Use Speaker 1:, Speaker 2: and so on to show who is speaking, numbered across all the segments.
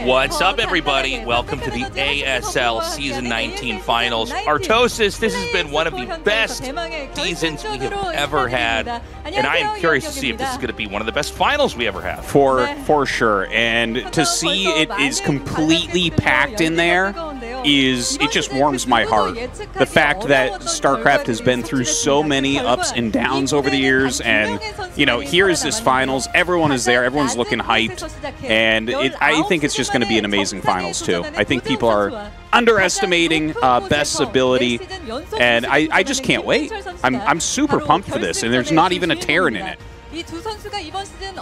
Speaker 1: What's up, everybody? Welcome to the ASL Season 19 Finals. Tastosis, this has been one of the best seasons we have ever had, and I am curious to see if this is going to be one of the best finals we ever have.
Speaker 2: For sure, and to see it is completely packed in there, it just warms my heart. The fact that StarCraft has been through so many ups and downs over the years, and you know, here is this finals, everyone is there, everyone's looking hyped, and I think it's just going to be an amazing finals too. I think people are underestimating Best's ability, and I just can't wait. I'm super pumped for this, and there's not even a Terran in it.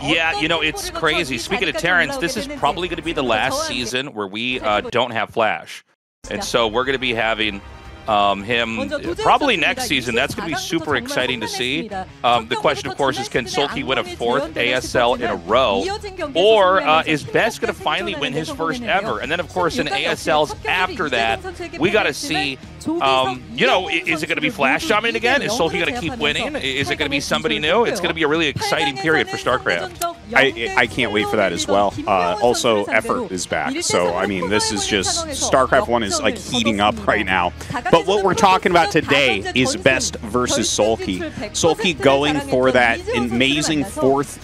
Speaker 1: Yeah, you know, it's crazy. Speaking of Terrans, this is probably going to be the last season where we don't have Flash. And so we're going to be having him probably next season. That's going to be super exciting to see. The question, of course, is can SoulKey win a 4th ASL in a row? Or is Best going to finally win his first ever? And then, of course, in ASLs after that, we got to see, you know, is it going to be Flash dominant again? Is SoulKey going to keep winning? Is it going to be somebody new? It's going to be a really exciting period for StarCraft.
Speaker 2: I can't wait for that as well. Also, Effort is back. So, I mean, this is just, StarCraft 1 is like heating up right now. But what we're talking about today is Best versus SoulKey. SoulKey going for that amazing fourth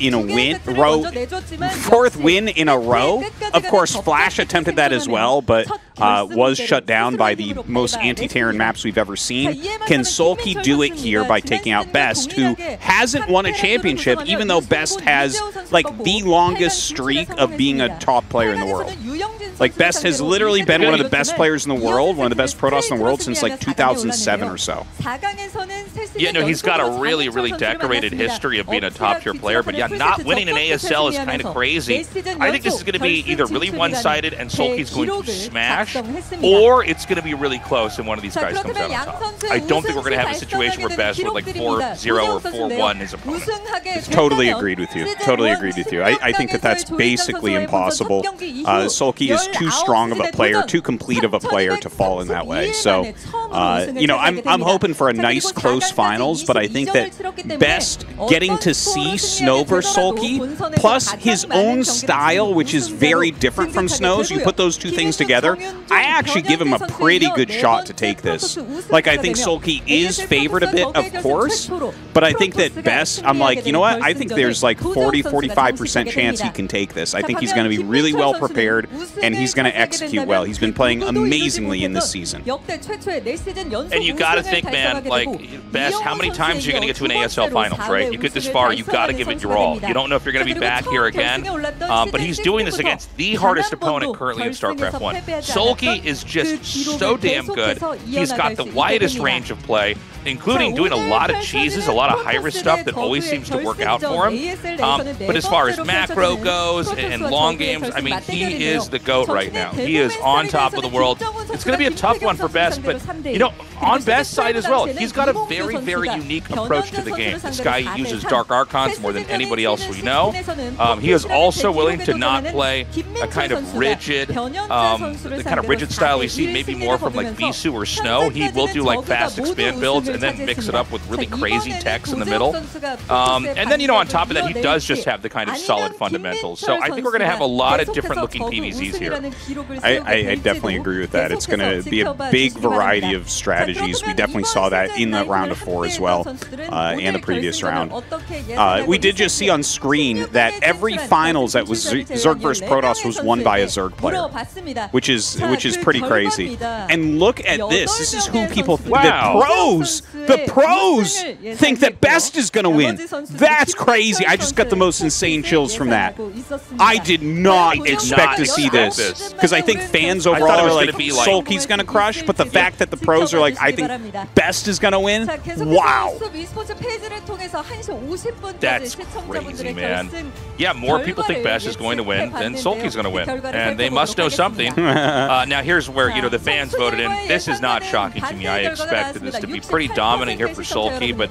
Speaker 2: win in a row. Of course, Flash attempted that as well, but was shut down by the most anti-Terran maps we've ever seen. Can SoulKey do it here by taking out Best, who hasn't won a championship, even though Best has like the longest streak of being a top player in the world? Like, Best has literally been one of the best players in the world, one of the best Protoss in the world since like 2007 or so.
Speaker 1: Yeah, no, he's got a really, really decorated history of being a top-tier player, but yeah, not winning an ASL is kind of crazy. I think this is going to be either really one-sided and SoulKey's going to smash, or it's going to be really close and one of these guys comes out on top. I don't think we're going to have a situation where Best would like 4-0 or 4-1 his opponent.
Speaker 2: Totally agreed with you. Totally agreed with you. I think that that's basically impossible. SoulKey is too strong of a player, too complete of a player to fall in that way. So, you know, I'm hoping for a nice close finals, but I think that Best getting to see Snow versus SoulKey, plus his own style, which is very different from Snow's, you put those two things together, I actually give him a pretty good shot to take this. Like, I think SoulKey is favored a bit, of course, but I think that Best, I'm like, you know what, I think there's like 40–45% chance he can take this. I think he's going to be really well prepared, and he's going to execute well. He's been playing amazingly in this season.
Speaker 1: And you got to think, man, like, Best, how many times are you going to get to an ASL Finals, right? You get this far, you got to give it your all. You don't know if you're going to be back here again, but he's doing this against the hardest opponent currently in StarCraft 1. SoulKey is just so damn good. He's got the widest range of play, including doing a lot of cheeses, a lot of high-risk stuff that always seems to work out for him. But as far as macro goes and long games, I mean, he is the GOAT right now. He is on top of the world. It's going to be a tough one for Best, but, you know, on Best's side as well, he's got a very, very unique approach to the game. This guy uses Dark Archons more than anybody else we know. He is also willing to not play a kind of rigid, the kind of rigid style we see maybe more from like Bisu or Snow. He will do like fast expand builds and then mix it up with really crazy techs in the middle. And then, you know, on top of that, he does just have the kind of solid fundamentals. So I think we're going to have a lot of different looking PvZs here.
Speaker 2: I definitely agree with that. It's going to be a big variety of strategies. We definitely saw that in the round of 4 as well, and the previous round. We did just see on screen that every finals that was Zerg versus Protoss was won by a Zerg player, which is pretty crazy. And look at this. This is who people, the pros think that Best is going to win. That's crazy. I just got the most insane chills from that. I did not expect to see this, because I think fans overall are like, SoulKey's going to crush, but the fact that the pros are like, I think Best is going to win, wow.
Speaker 1: That's crazy, man. Yeah, more people think Best is going to win than SoulKey's going to win, and they must know something. Now, here's where, you know, the fans voted in. This is not shocking to me. I expected this to be pretty dominant here for SoulKey, but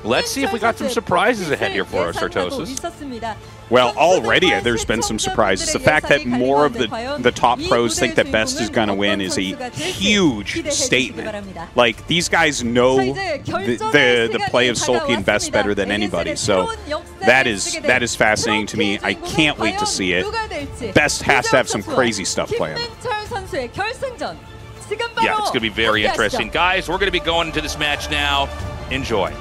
Speaker 1: let's see if we got some surprises ahead here for us, Tastosis.
Speaker 2: Well, already there's been some surprises. The fact that more of the top pros think that Best is going to win is a huge statement. Like, these guys know the play of SoulKey and Best better than anybody. So That is fascinating to me. I can't wait to see it. Best has to have some crazy stuff planned.
Speaker 1: Yeah, it's going to be very interesting. Guys, we're going to be going into this match now. Enjoy.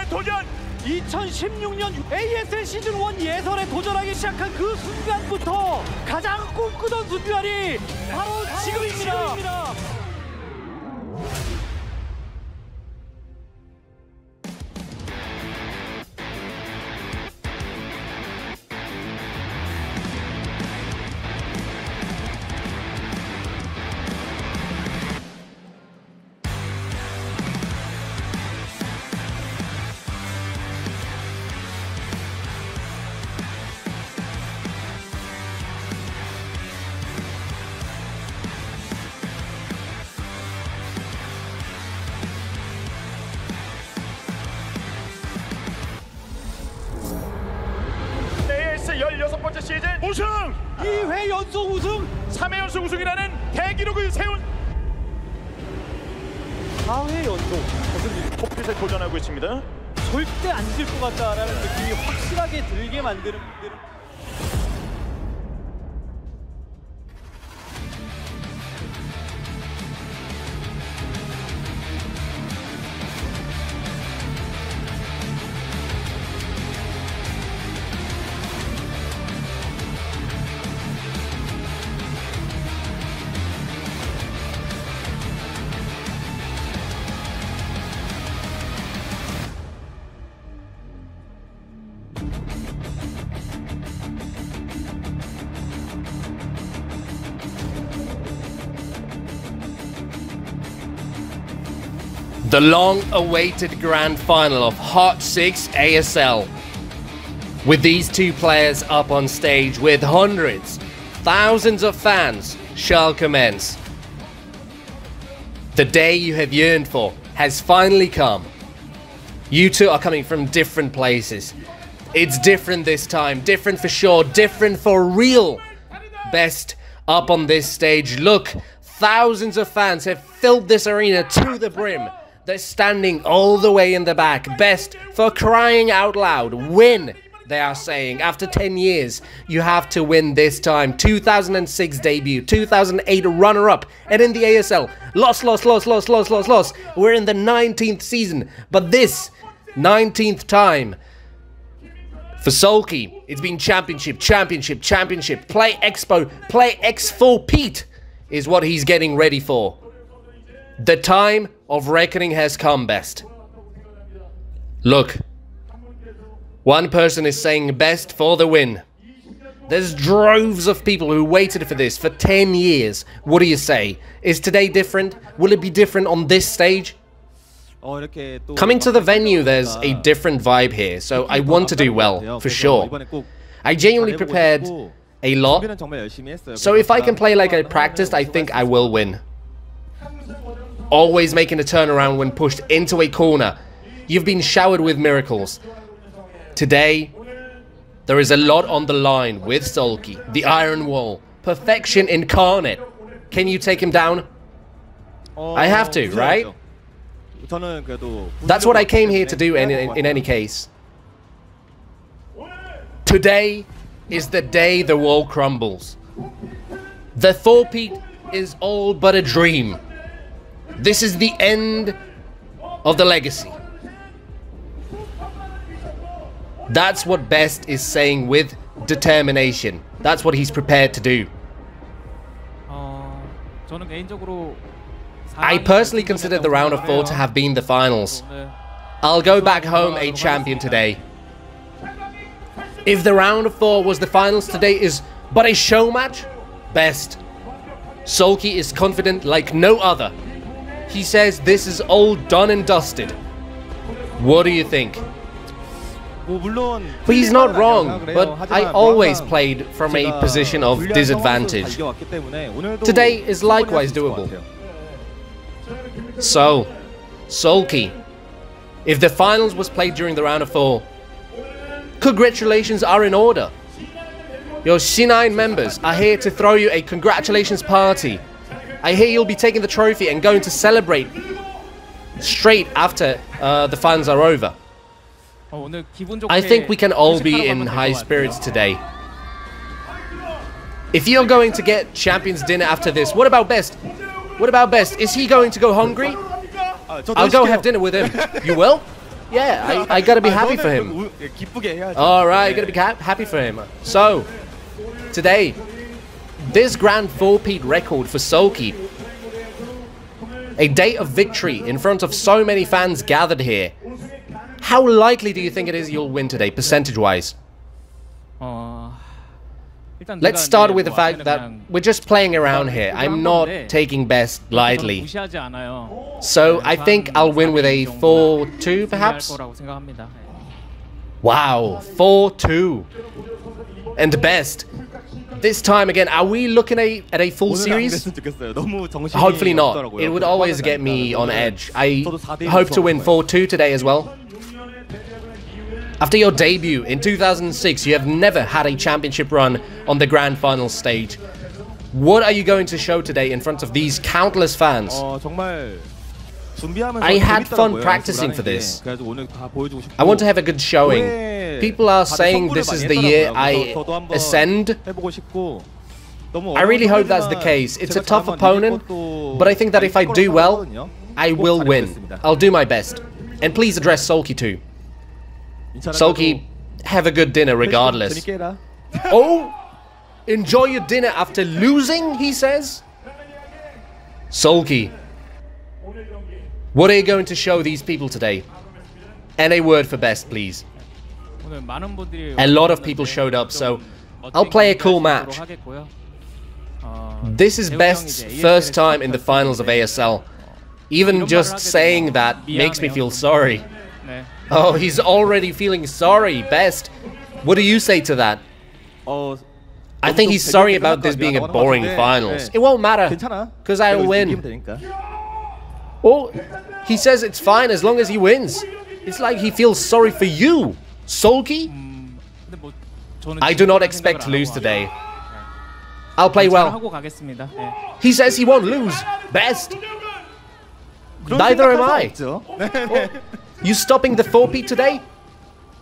Speaker 3: 도전! 2016년 ASL 시즌1 예선에 도전하기 시작한 그 순간부터 가장 꿈꾸던 순간이 바로 지금입니다.
Speaker 4: AS 16번째 시즌 우승!
Speaker 3: 2회 연속 우승!
Speaker 4: 3회 연속 우승이라는 대기록을 세운
Speaker 3: 4회 연속
Speaker 4: 코핏에 도전하고 있습니다.
Speaker 3: 절대 안 질 것 같다라는 느낌이 확실하게 들게 만드는
Speaker 5: The long-awaited grand final of Hot 6 ASL. With these two players up on stage with hundreds, thousands of fans shall commence. The day you have yearned for has finally come. You two are coming from different places. It's different this time, different for sure, different for real. Best up on this stage. Look, thousands of fans have filled this arena to the brim. They're standing all the way in the back. Best, for crying out loud, win, they are saying. After 10 years, you have to win this time. 2006 debut, 2008 runner-up, and in the ASL, lost. We're in the 19th season, but this 19th time for SoulKey, it's been championship. Play Expo, play X4 Pete is what he's getting ready for. The time of reckoning has come, Best. Look, one person is saying Best for the win. There's droves of people who waited for this for 10 years. What do you say? Is today different? Will it be different on this stage? Coming to the venue, there's a different vibe here, so I want to do well, for sure. I genuinely prepared a lot, so if I can play like I practiced, I think I will win. Always making a turnaround when pushed into a corner. You've been showered with miracles. Today, there is a lot on the line with SoulKey, the Iron Wall, perfection incarnate. Can you take him down? I have to, right? That's what I came here to do in any case. Today is the day the wall crumbles. The four-peat is all but a dream. This is the end of the legacy. That's what Best is saying with determination. That's what he's prepared to do. I personally consider the round of 4 to have been the finals. I'll go back home a champion today. If the round of 4 was the finals, today is but a show match, best. SoulKey is confident like no other. He says this is all done and dusted. What do you think? But he's not wrong, but I always played from a position of disadvantage. Today is likewise doable. So, SoulKey, if the finals was played during the round of 4, congratulations are in order. Your C9 members are here to throw you a congratulations party. I hear you'll be taking the trophy and going to celebrate straight after the finals are over. I think we can all be in high spirits today. If you're going to get Champions Dinner after this, what about Best? What about Best? Is he going to go hungry? I'll go have dinner with him. You will? Yeah, I gotta be happy for him. Alright, gotta be happy for him. So, today, this Grand 4-peat record for SoulKey. A day of victory in front of so many fans gathered here. How likely do you think it is you'll win today, percentage-wise? Let's start with the fact that we're just playing around here. I'm not taking Best lightly. So I think I'll win with a 4-2, perhaps? Wow, 4-2. And Best. This time again, are we looking at a full series? Hopefully not. It would always get me on edge. I hope to win 4-2 today as well. After your debut in 2006, you have never had a championship run on the grand final stage. What are you going to show today in front of these countless fans? I had fun practicing for this. I want to have a good showing. People are saying this is the year I ascend. I really hope that's the case. It's a tough opponent, but I think that if I do well, I will win. I'll do my best. And please address SoulKey too. SoulKey, have a good dinner regardless. Oh! Enjoy your dinner after losing, he says? SoulKey, what are you going to show these people today? And a word for Best, please. A lot of people showed up, so I'll play a cool match. This is Best's first time in the finals of ASL. Even just saying that makes me feel sorry. Oh, he's already feeling sorry, Best. What do you say to that? I think he's sorry about this being a boring finals. It won't matter, because I'll win. Oh, he says it's fine as long as he wins. It's like he feels sorry for you, SoulKey. I do not expect to lose today. I'll play well. He says he won't lose, Best. Neither am I. Oh, you stopping the 4-peat today?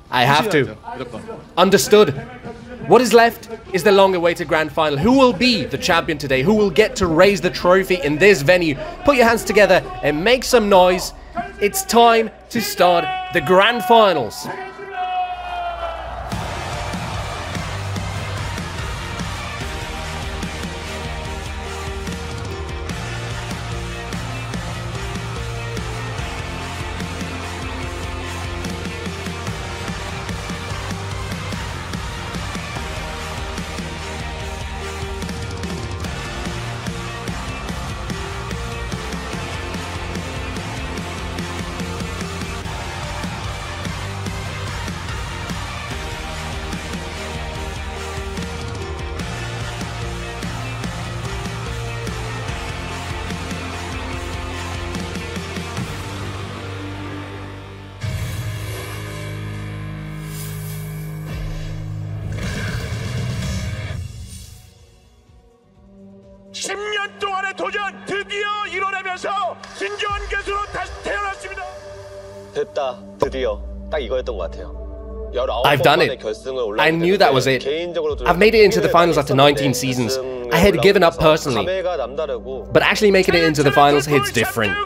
Speaker 5: I have to. Understood. What is left is the long-awaited grand final. Who will be the champion today? Who will get to raise the trophy in this venue? Put your hands together and make some noise. It's time to start the grand finals.
Speaker 4: 도전 드디어 이뤄내면서 진정한 개수로 다시 태어났습니다.
Speaker 6: 됐다. 드디어 딱 이거였던 것 같아요.
Speaker 5: I've done it. I knew that was it. I've made it into the finals after 19 seasons. I had given up personally. But actually making it into the finals hits different.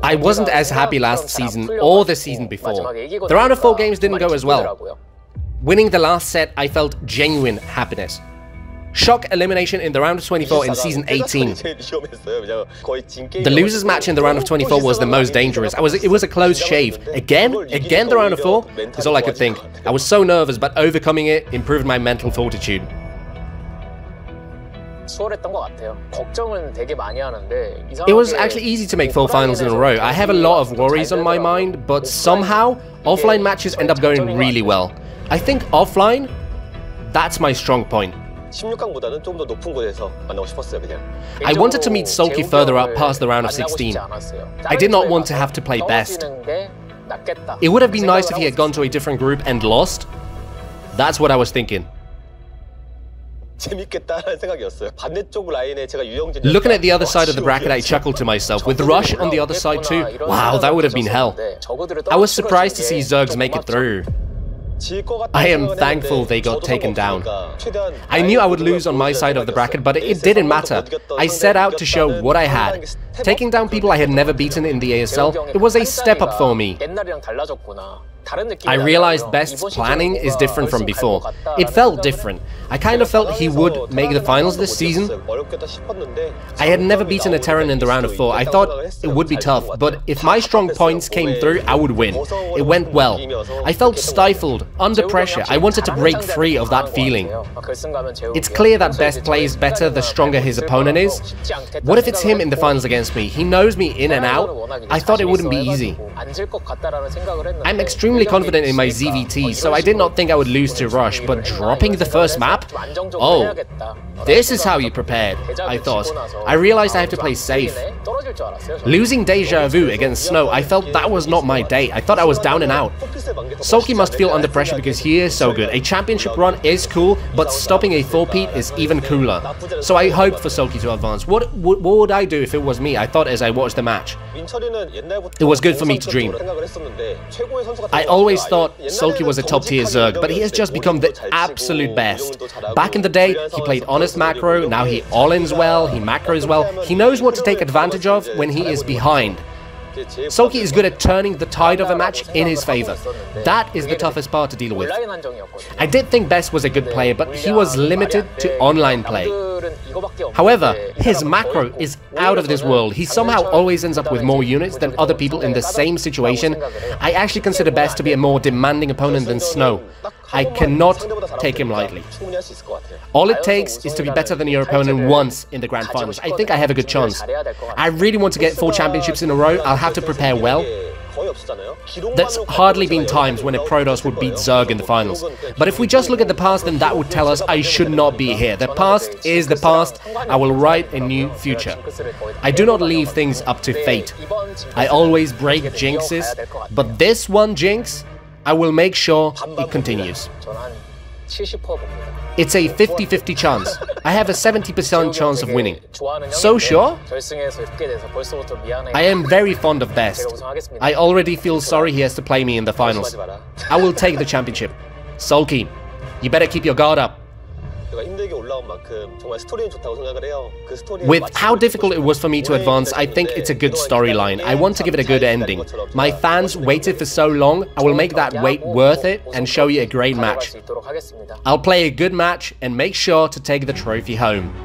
Speaker 5: I wasn't as happy last season or the season before. The round of 4 games didn't go as well. Winning the last set, I felt genuine happiness. Shock elimination in the round of 24 in Season 18. The losers match in the round of 24 was the most dangerous. It was a close shave. Again the round of 4 is all I could think. I was so nervous, but overcoming it improved my mental fortitude. It was actually easy to make 4 finals in a row. I have a lot of worries on my mind, but somehow offline matches end up going really well. I think offline, that's my strong point. I wanted to meet SoulKey further up past the round of 16. I did not want to have to play best. It would have been nice if he had gone to a different group and lost. That's what I was thinking. Looking at the other side of the bracket, I chuckled to myself. With Rush on the other side too, wow, that would have been hell. I was surprised to see Zergs make it through. I am thankful they got taken down. I knew I would lose on my side of the bracket, but it didn't matter. I set out to show what I had. Taking down people I had never beaten in the ASL, it was a step up for me. I realized Best's planning is different from before. It felt different. I kind of felt he would make the finals this season. I had never beaten a Terran in the round of 4. I thought it would be tough, but if my strong points came through, I would win. It went well. I felt stifled, under pressure. I wanted to break free of that feeling. It's clear that Best plays better the stronger his opponent is. What if it's him in the finals against me? He knows me in and out. I thought it wouldn't be easy. I'm extremely confident in my ZVT, so I did not think I would lose to Rush, but dropping the first map? Oh, this is how you prepared, I thought. I realized I have to play safe. Losing Deja Vu against Snow, I felt that was not my day. I thought I was down and out. SoulKey must feel under pressure because he is so good. A championship run is cool, but stopping a 4-peat is even cooler. So I hoped for SoulKey to advance. What would I do if it was me? I thought as I watched the match. It was good for me to dream. I always thought SoulKey was a top-tier Zerg, but he has just become the absolute best. Back in the day, he played honest macro, now he all-ins well, he macros well, he knows what to take advantage of when he is behind. SoulKey is good at turning the tide of a match in his favor. That is the toughest part to deal with. I did think Best was a good player, but he was limited to online play. However, his macro is out of this world. He somehow always ends up with more units than other people in the same situation. I actually consider Best to be a more demanding opponent than Snow. I cannot take him lightly. All it takes is to be better than your opponent once in the Grand Finals. I think I have a good chance. I really want to get 4 championships in a row. I'll have to prepare well. There's hardly been times when a Protoss would beat Zerg in the finals. But if we just look at the past, then that would tell us I should not be here. The past is the past. I will write a new future. I do not leave things up to fate. I always break jinxes, but this one jinx, I will make sure it continues. It's a 50-50 chance. I have a 70% chance of winning. So sure? I am very fond of Best. I already feel sorry he has to play me in the finals. I will take the championship. SoulKey, you better keep your guard up. With how difficult it was for me to advance, I think it's a good storyline. I want to give it a good ending. My fans waited for so long, I will make that wait worth it and show you a great match. I'll play a good match and make sure to take the trophy home.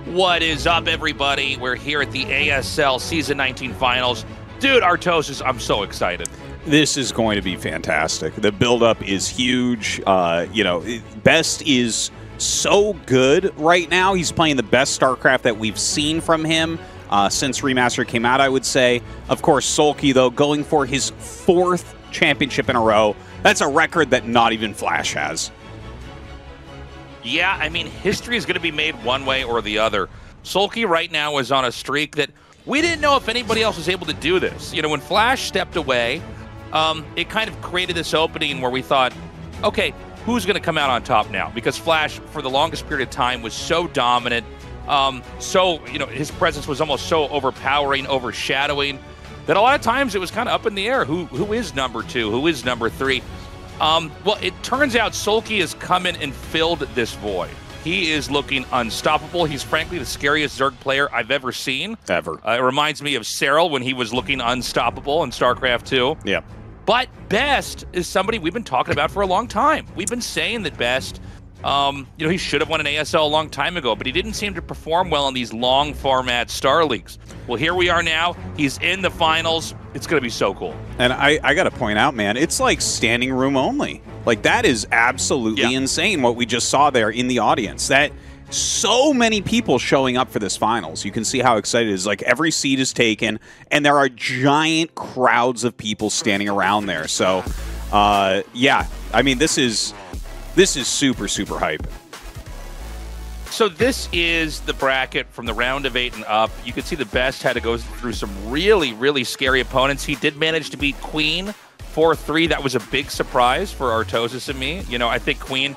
Speaker 1: What is up, everybody? We're here at the ASL Season 19 Finals. Dude, Tastosis, I'm so excited.
Speaker 2: This is going to be fantastic. The build-up is huge. You know, Best is so good right now. He's playing the best StarCraft that we've seen from him since Remastered came out, I would say. Of course, SoulKey, though, going for his 4th championship in a row. That's a record that not even Flash has.
Speaker 1: Yeah, I mean, history is going to be made one way or the other. SoulKey right now is on a streak that we didn't know if anybody else was able to do this. You know, when Flash stepped away, it kind of created this opening where we thought, okay, who's going to come out on top now? Because Flash, for the longest period of time, was so dominant, you know, his presence was almost so overpowering, overshadowing, that a lot of times it was kind of up in the air. Who is number 2? Who is number 3? Well, it turns out SoulKey has come in and filled this void. He is looking unstoppable. He's frankly the scariest Zerg player I've ever seen.
Speaker 2: Ever.
Speaker 1: It reminds me of Cyril when he was looking unstoppable in StarCraft 2.
Speaker 2: Yeah.
Speaker 1: But Best is somebody we've been talking about for a long time. We've been saying that Best, he should have won an ASL a long time ago, but he didn't seem to perform well in these long format Star Leagues. Well, here we are now. He's in the finals. It's going to be so cool.
Speaker 2: And I got to point out, man, it's like standing room only. Like, that is absolutely insane what we just saw there in the audience. That so many people showing up for this finals. You can see how excited it is. Like, every seat is taken, and there are giant crowds of people standing around there. So, yeah, I mean, this is super, super hype.
Speaker 1: So this is the bracket from the round of 8 and up. You can see the Best had to go through some really, really scary opponents. He did manage to beat Queen 4-3. That was a big surprise for Tastosis and me. You know, I think Queen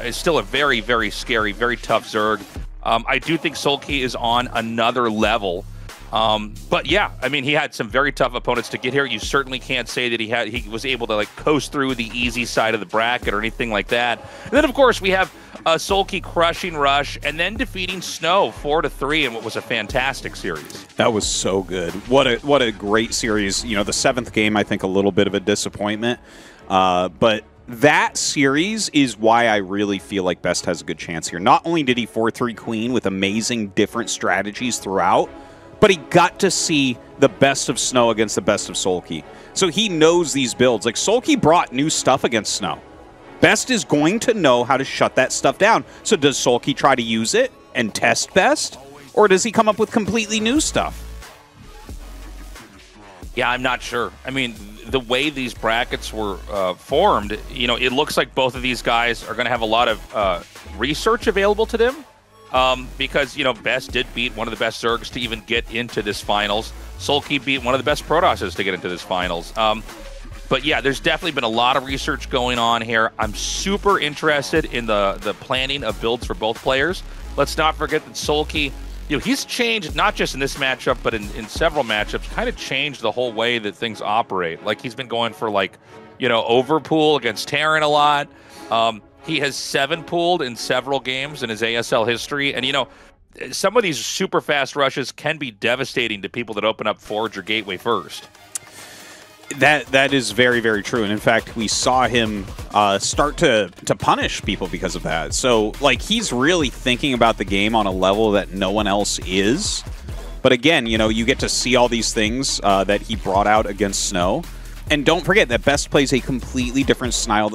Speaker 1: is still a very, very scary, very tough Zerg. I do think SoulKey is on another level. But yeah, I mean, he had some very tough opponents to get here. You certainly can't say that he was able to like coast through the easy side of the bracket or anything like that. And then of course we have SoulKey crushing Rush and then defeating Snow 4-3 in what was a fantastic series.
Speaker 2: That was so good. What a great series. You know, the 7th game, I think a little bit of a disappointment, but that series is why I really feel like Best has a good chance here. Not only did he 4-3 Queen with amazing different strategies throughout, but he got to see the best of Snow against the best of SoulKey. So he knows these builds. Like, SoulKey brought new stuff against Snow. Best is going to know how to shut that stuff down. So does SoulKey try to use it and test Best? Or does he come up with completely new stuff?
Speaker 1: Yeah, I'm not sure. I mean, the way these brackets were formed, you know, it looks like both of these guys are going to have a lot of research available to them. Because, you know, Best did beat one of the best Zergs to even get into this finals. SoulKey beat one of the best Protosses to get into this finals. But yeah, there's definitely been a lot of research going on here. I'm super interested in the planning of builds for both players. Let's not forget that SoulKey, you know, he's changed, not just in this matchup, but in several matchups, kind of changed the whole way that things operate. Like, he's been going for, like, you know, overpool against Terran a lot. He has 7-pooled in several games in his ASL history. And, you know, some of these super fast rushes can be devastating to people that open up Forge or Gateway first.
Speaker 2: That is very, very true. And in fact, we saw him start to punish people because of that. So, like, he's really thinking about the game on a level that no one else is. But again, you know, you get to see all these things that he brought out against Snow. And don't forget that Best plays a completely different style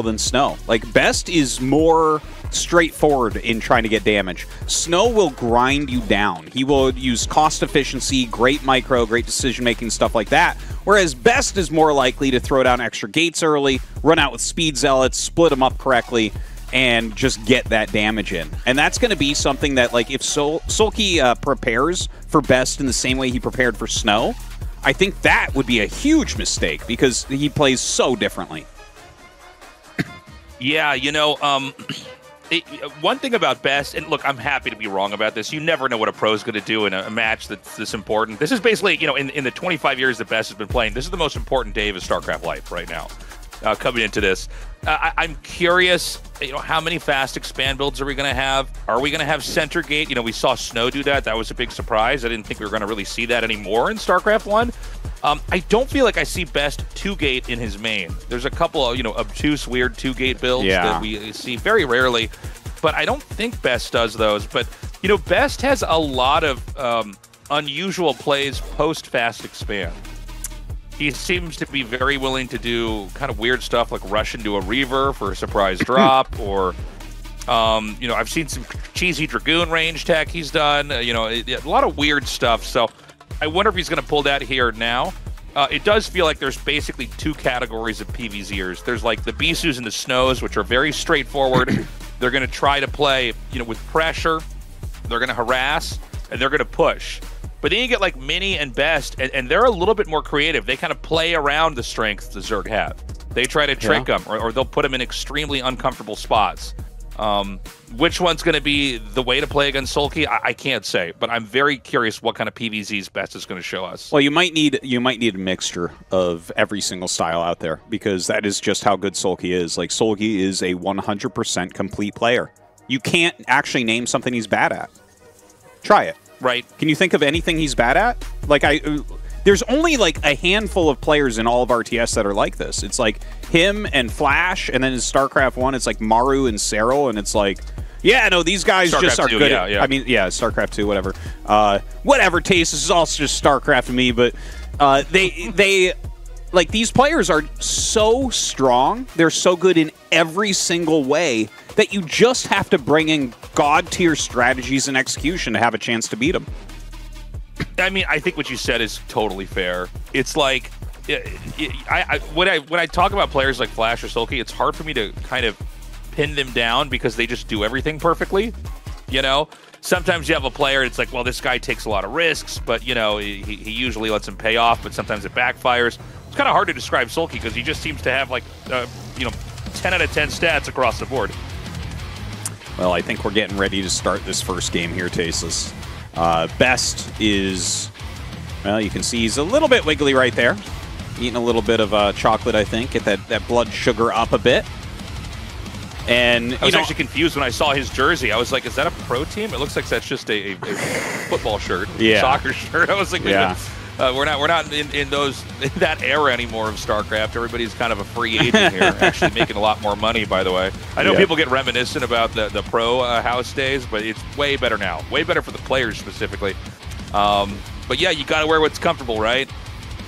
Speaker 2: than Snow. Like, Best is more straightforward in trying to get damage. Snow will grind you down. He will use cost efficiency, great micro, great decision-making, stuff like that. Whereas Best is more likely to throw down extra gates early, run out with speed zealots, split them up correctly, and just get that damage in. And that's going to be something that, like, if SoulKey prepares for Best in the same way he prepared for Snow, I think that would be a huge mistake because he plays so differently.
Speaker 1: Yeah, you know, one thing about Best, and look, I'm happy to be wrong about this. You never know what a pro is going to do in a match that's this important. This is basically, you know, in the 25 years that Best has been playing, this is the most important day of his StarCraft life right now. Coming into this, I'm curious, you know, how many fast expand builds are we going to have? Are we going to have center gate? You know, we saw Snow do that. That was a big surprise. I didn't think we were going to really see that anymore in StarCraft 1. I don't feel like I see Best 2-gate in his main. There's a couple of, you know, obtuse, weird 2-gate builds that we see very rarely, but I don't think Best does those. But, you know, Best has a lot of unusual plays post-fast expand. He seems to be very willing to do kind of weird stuff like rush into a Reaver for a surprise drop, or, you know, I've seen some cheesy Dragoon range tech he's done, you know, a lot of weird stuff. So I wonder if he's going to pull that here now. It does feel like there's basically 2 categories of PvZers. There's like the Bisus and the Snows, which are very straightforward. They're going to try to play, you know, with pressure. They're going to harass, and they're going to push. But then you get like Mini and Best, and they're a little bit more creative. They kind of play around the strengths the Zerg have. They try to trick them, or they'll put them in extremely uncomfortable spots. Which one's going to be the way to play against SoulKey? I can't say, but I'm very curious what kind of PvZs Best is going to show us.
Speaker 2: Well, you might need a mixture of every single style out there, because that is just how good SoulKey is. Like, SoulKey is a 100% complete player. You can't actually name something he's bad at. Try it.
Speaker 1: Right.
Speaker 2: Can you think of anything he's bad at? Like, there's only like a handful of players in all of RTS that are like this. It's like him and Flash, and then in StarCraft 1, it's like Maru and Serral, and it's like, yeah, no, these guys
Speaker 1: StarCraft
Speaker 2: just are
Speaker 1: 2,
Speaker 2: good.
Speaker 1: yeah.
Speaker 2: I mean, yeah, StarCraft 2, whatever. Whatever, Taste, this is also just StarCraft to me, but they like, these players are so strong. They're so good in every single way that you just have to bring in god-tier strategies and execution to have a chance to beat them.
Speaker 1: I mean, I think what you said is totally fair. It's like, when I talk about players like Flash or SoulKey, it's hard for me to kind of pin them down because they just do everything perfectly, you know? Sometimes you have a player, it's like, well, this guy takes a lot of risks, but, you know, he usually lets him pay off, but sometimes it backfires. It's kind of hard to describe SoulKey because he just seems to have, like, you know, 10 out of 10 stats across the board.
Speaker 2: Well, I think we're getting ready to start this first game here, Tasteless. Best is, well, you can see he's a little bit wiggly right there. Eating a little bit of chocolate, I think. Get that blood sugar up a bit. And
Speaker 1: I was actually confused when I saw his jersey. I was like, is that a pro team? It looks like that's just a football shirt, soccer shirt. I was like,
Speaker 2: yeah.
Speaker 1: We're not in that era anymore of StarCraft. Everybody's kind of a free agent here, actually making a lot more money, by the way. I know people get reminiscent about the pro house days, but it's way better now. Way better for the players specifically. But yeah, you got to wear what's comfortable, right?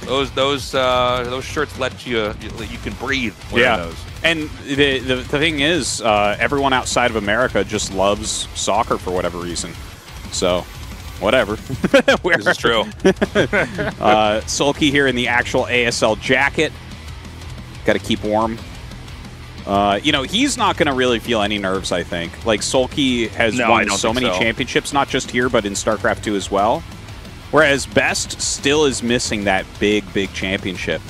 Speaker 1: Those shirts let you can breathe wearing those.
Speaker 2: And the thing is, everyone outside of America just loves soccer for whatever reason. So, whatever.
Speaker 1: This is true.
Speaker 2: SoulKey here in the actual ASL jacket. Got to keep warm. You know, he's not going to really feel any nerves, I think. Like, SoulKey has won so many championships, not just here, but in StarCraft 2 as well. Whereas Best still is missing that big championship.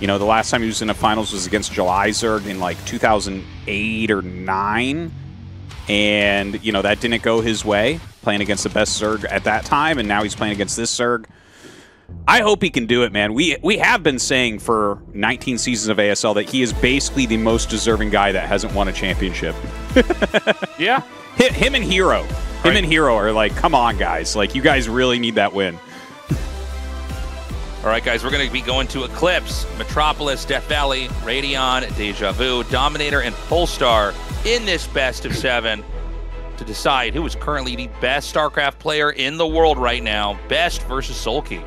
Speaker 2: You know, the last time he was in the finals was against Jelizerg in, like, 2008 or 9. And, you know, that didn't go his way, playing against the best Zerg at that time, and now he's playing against this Zerg. I hope he can do it, man. We have been saying for 19 seasons of ASL that he is basically the most deserving guy that hasn't won a championship.
Speaker 1: Yeah.
Speaker 2: Him and Hero. Him and Hero are like, come on, guys. Like, you guys really need that win.
Speaker 1: All right, guys, we're going to be going to Eclipse, Metropolis, Death Valley, Radon, Deja Vu, Dominator, and Polestar in this best of 7 to decide who is currently the best StarCraft player in the world right now. Best versus SoulKey.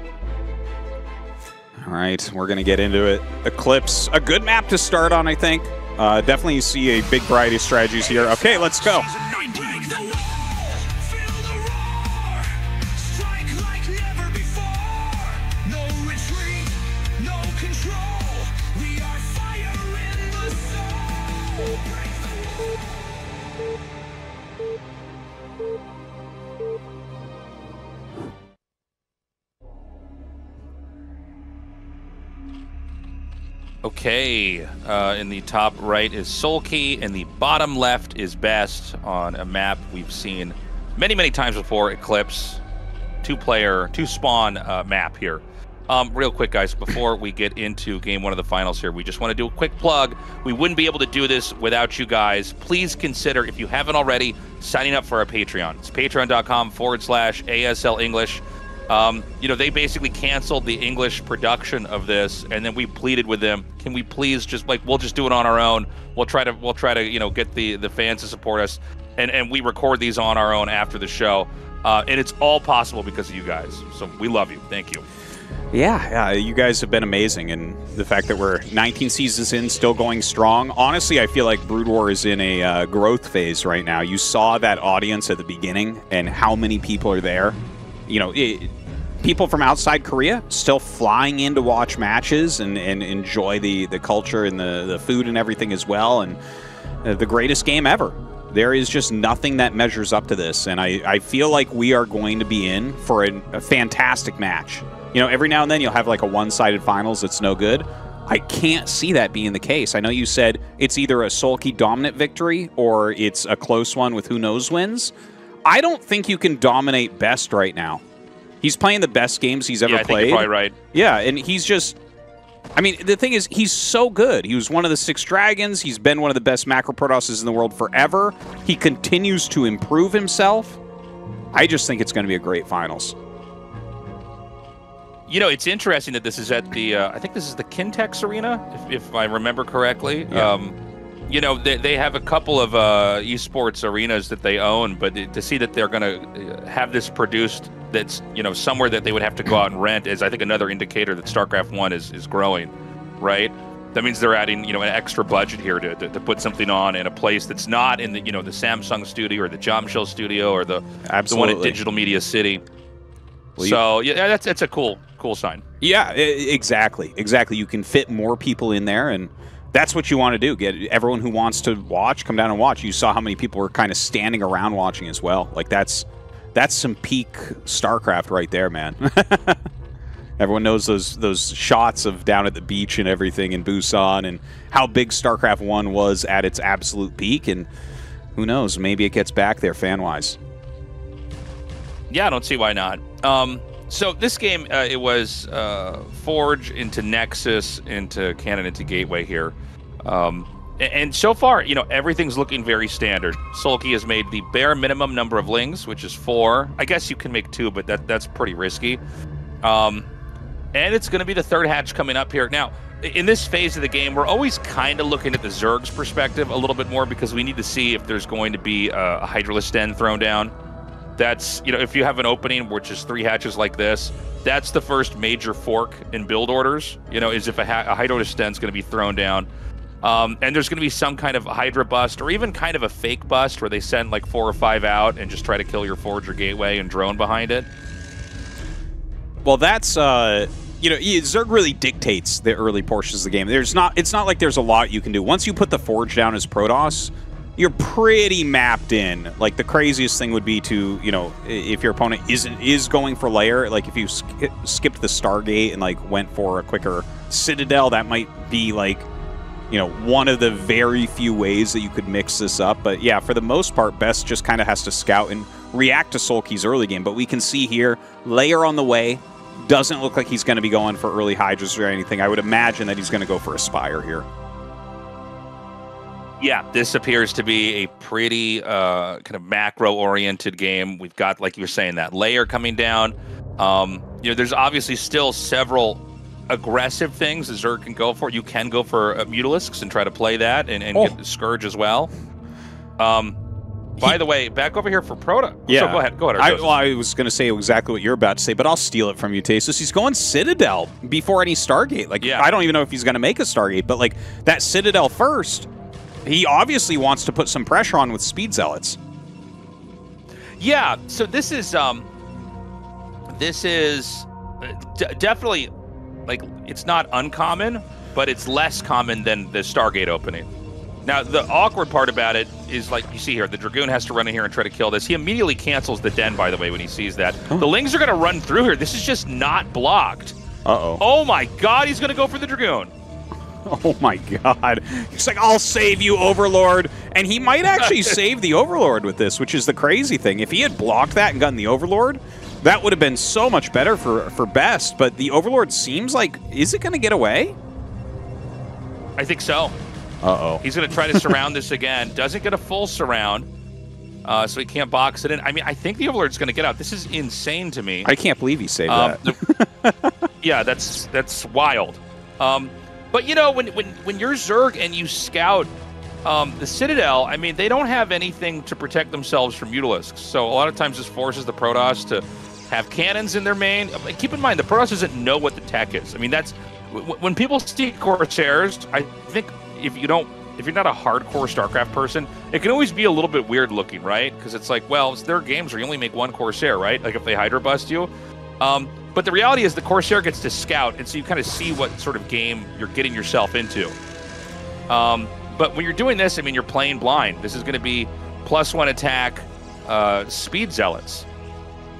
Speaker 2: All right, we're going to get into it. Eclipse, a good map to start on, I think. Definitely see a big variety of strategies here. Okay, let's go.
Speaker 1: Okay, in the top right is SoulKey, and the bottom left is Best on a map we've seen many times before, Eclipse. Two-player, two-spawn map here. Real quick, guys, before we get into Game 1 of the finals here, we just want to do a quick plug. We wouldn't be able to do this without you guys. Please consider, if you haven't already, signing up for our Patreon. It's patreon.com/ASL English. You know, they basically canceled the English production of this, and then we pleaded with them, can we please just, like, we'll just do it on our own. We'll try to, you know, get the fans to support us, and we record these on our own after the show. And it's all possible because of you guys. So we love you. Thank you.
Speaker 2: Yeah, you guys have been amazing, and the fact that we're 19 seasons in, still going strong. Honestly, I feel like Brood War is in a growth phase right now. You saw that audience at the beginning and how many people are there. You know, people from outside Korea still flying in to watch matches and enjoy the culture and the food and everything as well, and the greatest game ever. There is just nothing that measures up to this, and I feel like we are going to be in for a fantastic match. You know, every now and then you'll have like a one-sided finals that's no good. I can't see that being the case. I know you said it's either a SoulKey dominant victory or it's a close one with who knows wins. I don't think you can dominate Best right now. He's playing the best games he's ever played.
Speaker 1: I think you're probably right.
Speaker 2: Yeah, and he's just I mean, the thing is, he's so good. He was one of the 6 dragons. He's been one of the best macro Protosses in the world forever. He continues to improve himself. I just think it's going to be a great finals.
Speaker 1: You know, it's interesting that this is at the, I think this is the Kintex Arena, if I remember correctly.
Speaker 2: Yeah.
Speaker 1: You know, they have a couple of esports arenas that they own, but to see that they're going to have this produced that's, you know, somewhere that they would have to go out and rent is, I think, another indicator that StarCraft 1 is growing, right? That means they're adding, you know, an extra budget here to put something on in a place that's not in the, you know, the Samsung studio or the Jamshil studio or the one at Digital Media City. Well, so, yeah, that's a cool sign.
Speaker 2: Yeah, exactly. You can fit more people in there, and that's what you want to do. Get everyone who wants to watch, come down and watch. You saw how many people were kind of standing around watching as well. Like, that's some peak StarCraft right there, man. Everyone knows those shots of down at the beach and everything in Busan and how big StarCraft 1 was at its absolute peak, and who knows, maybe it gets back there fan-wise.
Speaker 1: Yeah, I don't see why not. So this game, it was Forge into Nexus into Canon into Gateway here. And so far, you know, everything's looking very standard. SoulKey has made the bare minimum number of lings, which is 4. I guess you can make 2, but that's pretty risky. And it's going to be the 3rd hatch coming up here. Now, in this phase of the game, we're always kind of looking at the Zerg's perspective a little bit more because we need to see if there's going to be a Hydralisk Den thrown down. That's, you know, if you have an opening which is 3 hatches like this, that's the first major fork in build orders, you know, is if a Hydralisk Den is going to be thrown down. And there's going to be some kind of Hydra bust or even kind of a fake bust where they send like 4 or 5 out and just try to kill your Forge or Gateway and drone behind it.
Speaker 2: Well, that's, you know, Zerg really dictates the early portions of the game. It's not like there's a lot you can do. Once you put the Forge down as Protoss, you're pretty mapped in. Like, the craziest thing would be to, you know, if your opponent is going for layer, like if you skipped the Stargate and like went for a quicker Citadel, that might be like, you know, one of the very few ways that you could mix this up. But yeah, for the most part, Best just kind of has to scout and react to SoulKey's early game. But we can see here, layer on the way. Doesn't look like he's going to be going for early Hydras or anything. I would imagine that he's going to go for a Spire here.
Speaker 1: Yeah, this appears to be a pretty kind of macro-oriented game. We've got, like you were saying, that layer coming down. You know, there's obviously still several aggressive things that Zerg can go for. You can go for Mutalisks and try to play that and get the Scourge as well. By the way, back over here for Proto.
Speaker 2: Yeah.
Speaker 1: So go ahead.
Speaker 2: I was going to say exactly what you're about to say, but I'll steal it from you, Tastosis. He's going Citadel before any Stargate. Like, yeah. I don't even know if he's going to make a Stargate, but like that Citadel first, he obviously wants to put some pressure on with Speed Zealots.
Speaker 1: Yeah. So this is definitely, like, it's not uncommon, but it's less common than the Stargate opening. Now, the awkward part about it is, like you see here, the Dragoon has to run in here and try to kill this. He immediately cancels the Den, by the way, when he sees that. The Lings are going to run through here. This is just not blocked.
Speaker 2: Uh-oh.
Speaker 1: Oh, my God, he's going to go for the Dragoon.
Speaker 2: Oh, my God. He's like, I'll save you, Overlord. And he might actually save the Overlord with this, which is the crazy thing. If he had blocked that and gotten the Overlord, that would have been so much better for Best. But the Overlord seems like, is it going to get away?
Speaker 1: I think so.
Speaker 2: Uh-oh.
Speaker 1: He's going to try to surround this again. Doesn't get a full surround, so he can't box it in. I mean, I think the Overlord's going to get out. This is insane to me.
Speaker 2: I can't believe he saved that.
Speaker 1: Yeah, that's wild. But, you know, when you're Zerg and you scout the Citadel, I mean, they don't have anything to protect themselves from Mutalisks. So a lot of times this forces the Protoss to have cannons in their main. Keep in mind, the Protoss doesn't know what the tech is. I mean, that's when people see Corsairs, I think if you're not a hardcore StarCraft person, it can always be a little bit weird looking, right? Because it's like, well, it's their games where you only make one Corsair, right? Like if they Hydra bust you. But the reality is the Corsair gets to scout, and so you kind of see what sort of game you're getting yourself into. But when you're doing this, I mean, you're playing blind. This is going to be +1 attack, Speed Zealots.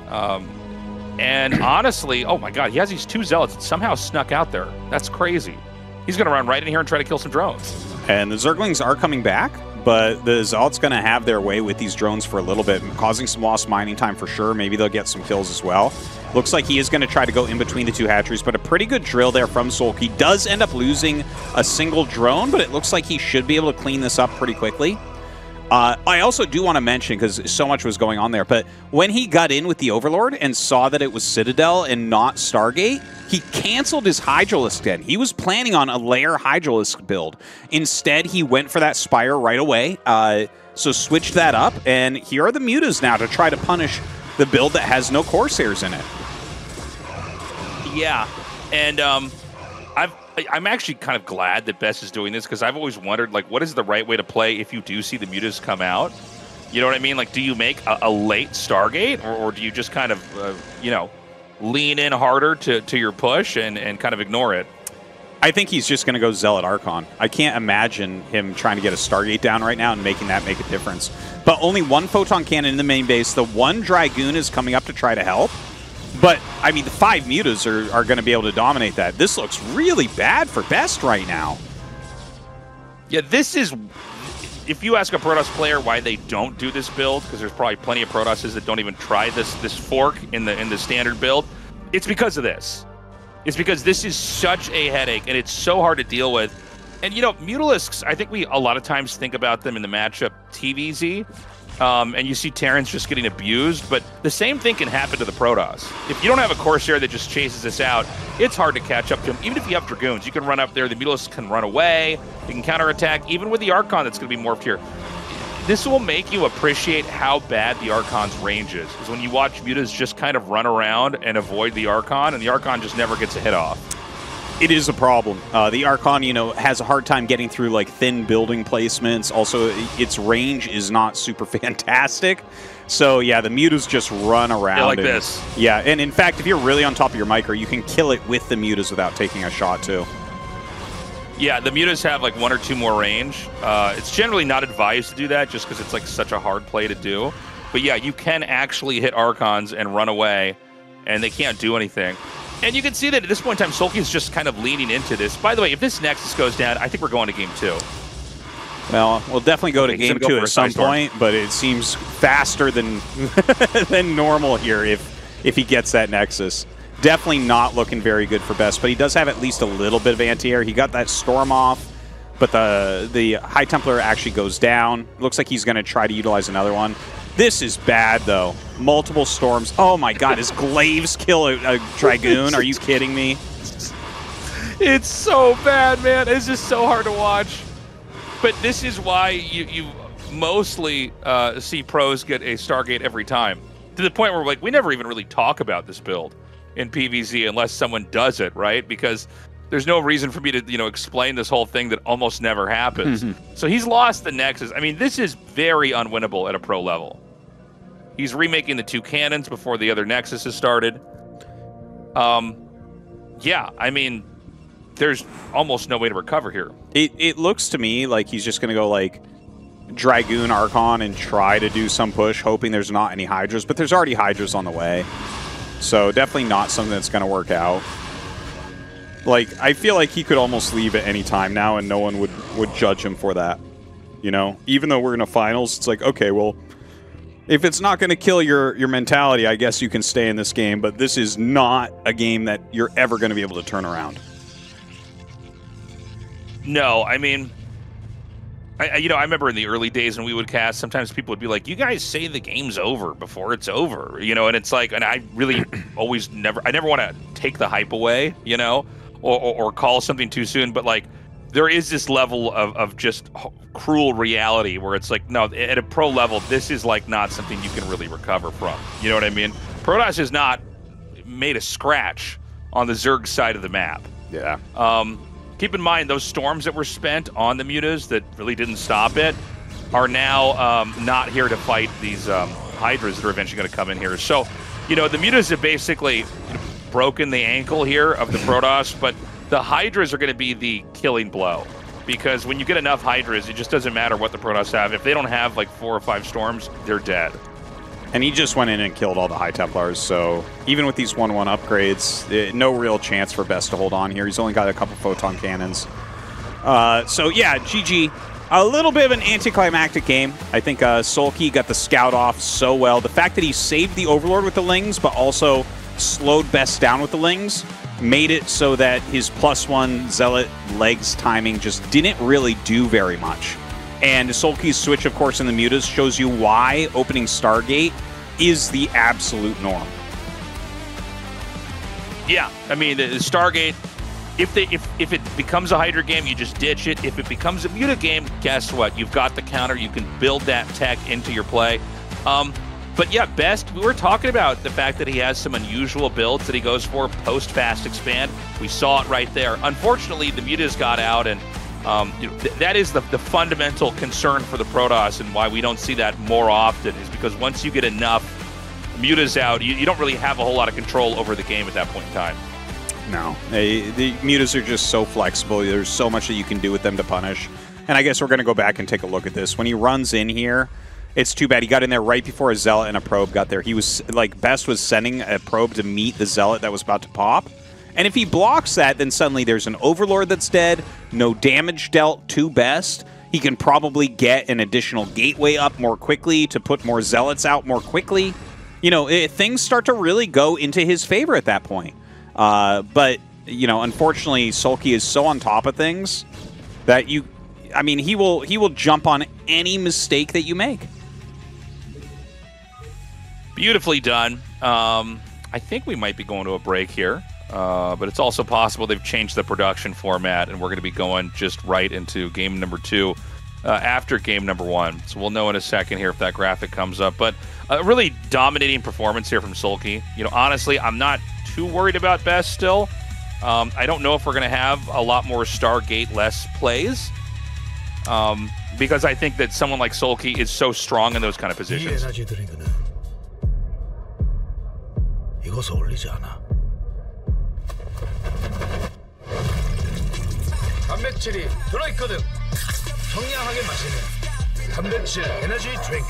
Speaker 1: And honestly, oh my God, he has these 2 Zealots that somehow snuck out there. That's crazy. He's going to run right in here and try to kill some drones.
Speaker 2: And the Zerglings are coming back, but the Zalt's going to have their way with these drones for a little bit, causing some lost mining time for sure. Maybe they'll get some kills as well. Looks like he is going to try to go in between the two hatcheries, but a pretty good drill there from SoulKey. Does end up losing a single drone, but it looks like he should be able to clean this up pretty quickly. I also do want to mention, because so much was going on there, but when he got in with the Overlord and saw that it was Citadel and not Stargate, he canceled his Hydralisk den. He was planning on a layer Hydralisk build. Instead, he went for that Spire right away, so switched that up, and here are the Mutas now to try to punish the build that has no Corsairs in it.
Speaker 1: Yeah, and I'm actually kind of glad that Best is doing this, because I've always wondered, like, what is the right way to play if you do see the Mutas come out? You know what I mean? Like, do you make a late Stargate, or do you just kind of, you know, lean in harder to your push and kind of ignore it?
Speaker 2: I think he's just going to go Zealot Archon. I can't imagine him trying to get a Stargate down right now and making that make a difference. But only one Photon Cannon in the main base. The one Dragoon is coming up to try to help. But, I mean, the 5 Mutas are going to be able to dominate that. This looks really bad for Best right now.
Speaker 1: Yeah, this is... If you ask a Protoss player why they don't do this build, because there's probably plenty of Protosses that don't even try this fork in the standard build, it's because of this. It's because this is such a headache, and it's so hard to deal with. And, you know, Mutalisks, I think we a lot of times think about them in the matchup TVZ, and you see Terrans just getting abused, but the same thing can happen to the Protoss. If you don't have a Corsair that just chases this out, it's hard to catch up to him. Even if you have Dragoons, you can run up there, the Mutalisks can run away, you can counterattack, even with the Archon that's going to be morphed here. This will make you appreciate how bad the Archon's range is, because when you watch Mutas just kind of run around and avoid the Archon, and the Archon just never gets a hit off.
Speaker 2: It is a problem. The Archon, you know, has a hard time getting through, like, thin building placements. Also, its range is not super fantastic. So, yeah, the Mutas just run around.
Speaker 1: Yeah, like this.
Speaker 2: Yeah, and in fact, if you're really on top of your micro, you can kill it with the Mutas without taking a shot, too.
Speaker 1: Yeah, the Mutas have, like, 1 or 2 more range. It's generally not advised to do that, just because it's, like, such a hard play to do. But, yeah, you can actually hit Archons and run away, and they can't do anything. And you can see that at this point in time, SoulKey is just kind of leaning into this. By the way, if this Nexus goes down, I think we're going to Game 2.
Speaker 2: Well, we'll definitely go to Game 2 at some point, but it seems faster than than normal here if he gets that Nexus. Definitely not looking very good for Best, but he does have at least a little bit of anti-air. He got that Storm off, but the High Templar actually goes down. Looks like he's going to try to utilize another one. This is bad, though. Multiple storms. Oh, my God. His Glaives kill a Dragoon? Are you kidding me?
Speaker 1: It's so bad, man. It's just so hard to watch. But this is why you mostly see pros get a Stargate every time. To the point where, like, we never even really talk about this build in PvZ unless someone does it, right? Because there's no reason for me to, you know, explain this whole thing that almost never happens. So he's lost the Nexus. I mean, this is very unwinnable at a pro level. He's remaking the 2 cannons before the other Nexus has started. Yeah, I mean, there's almost no way to recover here.
Speaker 2: It looks to me like he's just going to go, like, Dragoon Archon and try to do some push, hoping there's not any Hydras. But there's already Hydras on the way. So definitely not something that's going to work out. Like, I feel like he could almost leave at any time now, and no one would judge him for that. You know? Even though we're in a finals, it's like, okay, well, if it's not going to kill your mentality, I guess you can stay in this game, but this is not a game that you're ever going to be able to turn around.
Speaker 1: No, I mean, you know, I remember in the early days when we would cast, sometimes people would be like, you guys say the game's over before it's over, you know, and it's like, and I really always I never want to take the hype away, you know, or call something too soon, but like, there is this level of just cruel reality where it's like, no, at a pro level, this is like not something you can really recover from. You know what I mean? Protoss has not made a scratch on the Zerg side of the map.
Speaker 2: Yeah.
Speaker 1: Keep in mind, those storms that were spent on the Mutas that really didn't stop it are now not here to fight these Hydras that are eventually going to come in here. So, you know, the Mutas have basically broken the ankle here of the Protoss, but the Hydras are going to be the killing blow. Because when you get enough Hydras, it just doesn't matter what the Protoss have. If they don't have like 4 or 5 storms, they're dead.
Speaker 2: And he just went in and killed all the High Templars, so even with these 1-1 upgrades, no real chance for Best to hold on here. He's only got a couple Photon Cannons. So yeah, GG. A little bit of an anticlimactic game. I think SoulKey got the scout off so well. The fact that he saved the Overlord with the Lings, but also slowed Best down with the Lings, made it so that his +1 Zealot legs timing just didn't really do very much. And SoulKey's switch, of course, in the Mutas shows you why opening Stargate is the absolute norm.
Speaker 1: Yeah, I mean, the Stargate, if it becomes a Hydra game, you just ditch it. If it becomes a Muta game, guess what? You've got the counter. You can build that tech into your play. But yeah, Best, we were talking about the fact that he has some unusual builds that he goes for post-fast expand. We saw it right there. Unfortunately, the Mutas got out, and you know, that is the fundamental concern for the Protoss, and why we don't see that more often is because once you get enough Mutas out, you don't really have a whole lot of control over the game at that point in time.
Speaker 2: No, the Mutas are just so flexible. There's so much that you can do with them to punish. And I guess we're going to go back and take a look at this. When he runs in here, it's too bad. He got in there right before a Zealot and a Probe got there. He was, like, Best was sending a Probe to meet the Zealot that was about to pop. And if he blocks that, then suddenly there's an Overlord that's dead, no damage dealt to Best. He can probably get an additional gateway up more quickly to put more Zealots out more quickly. You know, things start to really go into his favor at that point. But, you know, unfortunately, SoulKey is so on top of things that I mean, he will jump on any mistake that you make.
Speaker 1: Beautifully done. I think we might be going to a break here, but it's also possible they've changed the production format, and we're going to be going just right into game number 2 after game number 1. So we'll know in a second here if that graphic comes up. But a really dominating performance here from SoulKey. You know, honestly, I'm not too worried about Best still. I don't know if we're going to have a lot more Stargate-less plays, because I think that someone like SoulKey is so strong in those kind of positions.
Speaker 7: 단백질이 들어있거든. 청량하게 마시는 단백질 에너지 드링크.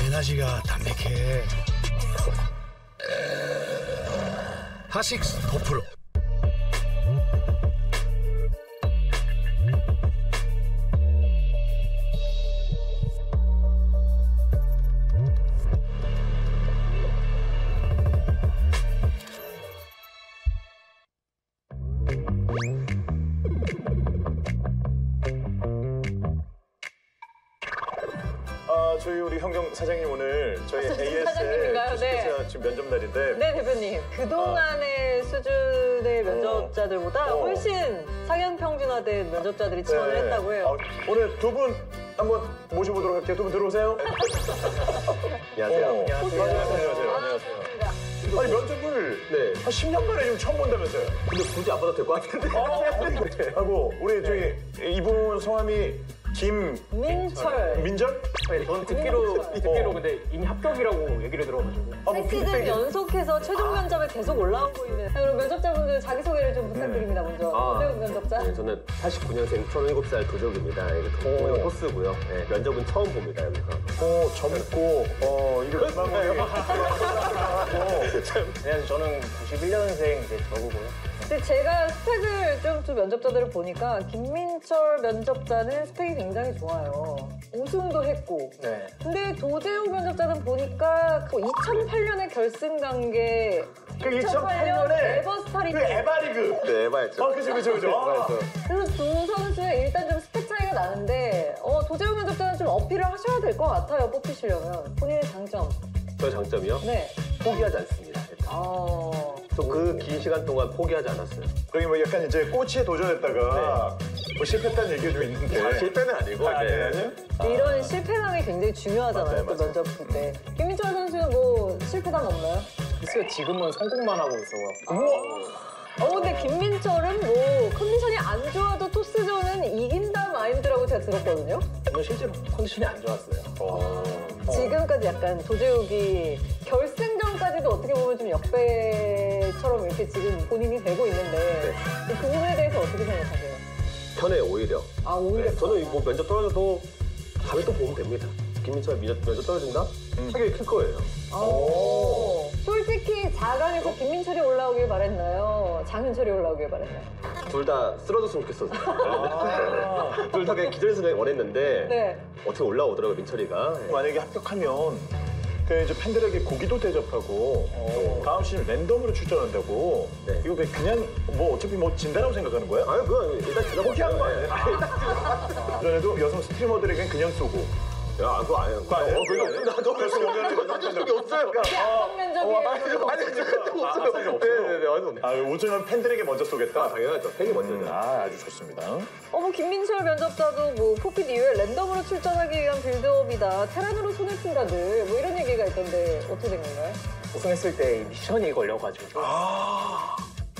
Speaker 7: 에너지가 담백해. 하식스 5%.
Speaker 4: 저희 우리 현경 사장님 오늘 저희 ASL
Speaker 8: 사장님인가요? 네.
Speaker 4: 지금 면접 날인데.
Speaker 8: 네, 대표님. 그동안의 수준의 면접자들보다 훨씬 상향 평준화된 면접자들이 지원을 했다고 해요.
Speaker 4: 오늘 두 분 한번 모셔보도록 할게요. 두 분 들어오세요. 안녕하세요. 안녕하세요. 아니 면접을 한 10년 만에 지금 처음 본다면서요?
Speaker 6: 근데 굳이 안 받아도 될 것 같은데.
Speaker 4: 그래. 하고 우리 저희 이분 성함이
Speaker 8: 김민철.
Speaker 4: 민절?
Speaker 9: 네, 저는 듣기로 근데 이미 합격이라고 얘기를 들어가지고.
Speaker 8: 세 시즌 연속해서 최종 면접에 계속 올라오고 있는. 그럼 면접자분들 자기소개를 좀 부탁드립니다. 먼저. 도재욱 면접자.
Speaker 6: 네, 저는 89년생 37살 도재욱입니다. 이게 코스고요. 네, 면접은 처음 봅니다, 여기서.
Speaker 4: 젊고, 이거 그만해요.
Speaker 9: 네, 저는 91년생 이제 저고요.
Speaker 8: 근데 제가 스펙을 좀 두 면접자들을 보니까 김민철 면접자는 스펙이 굉장히 좋아요. 우승도 했고.
Speaker 9: 네.
Speaker 8: 근데 도재욱 면접자는 보니까 2008년에 결승 간게
Speaker 4: 그 2008년에
Speaker 8: 에버스타리그.
Speaker 4: 그 에바리그.
Speaker 6: 네, 에바였죠.
Speaker 8: 그죠. 그래서 두 선수의 일단 좀 스펙 차이가 나는데 도재욱 면접자는 좀 어필을 하셔야 될 것 같아요. 뽑히시려면. 본인의 장점.
Speaker 6: 저의 장점이요?
Speaker 8: 네.
Speaker 6: 포기하지 않습니다. 또 그 긴 시간 동안 포기하지 않았어요.
Speaker 4: 여기 뭐 약간 이제 꼬치에 도전했다가 뭐 실패했다는 얘기가 좀 있는데.
Speaker 6: 실패는 아니고.
Speaker 8: 이런 실패감이 굉장히 중요하잖아요. 또 면접 볼 때. 김민철 선수는 뭐 실패감 없나요?
Speaker 9: 글쎄요, 지금은 성공만 하고 있어요.
Speaker 8: 근데 김민철은 뭐 컨디션이 안 좋아도 토스전은 이긴다 마인드라고 제가 들었거든요.
Speaker 9: 저는 실제로 컨디션이 안 좋았어요.
Speaker 8: 지금까지 약간 도재욱이 결승전까지도 어떻게 보면 좀 역배처럼 이렇게 지금 본인이 되고 있는데 그 부분에 대해서 어떻게 생각하세요?
Speaker 6: 편해요, 오히려.
Speaker 8: 오히려?
Speaker 6: 네, 저는 뭐 면접 떨어져도 다음에 또 보면 됩니다. 김민철 면접 떨어진다? 타격이 클 거예요.
Speaker 8: 솔직히 4강에서 김민철이 올라오길 바랬나요? 장윤철이 올라오길 바랬나요?
Speaker 6: 둘 다 쓰러졌으면 좋겠어. 둘 다 그냥 기절했으면 원했는데
Speaker 8: 네.
Speaker 6: 어떻게 올라오더라고요, 민철이가.
Speaker 4: 만약에 합격하면 그 이제 팬들에게 고기도 대접하고 다음 시즌 랜덤으로 출전한다고.
Speaker 6: 네.
Speaker 4: 이거 그냥 뭐 어차피 뭐 진다라고 생각하는 거야?
Speaker 6: 아니 그건 일단
Speaker 4: 포기한 거 아니에요? 전에도 여성 스트리머들에겐 그냥 쏘고.
Speaker 6: 야, 그거 아니에요.
Speaker 4: 그거 아니에요?
Speaker 6: 나도 그래서 연결한 적이 없어요.
Speaker 8: 면적이에요.
Speaker 6: 아니, 적이 없어요. 네네네, 완전.
Speaker 4: 아, 우승은 팬들에게 먼저 쏘겠다?
Speaker 6: 당연하죠. 팬이 먼저죠.
Speaker 4: 아주 좋습니다.
Speaker 8: 뭐 김민철 면접자도 뭐 포핏 이후에 랜덤으로 출전하기 위한 빌드업이다. 테란으로 손을 쓴다들 뭐 이런 얘기가 있던데 어떻게 된 건가요?
Speaker 9: 우승했을 때 이 미션이 걸려가지고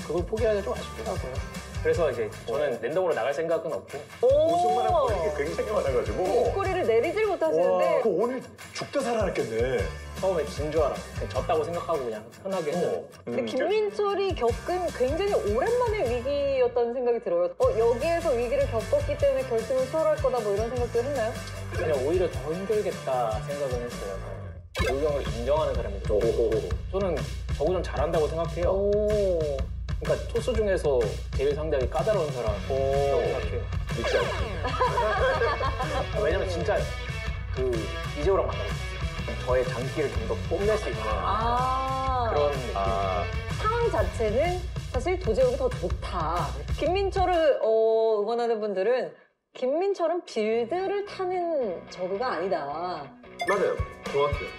Speaker 9: 그걸 포기하기가 좀 아쉽긴 하고요. 그래서 이제 저는 랜덤으로 나갈 생각은 없고
Speaker 4: 우승만 하고 버린 게 굉장히 많아가지고.
Speaker 8: 목걸이를 내리질 못하시는데
Speaker 4: 그 오늘 죽다 살아났겠네.
Speaker 9: 처음에 진 줄 알아. 그냥 졌다고 생각하고 그냥 편하게 했는데
Speaker 8: 근데 김민철이 겪은 굉장히 오랜만의 위기였다는 생각이 들어요. 여기에서 위기를 겪었기 때문에 결승을 수월할 거다 뭐 이런 생각도 했나요?
Speaker 9: 그냥 오히려 더 힘들겠다 생각은 했어요. 노경을 인정하는 사람이죠. 저는 저보다 잘한다고 생각해요. 그러니까 토스 중에서 제일 상대하기 까다로운 사람이라고 생각해요.
Speaker 6: 믿지 않지.
Speaker 9: 왜냐면 진짜 그 이재호랑 만나고 있어요. 저의 장기를 좀 더 뽐낼 수 있는 그런 느낌.
Speaker 8: 상황 자체는 사실 도재욱이 더 좋다. 김민철을 응원하는 분들은 김민철은 빌드를 타는 저그가 아니다.
Speaker 6: 맞아요. 정확해요.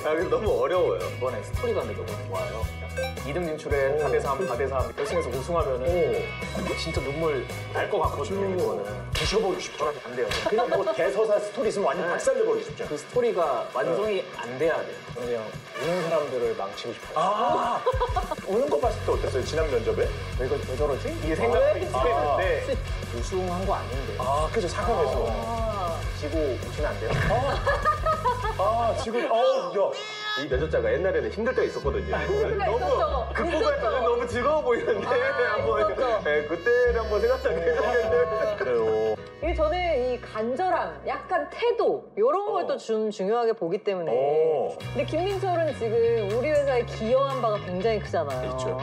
Speaker 6: 그래서 너무 어려워요.
Speaker 9: 이번에 스토리가 근데 너무 좋아요. 2등 진출에 4대3, 4대3 결승에서 우승하면은 진짜 눈물 날 것 같거든요. 이거는
Speaker 4: 부셔버리고 싶죠.
Speaker 9: 안 돼요.
Speaker 4: 그냥 뭐 대서사 스토리 있으면 완전 박살내버리고 싶죠.
Speaker 9: 그 스토리가 완성이 안 돼야 돼요. 저는 그냥 우는 사람들을 망치고 싶어요.
Speaker 4: 우는 거 봤을 때 어땠어요? 지난 면접에?
Speaker 9: 왜 저러지? 이 생각이 했는데 우승한 거 아닌데.
Speaker 4: 그죠. 4강에서.
Speaker 9: 지고 오시면 안 돼요?
Speaker 4: 지금, 야.
Speaker 6: 이 면접자가 옛날에는 힘들 때가 있었거든요.
Speaker 8: 있었죠.
Speaker 6: 극복할 너무 즐거워 보이는데 그때를 한번 생각하게
Speaker 4: 그래요.
Speaker 8: 이게 저는 이 간절함, 약간 태도 이런 걸 또 좀 중요하게 보기 때문에. 근데 김민철은 지금 우리 회사에 기여한 바가 굉장히 크잖아요.
Speaker 4: 있죠.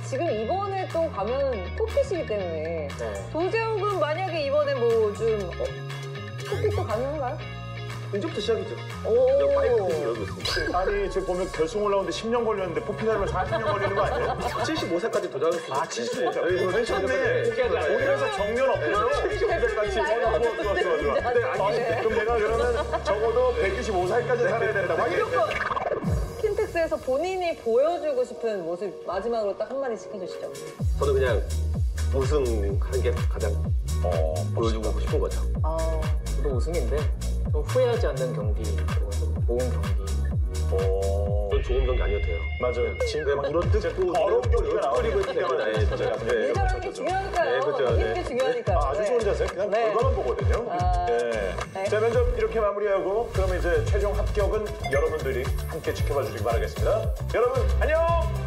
Speaker 8: 지금 이번에 또 가면 포핏이기 때문에 도재욱은 만약에 이번에 뭐 좀 포핏도 가능한가요?
Speaker 6: 이제부터 시작이죠.
Speaker 8: 오.
Speaker 6: 이러고 있습니다.
Speaker 4: 아니, 지금 보면 결승 올라오는데 10년 걸렸는데 포피나면 40년 걸리는 거 아니에요?
Speaker 6: 75세까지 더 잘할 수 있어요.
Speaker 4: 75세. 괜찮네. 우리 회사 정년 없어요? 75세까지. 좋아. 근데 아니, 그럼 내가 그러면 적어도 125살까지 살아야 된다고 하겠네.
Speaker 8: 킨텍스에서 본인이 보여주고 싶은 모습 마지막으로 딱 한마디씩 해주시죠.
Speaker 6: 저는 그냥 우승하는 게 가장 보여주고 싶은 거죠.
Speaker 9: 저도 우승인데 좀 후회하지 않는 경기, 그리고 좀 좋은 경기.
Speaker 6: 좀 좋은 경기 아니어도 돼요.
Speaker 4: 맞아요.
Speaker 6: 지금 물어뜯고
Speaker 4: 더러운 경기가 나오니까
Speaker 8: 리더라는 게 중요하니까요. 이기는 게 중요하니까요.
Speaker 4: 아주 좋은 자세. 그냥 결과만 보거든요. 자, 면접 이렇게 마무리하고 그러면 이제 최종 합격은 여러분들이 함께 지켜봐 주시기 바라겠습니다. 여러분, 안녕!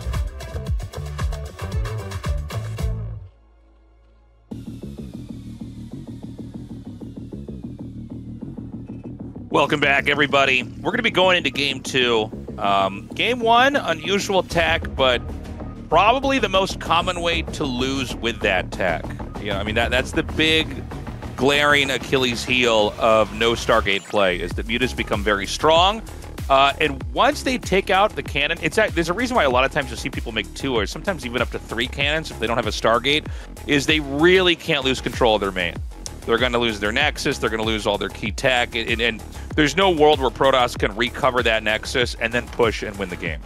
Speaker 1: Welcome back, everybody. We're going to be going into Game 2. Game 1, unusual tech, but probably the most common way to lose with that tech. You know, I mean, that's the big, glaring Achilles heel of no Stargate play, is that mutas become very strong. And once they take out the cannon, there's a reason why a lot of times you'll see people make 2 or sometimes even up to 3 cannons if they don't have a Stargate, is they really can't lose control of their main. They're going to lose their Nexus, they're going to lose all their key tech, and there's no world where Protoss can recover that Nexus and then push and win the game.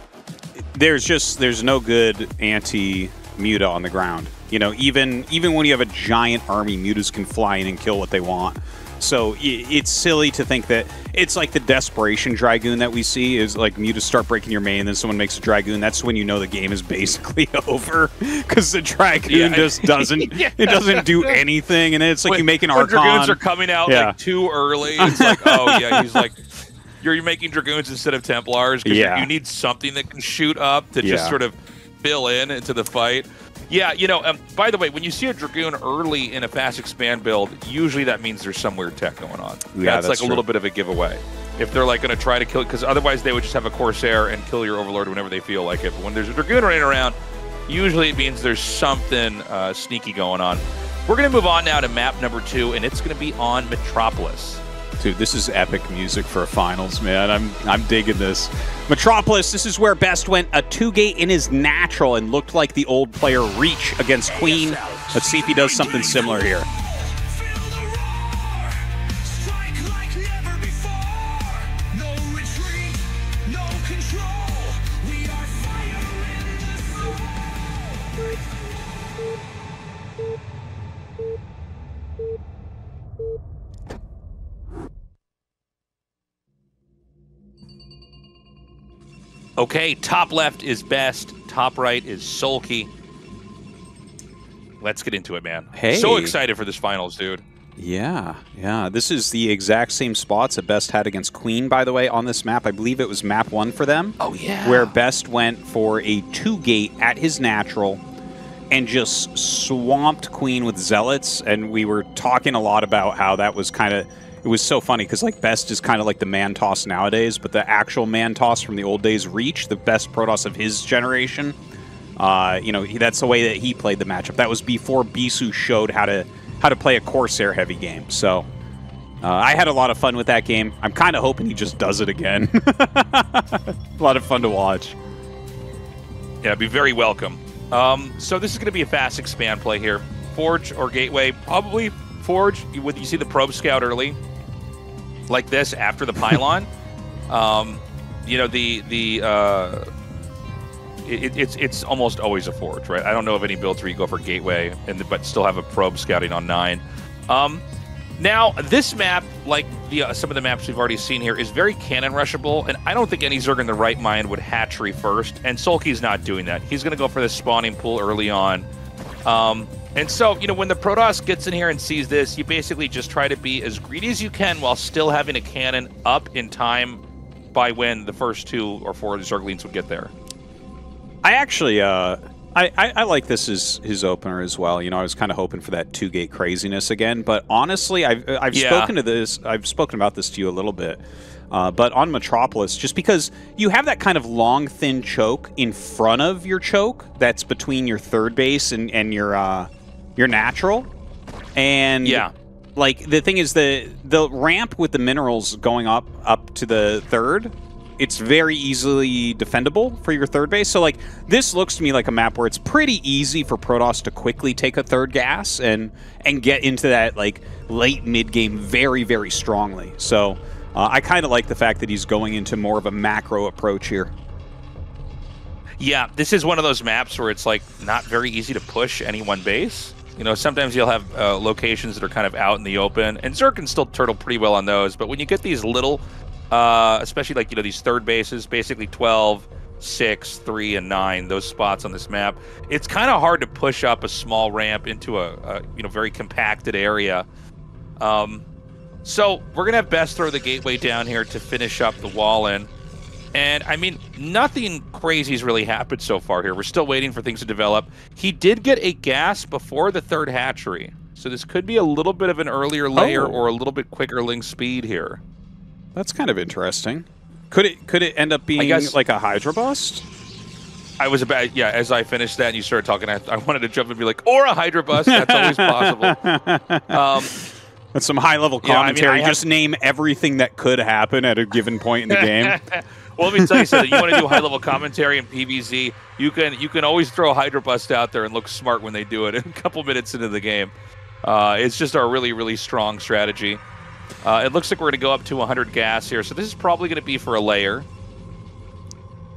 Speaker 2: There's no good anti-muta on the ground. You know, even when you have a giant army, mutas can fly in and kill what they want. So it's silly to think that it's like the desperation Dragoon that we see is like mutas start breaking your main and then someone makes a Dragoon. That's when you know the game is basically over because the Dragoon just doesn't it doesn't do anything, and then it's like you make an Archon.
Speaker 1: Dragoons are coming out like too early. It's like, oh yeah, he's like, you're making Dragoons instead of Templars because you need something that can shoot up to just sort of fill in into the fight. Yeah, you know, by the way, when you see a Dragoon early in a fast expand build, usually that means there's some weird tech going on.
Speaker 2: Yeah,
Speaker 1: that's like a little bit of a giveaway. If they're like going to try to kill it, because otherwise they would just have a Corsair and kill your Overlord whenever they feel like it. But when there's a Dragoon running around, usually it means there's something sneaky going on. We're going to move on now to map number 2, and it's going to be on Metropolis.
Speaker 2: Dude, this is epic music for a finals, man. I'm digging this. Metropolis, this is where Best went a 2-gate in his natural and looked like the old player Reach against Queen. Let's see if he does something similar here.
Speaker 1: Okay, top left is Best, top right is SoulKey. Let's get into it, man.
Speaker 2: Hey.
Speaker 1: So excited for this finals, dude.
Speaker 2: Yeah. This is the exact same spots that Best had against Queen, by the way, on this map. I believe it was map 1 for them.
Speaker 1: Oh, yeah.
Speaker 2: Where Best went for a 2-gate at his natural and just swamped Queen with Zealots. And we were talking a lot about how that was kind of... It was so funny because like Best is kind of like the man toss nowadays, but the actual man toss from the old days, Reach, the best Protoss of his generation, you know, that's the way that he played the matchup. That was before Bisu showed how to play a Corsair heavy game. So I had a lot of fun with that game. I'm kind of hoping he just does it again. A lot of fun to watch.
Speaker 1: Yeah, it'd be very welcome. So this is going to be a fast expand play here. Forge or Gateway, probably Forge. When you see the Probe Scout early, like this after the pylon, you know, it's almost always a Forge, right? I don't know of any builds where you go for Gateway but still have a Probe Scouting on 9. Now this map, like some of the maps we've already seen here, is very cannon rushable, and I don't think any Zerg in the right mind would hatchery first, and SoulKey's not doing that. He's going to go for the spawning pool early on. And so, you know, when the Protoss gets in here and sees this, you basically just try to be as greedy as you can while still having a cannon up in time by when the first 2 or 4 Zerglings would get there.
Speaker 2: I actually, I like this as his opener as well. You know, I was kind of hoping for that 2-gate craziness again, but honestly, I've spoken about this to you a little bit. But on Metropolis, just because you have that kind of long, thin choke in front of your choke that's between your third base and your natural, and like the thing is the ramp with the minerals going up to the third, it's very easily defendable for your third base. So like this looks to me like a map where it's pretty easy for Protoss to quickly take a third gas and get into that like late mid game very, very strongly. So I kind of like the fact that he's going into more of a macro approach here. Yeah,
Speaker 1: this is one of those maps where it's like not very easy to push any one base. You know, sometimes you'll have locations that are kind of out in the open, and Zerg can still turtle pretty well on those. But when you get these little, especially like, you know, these third bases, basically 12, 6, 3, and 9, those spots on this map, it's kind of hard to push up a small ramp into a you know, very compacted area. So we're gonna have Best throw the Gateway down here to finish up the wall in. And, I mean, nothing crazy's really happened so far here. We're still waiting for things to develop. He did get a gas before the third hatchery. So this could be a little bit of an earlier layer or a little bit quicker link speed here.
Speaker 2: That's kind of interesting. Could it end up being like a Hydra bust?
Speaker 1: I was about, yeah, as I finished that and you started talking, I wanted to jump and be like, or a Hydra bust. That's always possible.
Speaker 2: That's some high-level commentary. I mean, just name everything that could happen at a given point in the game.
Speaker 1: Well, let me tell you something. You want to do high-level commentary in PvZ, you can always throw a Hydra bust out there and look smart when they do it a couple minutes into the game. It's just our really, really strong strategy. It looks like we're going to go up to 100 gas here, so this is probably going to be for a layer.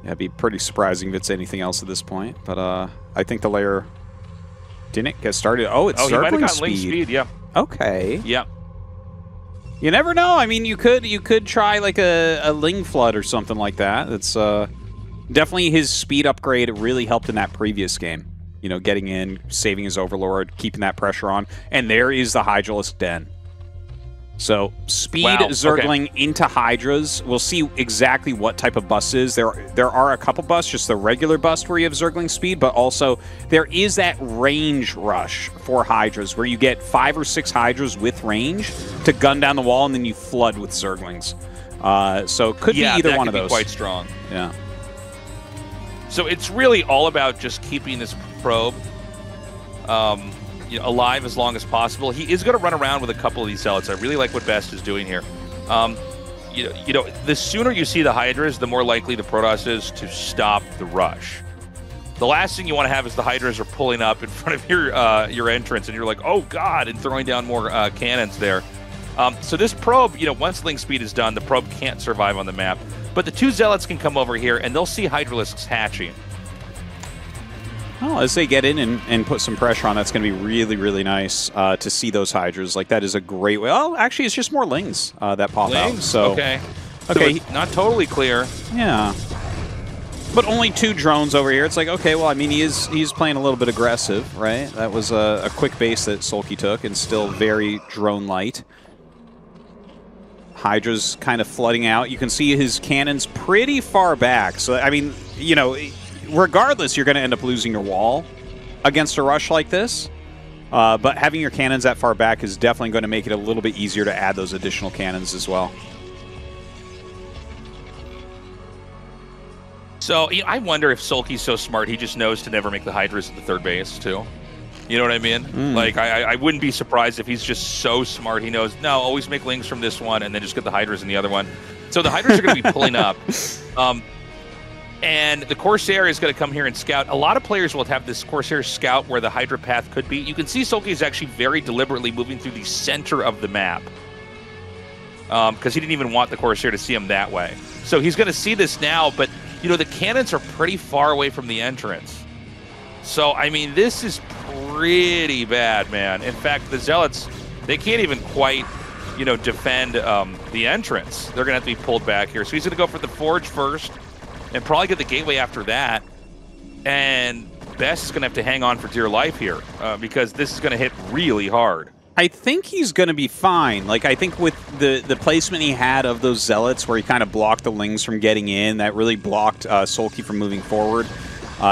Speaker 2: Yeah, it'd be pretty surprising if it's anything else at this point, but I think the layer didn't get started. Oh, it's circling speed.
Speaker 1: Yeah.
Speaker 2: Okay.
Speaker 1: Yeah.
Speaker 2: You never know. I mean, you could try like a Ling Flood or something like that. It's definitely his speed upgrade really helped in that previous game. You know, getting in, saving his Overlord, keeping that pressure on, and there is the Hydralisk Den. So speed Zergling into Hydras. We'll see exactly what type of bust is. There are a couple busts, just the regular bust where you have Zergling speed, but also there is that range rush for Hydras where you get 5 or 6 Hydras with range to gun down the wall, and then you flood with Zerglings. So it could be either one of those.
Speaker 1: Quite strong.
Speaker 2: Yeah.
Speaker 1: So it's really all about just keeping this probe alive as long as possible. He is going to run around with a couple of these Zealots. I really like what Best is doing here. The sooner you see the Hydras, the more likely the Protoss is to stop the rush. The last thing you want to have is the Hydras are pulling up in front of your entrance, and you're like, oh god, and throwing down more cannons there. So this probe, once link speed is done, the probe can't survive on the map. But the 2 Zealots can come over here, and they'll see Hydralisks hatching.
Speaker 2: Well, as they get in and put some pressure on, that's going to be really, really nice to see those Hydras. Like, that is a great way. Oh, actually, it's just more Lings that pop out. So,
Speaker 1: okay. So it's not totally clear.
Speaker 2: Yeah. But only 2 drones over here. It's like, okay, well, I mean, he's playing a little bit aggressive, right? That was a quick base that SoulKey took, and still very drone-light. Hydra's kind of flooding out. You can see his cannons pretty far back. So, I mean, regardless, you're going to end up losing your wall against a rush like this. But having your cannons that far back is definitely going to make it a little bit easier to add those additional cannons as well.
Speaker 1: So, I wonder if SoulKey's so smart, he just knows to never make the Hydras at the 3rd base, too. You know what I mean? Like, I wouldn't be surprised if he's just so smart. He knows, no, always make Lings from this one and then just get the Hydras in the other one. So the Hydras are going to be pulling up. And the Corsair is going to come here and scout. A lot of players will have this Corsair scout where the Hydra path could be. You can see SoulKey is actually very deliberately moving through the center of the map. Because he didn't even want the Corsair to see him that way. So he's going to see this now, but, the cannons are pretty far away from the entrance. So, I mean, this is pretty bad, man. In fact, the Zealots, they can't even quite, defend the entrance. They're going to have to be pulled back here. So he's going to go for the Forge first and probably get the Gateway after that. And Best is going to have to hang on for dear life here because this is going to hit really hard.
Speaker 2: I think he's going to be fine. Like, I think with the placement he had of those Zealots where he kind of blocked the Lings from getting in, that really blocked SoulKey from moving forward.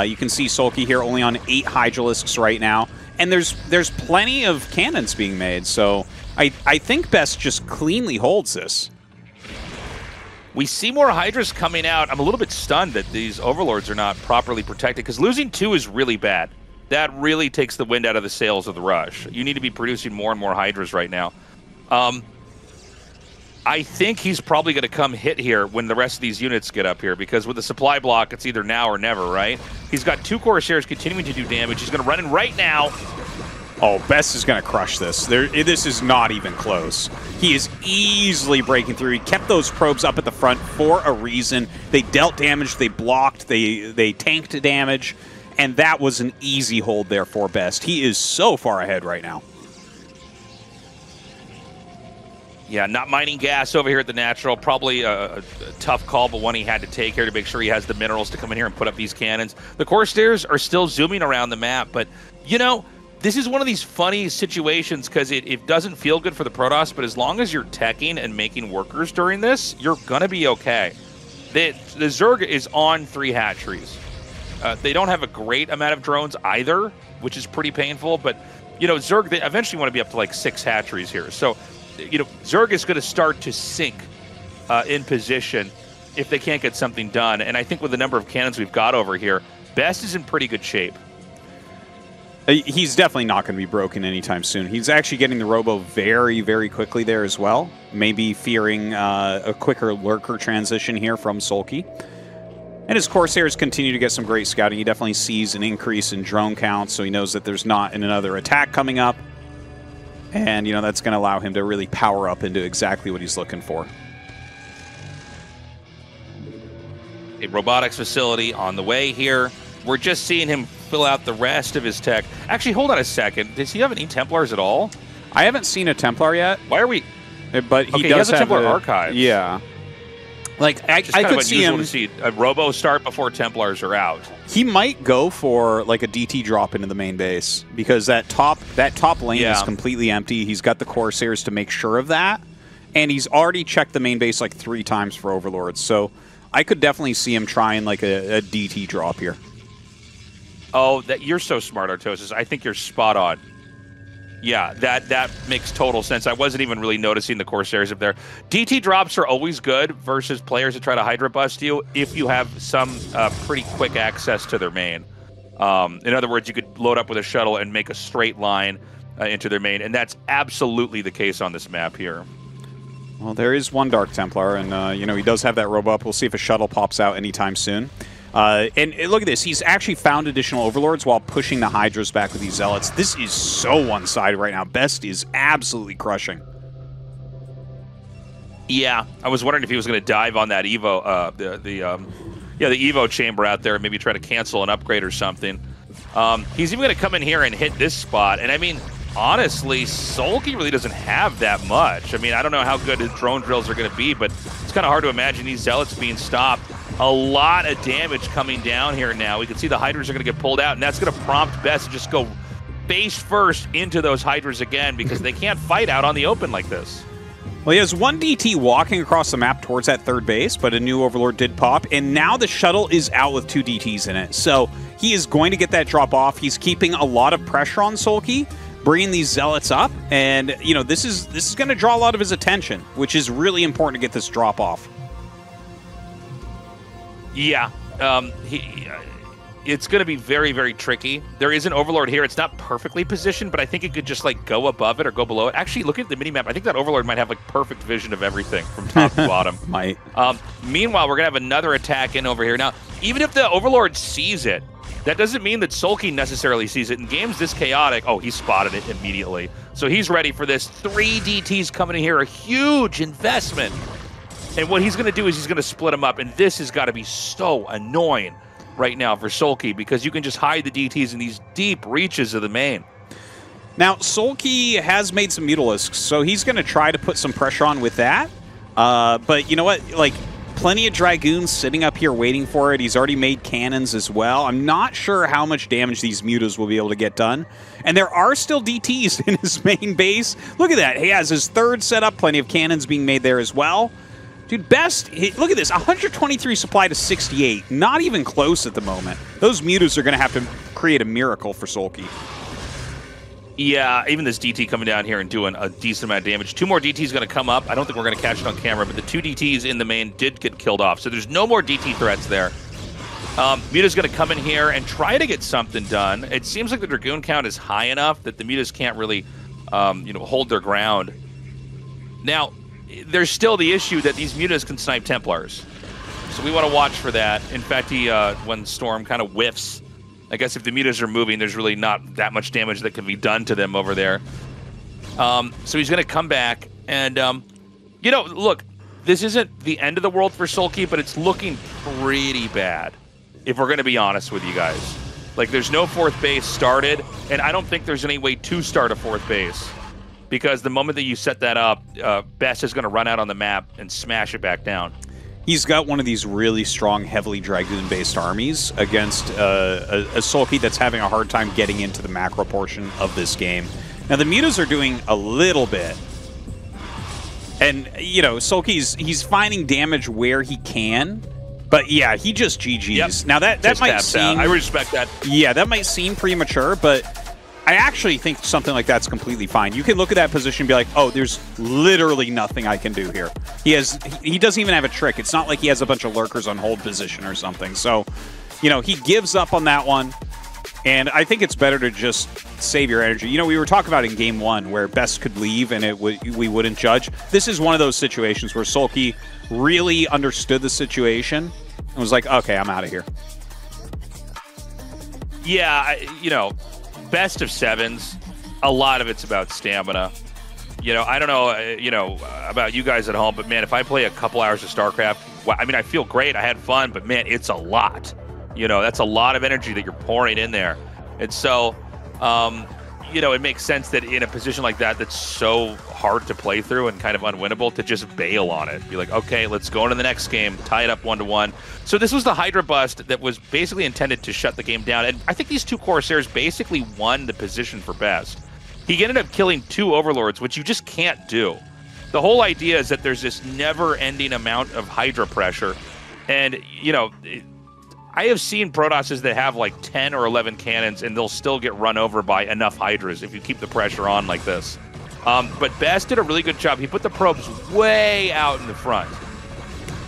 Speaker 2: You can see SoulKey here only on 8 Hydralisks right now. And there's plenty of cannons being made, so I think Best just cleanly holds this.
Speaker 1: We see more Hydras coming out. I'm a little bit stunned that these Overlords are not properly protected, because losing 2 is really bad. That really takes the wind out of the sails of the rush. You need to be producing more and more Hydras right now. I think he's probably going to come hit here when the rest of these units get up here, because with the supply block, it's either now or never, right? He's got 2 Corsairs continuing to do damage. He's going to run in right now.
Speaker 2: Oh, Best is going to crush this. This is not even close. He is easily breaking through. He kept those probes up at the front for a reason. They dealt damage, they blocked, they tanked damage, and that was an easy hold there for Best. He is so far ahead right now.
Speaker 1: Yeah, not mining gas over here at the Natural. Probably a tough call, but one he had to take here to make sure he has the minerals to come in here and put up these cannons. The Corsairs are still zooming around the map, but, this is one of these funny situations because it doesn't feel good for the Protoss, but as long as you're teching and making workers during this, you're going to be okay. The Zerg is on 3 hatcheries. They don't have a great amount of drones either, which is pretty painful, but, Zerg, they eventually want to be up to like 6 hatcheries here. So, Zerg is going to start to sink in position if they can't get something done. And I think with the number of cannons we've got over here, Best is in pretty good shape.
Speaker 2: He's definitely not going to be broken anytime soon. He's actually getting the Robo very, very quickly there as well. Maybe fearing a quicker lurker transition here from SoulKey. And his Corsairs continue to get some great scouting. He definitely sees an increase in drone count, so he knows that there's not another attack coming up. And, that's going to allow him to really power up into exactly what he's looking for.
Speaker 1: A robotics facility on the way here. We're just seeing him fill out the rest of his tech. Actually, hold on a second. Does he have any Templars at all?
Speaker 2: I haven't seen a Templar yet.
Speaker 1: Why are we...
Speaker 2: But he does
Speaker 1: has a Templar archive.
Speaker 2: Yeah. Like, I could see him...
Speaker 1: to see a Robo start before Templars are out.
Speaker 2: He might go for, like, a DT drop into the main base, because that top lane is completely empty. He's got the Corsairs to make sure of that, and he's already checked the main base, like, 3 times for Overlords. So I could definitely see him trying, like, a DT drop here.
Speaker 1: Oh, you're so smart, Artosis. I think you're spot on. Yeah, that makes total sense. I wasn't even really noticing the Corsairs up there. DT drops are always good versus players that try to Hydra bust you if you have some pretty quick access to their main. In other words, you could load up with a shuttle and make a straight line into their main, and that's absolutely the case on this map here.
Speaker 2: Well, there is one Dark Templar, and you know, he does have that robe up. We'll see if a shuttle pops out anytime soon. And look at this. He's actually found additional Overlords while pushing the Hydras back with these Zealots. This is so one-sided right now. Best is absolutely crushing.
Speaker 1: Yeah, I was wondering if he was going to dive on that Evo, the Evo chamber out there and maybe try to cancel an upgrade or something. He's even going to come in here and hit this spot. And I mean, honestly, SoulKey really doesn't have that much. I mean, I don't know how good his drone drills are going to be, but it's kind of hard to imagine these Zealots being stopped. A lot of damage coming down here now. We can see the Hydras are going to get pulled out, and that's going to prompt Best to just go face first into those Hydras again because they can't fight out on the open like this.
Speaker 2: Well, he has one DT walking across the map towards that third base, but a new Overlord did pop, and now the shuttle is out with 2 DTs in it. So he is going to get that drop off. He's keeping a lot of pressure on SoulKey, bringing these Zealots up, and you know, this is going to draw a lot of his attention, which is really important to get this drop off.
Speaker 1: Yeah, it's going to be very, very tricky. There is an Overlord here. It's not perfectly positioned, but I think it could just like go above it or go below it. Actually, look at the minimap. I think that Overlord might have like perfect vision of everything from top to bottom.
Speaker 2: Might.
Speaker 1: Meanwhile, we're going to have another attack in over here. Now, even if the Overlord sees it, that doesn't mean that SoulKey necessarily sees it. In games this chaotic, oh, he spotted it immediately. So he's ready for this. 3 DTs coming in here, a huge investment. And what he's going to do is he's going to split them up, and this has got to be so annoying right now for SoulKey because you can just hide the DTs in these deep reaches of the main.
Speaker 2: Now, SoulKey has made some Mutalisks, so he's going to try to put some pressure on with that. But you know what? Like, plenty of Dragoons sitting up here waiting for it. He's already made cannons as well. I'm not sure how much damage these Mutas will be able to get done. And there are still DTs in his main base. Look at that. He has his 3rd setup, plenty of cannons being made there as well. Dude, Best, look at this, 123 supply to 68. Not even close at the moment. Those Mutas are going to have to create a miracle for SoulKey.
Speaker 1: Yeah, even this DT coming down here and doing a decent amount of damage. 2 more DTs going to come up. I don't think we're going to catch it on camera, but the 2 DTs in the main did get killed off. So there's no more DT threats there. Muta's going to come in here and try to get something done. It seems like the Dragoon count is high enough that the Mutas can't really hold their ground. Now, there's still the issue that these Mutas can snipe Templars. So we want to watch for that. In fact, when Storm kind of whiffs, I guess if the Mutas are moving, there's really not that much damage that can be done to them over there. So he's going to come back. And, look, this isn't the end of the world for SoulKey, but it's looking pretty bad, if we're going to be honest with you guys. Like, there's no 4th base started, and I don't think there's any way to start a 4th base. Because the moment that you set that up, Best is going to run out on the map and smash it back down.
Speaker 2: He's got one of these really strong, heavily Dragoon-based armies against a SoulKey that's having a hard time getting into the macro portion of this game. Now, the Mutas are doing a little bit. And, you know, SoulKey's he's finding damage where he can. But, yeah, he just GG's.
Speaker 1: Yep.
Speaker 2: Now, that might seem...
Speaker 1: I respect that.
Speaker 2: Yeah, that might seem premature, but... I actually think something like that's completely fine. You can look at that position and be like, oh, there's literally nothing I can do here. He doesn't even have a trick. It's not like he has a bunch of lurkers on hold position or something. So, you know, he gives up on that one. And I think it's better to just save your energy. You know, we were talking about in Game 1 where Best could leave and we wouldn't judge. This is one of those situations where SoulKey really understood the situation and was like, okay, I'm out of here.
Speaker 1: Yeah, best of 7s, a lot of it's about stamina. I don't know, about you guys at home, but man, if I play a couple hours of StarCraft, well, I mean, I feel great, I had fun, but man, it's a lot. That's a lot of energy that you're pouring in there. And so, it makes sense that in a position like that, that's so hard to play through and kind of unwinnable, to just bail on it. Be like, okay, let's go into the next game, tie it up 1-1. So this was the Hydra bust that was basically intended to shut the game down. And I think these 2 Corsairs basically won the position for Best. He ended up killing 2 Overlords, which you just can't do. The whole idea is that there's this never-ending amount of Hydra pressure. And, I have seen Protosses that have like 10 or 11 cannons, and they'll still get run over by enough Hydras if you keep the pressure on like this. But Best did a really good job. He put the probes way out in the front.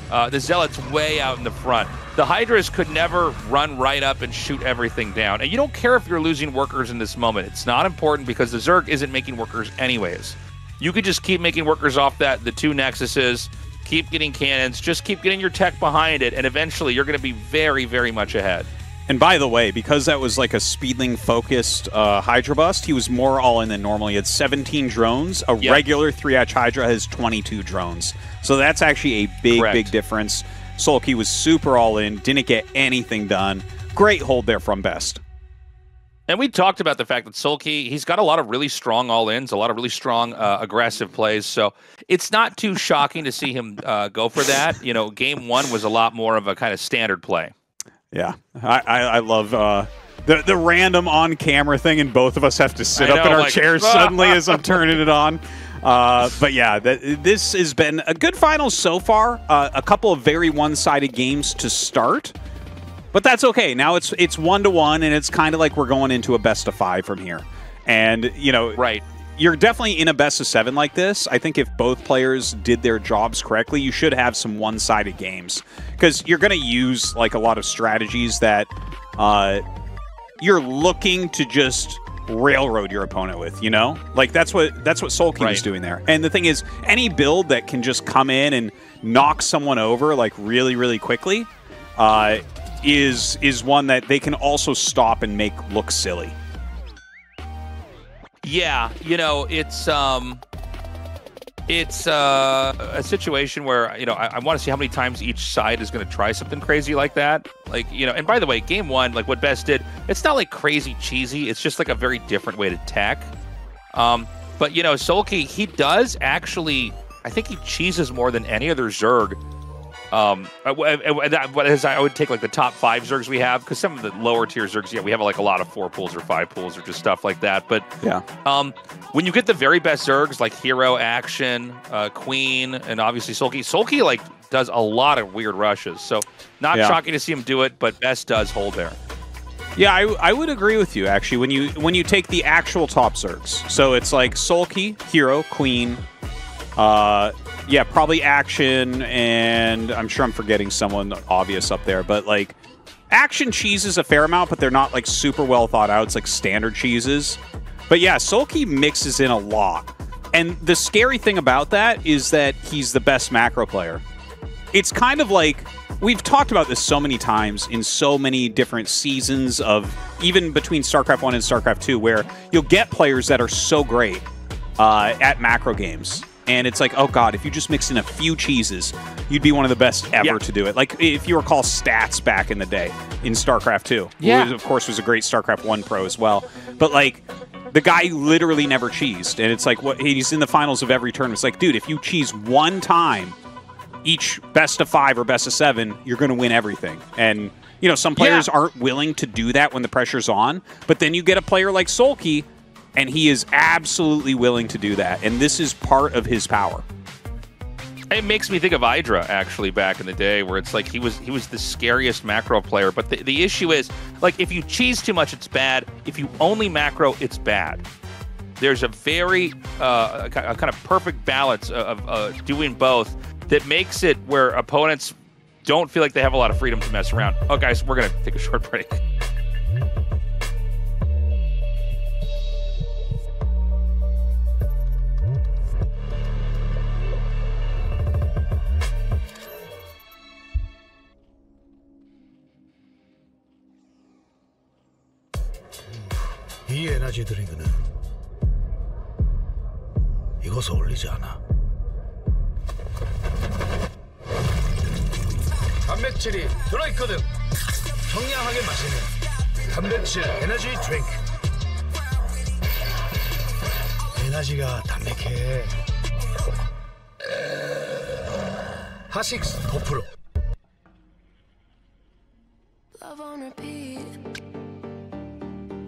Speaker 1: The Zealots way out in the front. The Hydras could never run right up and shoot everything down. And you don't care if you're losing workers in this moment. It's not important because the Zerg isn't making workers anyways. You could just keep making workers off the 2 Nexuses, keep getting cannons, just keep getting your tech behind it, and eventually you're going to be very, very much ahead.
Speaker 2: And by the way, because that was like a Speedling-focused Hydra bust, he was more all-in than normal. He had 17 drones. A regular 3-hatch Hydra has 22 drones. So that's actually a big, big difference. SoulKey was super all-in, didn't get anything done. Great hold there from Best.
Speaker 1: And we talked about the fact that SoulKey, he's got a lot of really strong all-ins, a lot of really strong aggressive plays. So it's not too shocking to see him go for that. You know, game 1 was a lot more of a kind of standard play.
Speaker 2: Yeah, I love the random on-camera thing, and both of us have to sit up in our chairs suddenly as I'm turning it on. But yeah, this has been a good final so far. A couple of very one-sided games to start, but that's okay. Now it's 1-1, and it's kind of like we're going into a best-of-5 from here. And you know, you're definitely in a best-of-7 like this. I think if both players did their jobs correctly, you should have some one-sided games because you're going to use like a lot of strategies that you're looking to just railroad your opponent with, you know? Like that's what SoulKey was doing there. And the thing is, any build that can just come in and knock someone over like really, really quickly is one that they can also stop and make look silly.
Speaker 1: Yeah, you know, it's a situation where, you know, I want to see how many times each side is going to try something crazy like that. Like, you know, and by the way, game 1, like what Best did, it's not like crazy cheesy. It's just like a very different way to tech. But, you know, SoulKey, he does actually, I think he cheeses more than any other Zerg. I would take like the top 5 Zergs we have, because some of the lower tier Zergs, yeah, we have like a lot of 4 pools or 5 pools or just stuff like that. But
Speaker 2: yeah,
Speaker 1: when you get the very best Zergs like Hero, Action, Queen, and obviously SoulKey like does a lot of weird rushes. So not shocking to see him do it, but Best does hold there.
Speaker 2: Yeah, I would agree with you actually when you take the actual top Zergs. So it's like SoulKey, Hero, Queen. Yeah, probably Action, and I'm sure I'm forgetting someone obvious up there, but like Action cheeses a fair amount, but they're not like super well thought out. It's like standard cheeses. But yeah, SoulKey mixes in a lot. And the scary thing about that is that he's the best macro player. It's kind of like, we've talked about this so many times in so many different seasons of, even between StarCraft 1 and StarCraft 2, where you'll get players that are so great at macro games. And it's like, oh god, if you just mix in a few cheeses, you'd be one of the best ever to do it. Like, if you recall Stats back in the day in StarCraft 2.
Speaker 1: Yeah.
Speaker 2: Who, of course, was a great StarCraft 1 pro as well. But, like, the guy literally never cheesed. And it's like, what, he's in the finals of every tournament. It's like, dude, if you cheese one time each best-of-5 or best-of-7, you're going to win everything. And, you know, some players aren't willing to do that when the pressure's on. But then you get a player like SoulKey, and he is absolutely willing to do that. And this is part of his power.
Speaker 1: It makes me think of Hydra, actually, back in the day, where it's like he was the scariest macro player. But the issue is, like, if you cheese too much, it's bad. If you only macro, it's bad. There's a very a kind of perfect balance of doing both that makes it where opponents don't feel like they have a lot of freedom to mess around. Oh, guys, we're going to take a short break.
Speaker 7: 이 에너지 드링크는 이것을 올리지 않아. 단백질이 들어있거든. 청량하게 마시는 단백질 에너지 드링크. 에너지가 담백해. 하식스 5%.
Speaker 10: Love on repeat.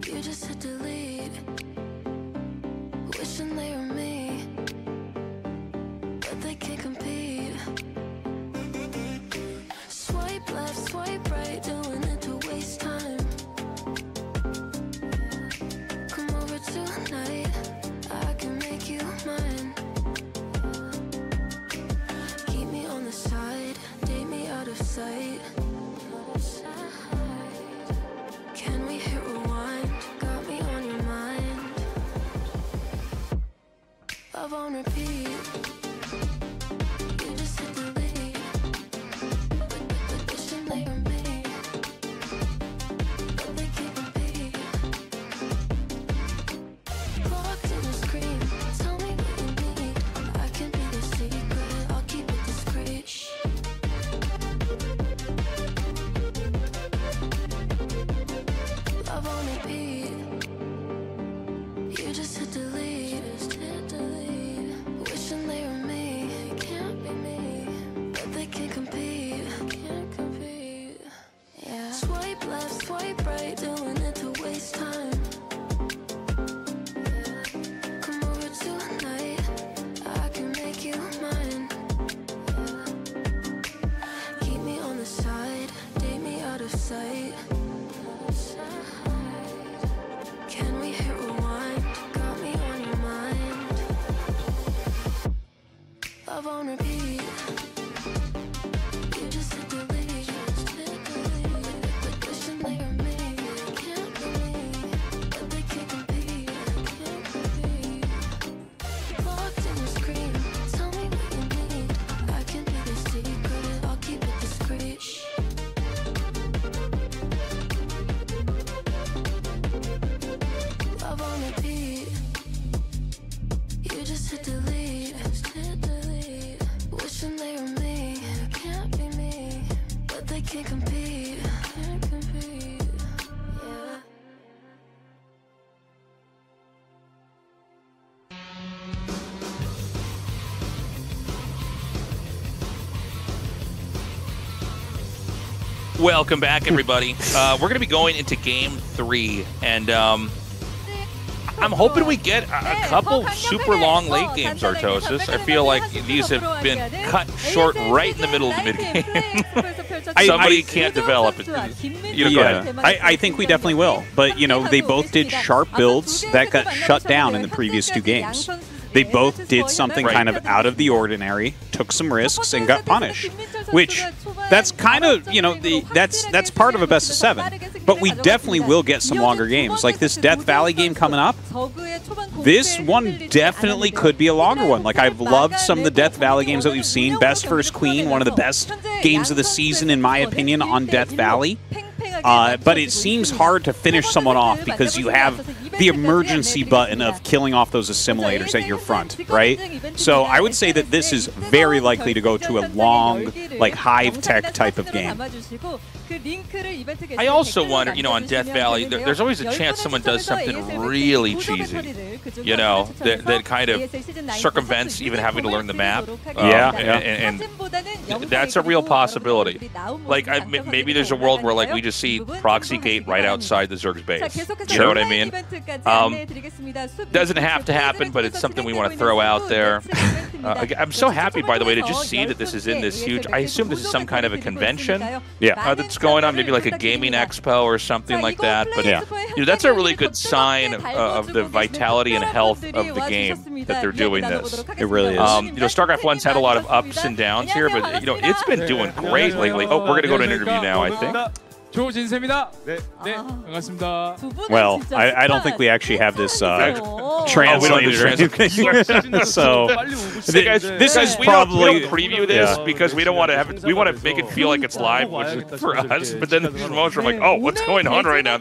Speaker 10: You just hit delete. Wishing they were me, but they can't compete. Swipe left, swipe right, doing it Love on repeat. You just hit delete. Wishing they were me, but they can't compete. Locked in a screen. Tell me what you need. I can be the secret. I'll keep it discreet. Love on repeat. You just hit delete. Wishing they were me. Can't be me, but they can't compete. Can't compete. Yeah. Swipe left, swipe right, doing it to waste time. Yeah. Come over tonight. I can make you mine. Yeah. Keep me on the side, date me out of sight. Can we hit rewind? Got me on your mind. Love on repeat. You just hit delete. Wishing they were me. Can't be me, but they can't compete. Can't compete. Locked in the screen. Tell me what you need. I can be the secret. I'll keep it discreet. Love on repeat. You just hit delete. Wishing they were me. Can't be me, but they can't compete. Can't compete. Yeah.
Speaker 1: Welcome back, everybody. We're going to be going into Game 3, and I'm hoping we get a couple super long late games, Tastosis. I feel like these have been cut short right in the middle of the mid-game. Somebody can't develop it. Go ahead.
Speaker 2: I think we definitely will. But, you know, they both did sharp builds that got shut down in the previous 2 games. They both did something kind of out of the ordinary, took some risks, and got punished. Which, that's kind of, you know, that's part of a best of 7. But we definitely will get some longer games. Like this Death Valley game coming up, this one definitely could be a longer one. Like, I've loved some of the Death Valley games that we've seen. Best vs. Queen, one of the best games of the season, in my opinion, on Death Valley. But it seems hard to finish someone off because you have the emergency button of killing off those assimilators at your front, right? So I would say that this is very likely to go to a long, like, hive tech type of game.
Speaker 1: I also wonder, you know, on Death Valley, there's always a chance someone does something really cheesy, you know, that kind of circumvents even having to learn the map. And that's a real possibility. Like, maybe there's a world where, like, we just see Proxy Gate right outside the Zerg's base. You know what I mean? Doesn't have to happen, but it's something we want to throw out there. I'm so happy, by the way, to just see that this is in this huge... I assume this is some kind of a convention that's going on, maybe like a gaming expo or something like that. But you know, that's a really good sign of the vitality and health of the game that they're doing this.
Speaker 2: It really is.
Speaker 1: You know, StarCraft 1's had a lot of ups and downs here, but, you know, it's been doing great lately. Oh, we're going to go to an interview now, I think.
Speaker 11: 조진세입니다. 네, 반갑습니다.
Speaker 2: Well, I don't think we actually have this translated. So this is probably...
Speaker 1: We don't preview this because we don't want to have it. We want to make it feel like it's live, which is for us. But then there's moments where I'm like, oh, what's going on right now?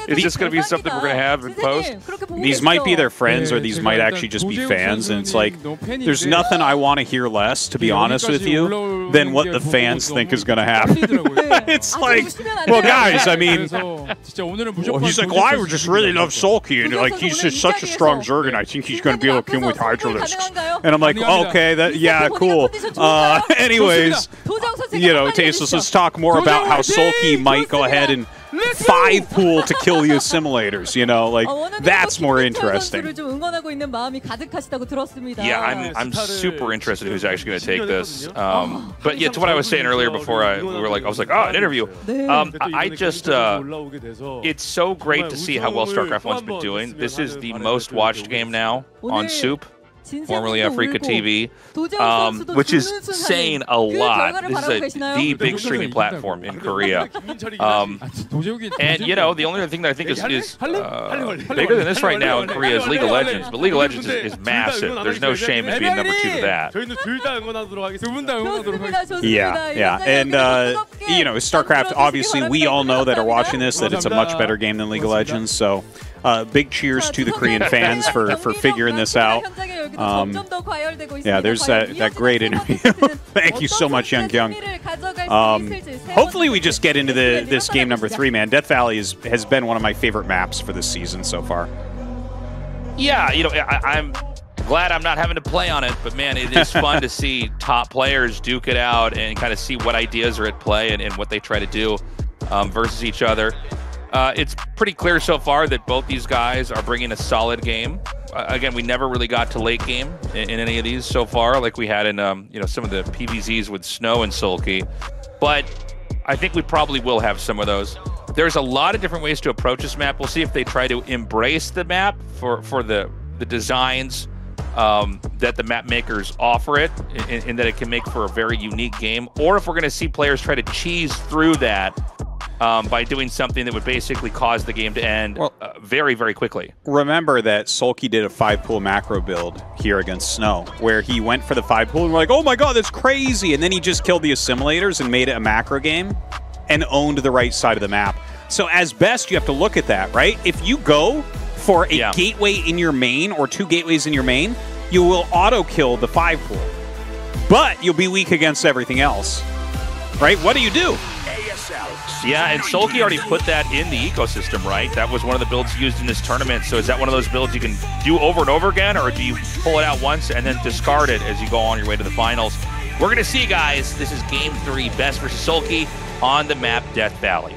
Speaker 1: Is this going to be something we're going to have in post?
Speaker 2: These might be their friends, or these might actually just be fans, and it's like, there's nothing I want to hear less, to be honest with you, than what the fans think is going to happen. It's like, well, guys, I mean, he's like, well, I just really love SoulKey, and like, he's just such a strong Zerg, and I think he's going to be able to kill him with Hydralisks. And I'm like, okay, yeah, cool. Anyways, you know, Tastosis, let's talk more about how SoulKey might go ahead and 5-pool to kill the assimilators, you know, like, that's more interesting.
Speaker 1: Yeah, I'm super interested in who's actually going to take this. But yeah, to what I was saying earlier before I was like, oh, an interview. I just, it's so great to see how well StarCraft 1's been doing. This is the most watched game now on Soup. formerly Africa TV, which is saying a lot. This is the big streaming platform in Korea. And, you know, the only other thing that I think is bigger than this right now in Korea is League of Legends. But League of Legends is massive. There's no shame in being number 2 to that.
Speaker 2: Yeah. And, you know, StarCraft, obviously, we all know that are watching this that it's a much better game than League of Legends. So big cheers to the Korean fans for figuring this out. Yeah, there's that great interview. Thank you so much, Young Kyung. Hopefully we just get into this game number 3, man. Death Valley has been one of my favorite maps for this season so far.
Speaker 1: Yeah, you know, I'm glad I'm not having to play on it, but man, it is fun to see top players duke it out and kind of see what ideas are at play and what they try to do versus each other. It's pretty clear so far that both these guys are bringing a solid game. Again, we never really got to late game in any of these so far, like we had in you know, some of the PVZs with Snow and SoulKey. But I think we probably will have some of those. There's a lot of different ways to approach this map. We'll see if they try to embrace the map for the designs that the map makers offer it, and that it can make for a very unique game, or if we're going to see players try to cheese through that by doing something that would basically cause the game to end very, very quickly.
Speaker 2: Remember that SoulKey did a 5-pool macro build here against Snow, where he went for the 5-pool and we're like, oh my god, that's crazy! And then he just killed the assimilators and made it a macro game and owned the right side of the map. So as best, you have to look at that, right? If you go for a gateway in your main or 2 gateways in your main, you will auto-kill the 5-pool. But you'll be weak against everything else, right? What do?
Speaker 1: Yeah, and SoulKey already put that in the ecosystem, right? That was one of the builds used in this tournament. So is that one of those builds you can do over and over again, or do you pull it out once and then discard it as you go on your way to the finals? We're going to see, guys. This is Game 3, Best versus SoulKey on the map Death Valley.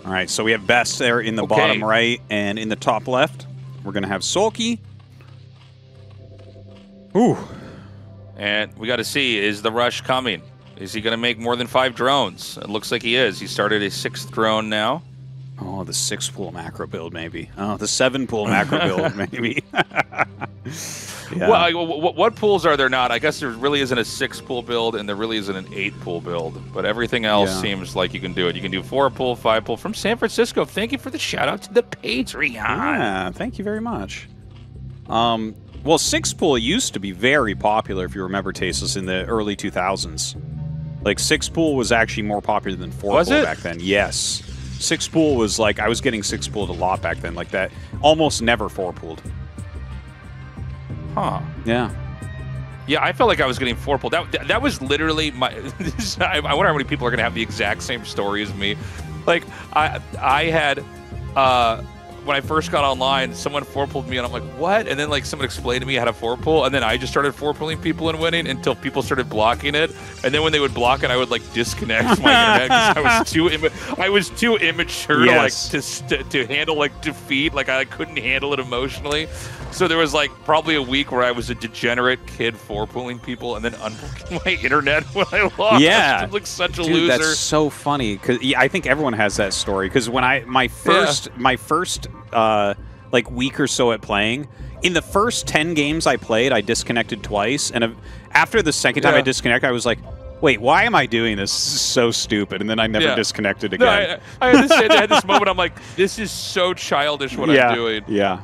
Speaker 2: All right, so we have Best there in the bottom right, and in the top left, we're going to have SoulKey. Ooh.
Speaker 1: And we got to see, is the rush coming? Is he going to make more than 5 drones? It looks like he is. He started a 6th drone now.
Speaker 2: Oh, the 6-pool macro build, maybe. Oh, the 7-pool macro build, maybe. Yeah.
Speaker 1: Well, what pools are there not? I guess there really isn't a 6-pool build, and there really isn't an 8-pool build. But everything else seems like you can do it. You can do 4-pool, 5-pool. From San Francisco, thank you for the shout-out to the Patreon.
Speaker 2: Yeah, thank you very much. Well, 6-pool used to be very popular, if you remember, Tastosis, in the early 2000s. Like, 6-pool was actually more popular than 4-pool back then. Yes. 6-pool was like, I was getting 6-pooled a lot back then, like that. Almost never 4-pooled.
Speaker 1: Huh.
Speaker 2: Yeah.
Speaker 1: Yeah, I felt like I was getting 4-pool. That was literally my... I wonder how many people are going to have the exact same story as me. Like, I had... when I first got online, someone 4-pooled me, and I'm like, what? And then, like, someone explained to me how to 4-pool, and then I just started 4-pooling people and winning until people started blocking it. And then when they would block it, I would, like, disconnect my internet because I was too immature to handle, like, defeat. Like, I couldn't handle it emotionally. So there was, like, probably a week where I was a degenerate kid 4-pooling people and then unblocking my internet when I lost.
Speaker 2: Yeah.
Speaker 1: I was, like, such a
Speaker 2: Dude,
Speaker 1: loser.
Speaker 2: That's so funny. Cause I think everyone has that story. Because when my first like week or so at playing, in the first 10 games I played, I disconnected twice, and after the second time I disconnected, I was like, wait, why am I doing this? This is so stupid. And then I never disconnected again.
Speaker 1: No, I understand. I had this moment, I'm like, this is so childish what I'm doing.
Speaker 2: Yeah.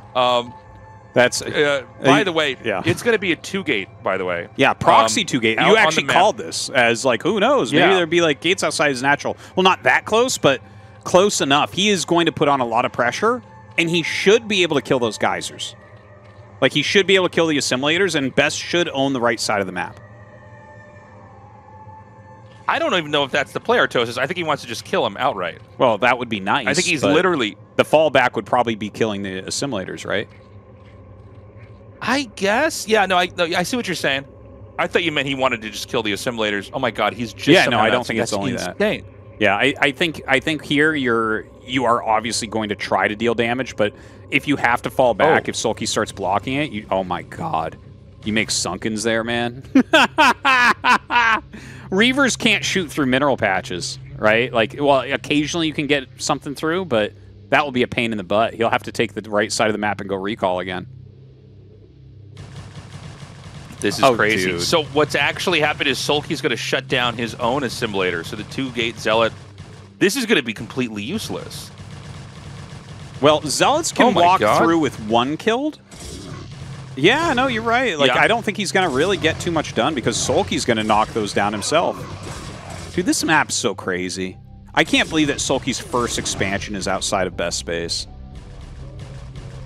Speaker 2: That's
Speaker 1: by the way, it's going to be a 2-gate, by the way.
Speaker 2: Yeah, proxy 2-gate. You actually called this as, like, who knows? Maybe there'd be, like, gates outside is natural. Well, not that close, but close enough. He is going to put on a lot of pressure, and he should be able to kill those geysers. Like, he should be able to kill the assimilators, and Best should own the right side of the map.
Speaker 1: I don't even know if that's the player, Tastosis. I think he wants to just kill him outright.
Speaker 2: Well, that would be nice.
Speaker 1: I think he's literally...
Speaker 2: The fallback would probably be killing the assimilators, right?
Speaker 1: I guess. Yeah, no, I see what you're saying. I thought you meant he wanted to just kill the assimilators. Oh my god, he's just...
Speaker 2: Yeah, no, I don't think it's only
Speaker 1: insane.
Speaker 2: That. Yeah, I think here you are obviously going to try to deal damage, but if you have to fall back, if SoulKey starts blocking it, oh my god. You make Sunkens there, man. Reavers can't shoot through mineral patches, right? Like, well, occasionally you can get something through, but that will be a pain in the butt. He'll have to take the right side of the map and go recall again.
Speaker 1: This is crazy. Dude. So what's actually happened is SoulKey's going to shut down his own assimilator. So the 2-gate Zealot, this is going to be completely useless.
Speaker 2: Well, Zealots can walk through with 1 killed. Yeah, no, you're right. Like, I don't think he's going to really get too much done because SoulKey's going to knock those down himself. Dude, this map's so crazy. I can't believe that SoulKey's first expansion is outside of best space.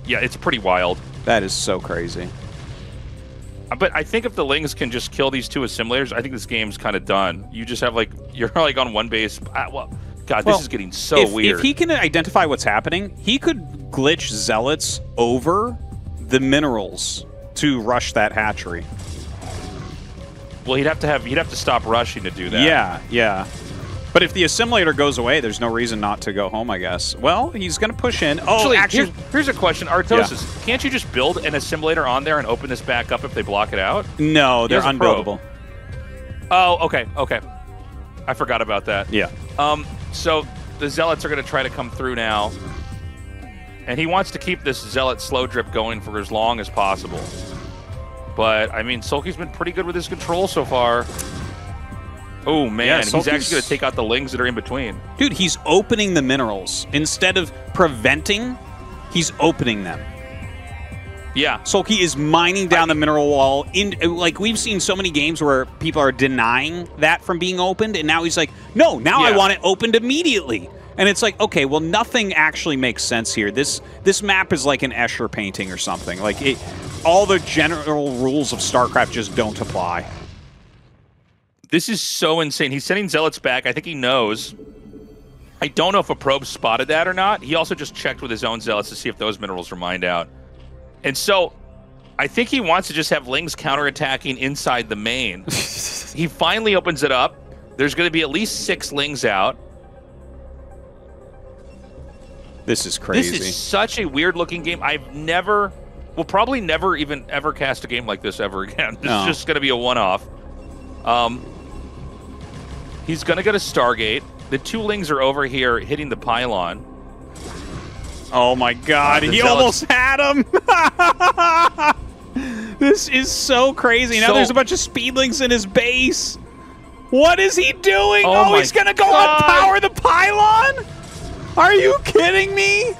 Speaker 1: Yeah, it's pretty wild.
Speaker 2: That is so crazy.
Speaker 1: But I think if the Lings can just kill these 2 assimilators, I think this game's kind of done. You just have, like, you're, like, on 1 base. Well, God, this is getting so weird.
Speaker 2: If he can identify what's happening, he could glitch Zealots over the minerals to rush that hatchery.
Speaker 1: Well, he'd have to stop rushing to do that.
Speaker 2: Yeah, yeah. But if the assimilator goes away, there's no reason not to go home, I guess. Well, he's going to push in. Oh, actually,
Speaker 1: here's a question. Artosis, can't you just build an assimilator on there and open this back up if they block it out?
Speaker 2: No, they're unbuildable.
Speaker 1: Oh, okay, okay. I forgot about that.
Speaker 2: Yeah.
Speaker 1: So the Zealots are going to try to come through now. And he wants to keep this Zealot slow drip going for as long as possible. But, I mean, SoulKey's been pretty good with his control so far. Oh, man, yeah, he's actually going to take out the Lings that are in between.
Speaker 2: Dude, he's opening the minerals. Instead of preventing, he's opening them.
Speaker 1: Yeah.
Speaker 2: SoulKey is mining down the mineral wall. Like, we've seen so many games where people are denying that from being opened, and now he's like, no, now I want it opened immediately. And it's like, okay, well, nothing actually makes sense here. This map is like an Escher painting or something. Like, all the general rules of StarCraft just don't apply.
Speaker 1: This is so insane. He's sending Zealots back. I think he knows. I don't know if a probe spotted that or not. He also just checked with his own Zealots to see if those minerals were mined out. And so I think he wants to just have Lings counterattacking inside the main. He finally opens it up. There's going to be at least 6 Lings out.
Speaker 2: This is crazy.
Speaker 1: This is such a weird-looking game. We'll probably never even ever cast a game like this ever again. This is just going to be a one-off. He's going to go to Stargate. The 2 Lings are over here hitting the pylon.
Speaker 2: Oh my God, he almost had him! This is so crazy. Now there's a bunch of Speedlings in his base. What is he doing? Oh, he's going to go unpower the pylon? Are you kidding me?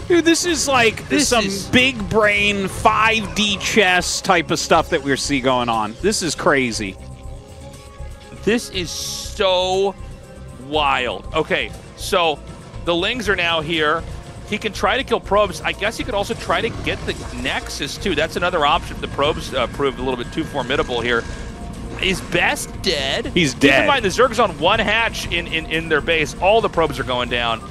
Speaker 2: Dude, this is like some big brain 5D chess type of stuff that we see going on. This is crazy.
Speaker 1: This is so wild. Okay, so the Lings are now here. He can try to kill probes. I guess he could also try to get the Nexus, too. That's another option if the probes proved a little bit too formidable here. Is Best dead?
Speaker 2: He's dead.
Speaker 1: Keep in mind, the Zerg's on 1 hatch in their base. All the probes are going down.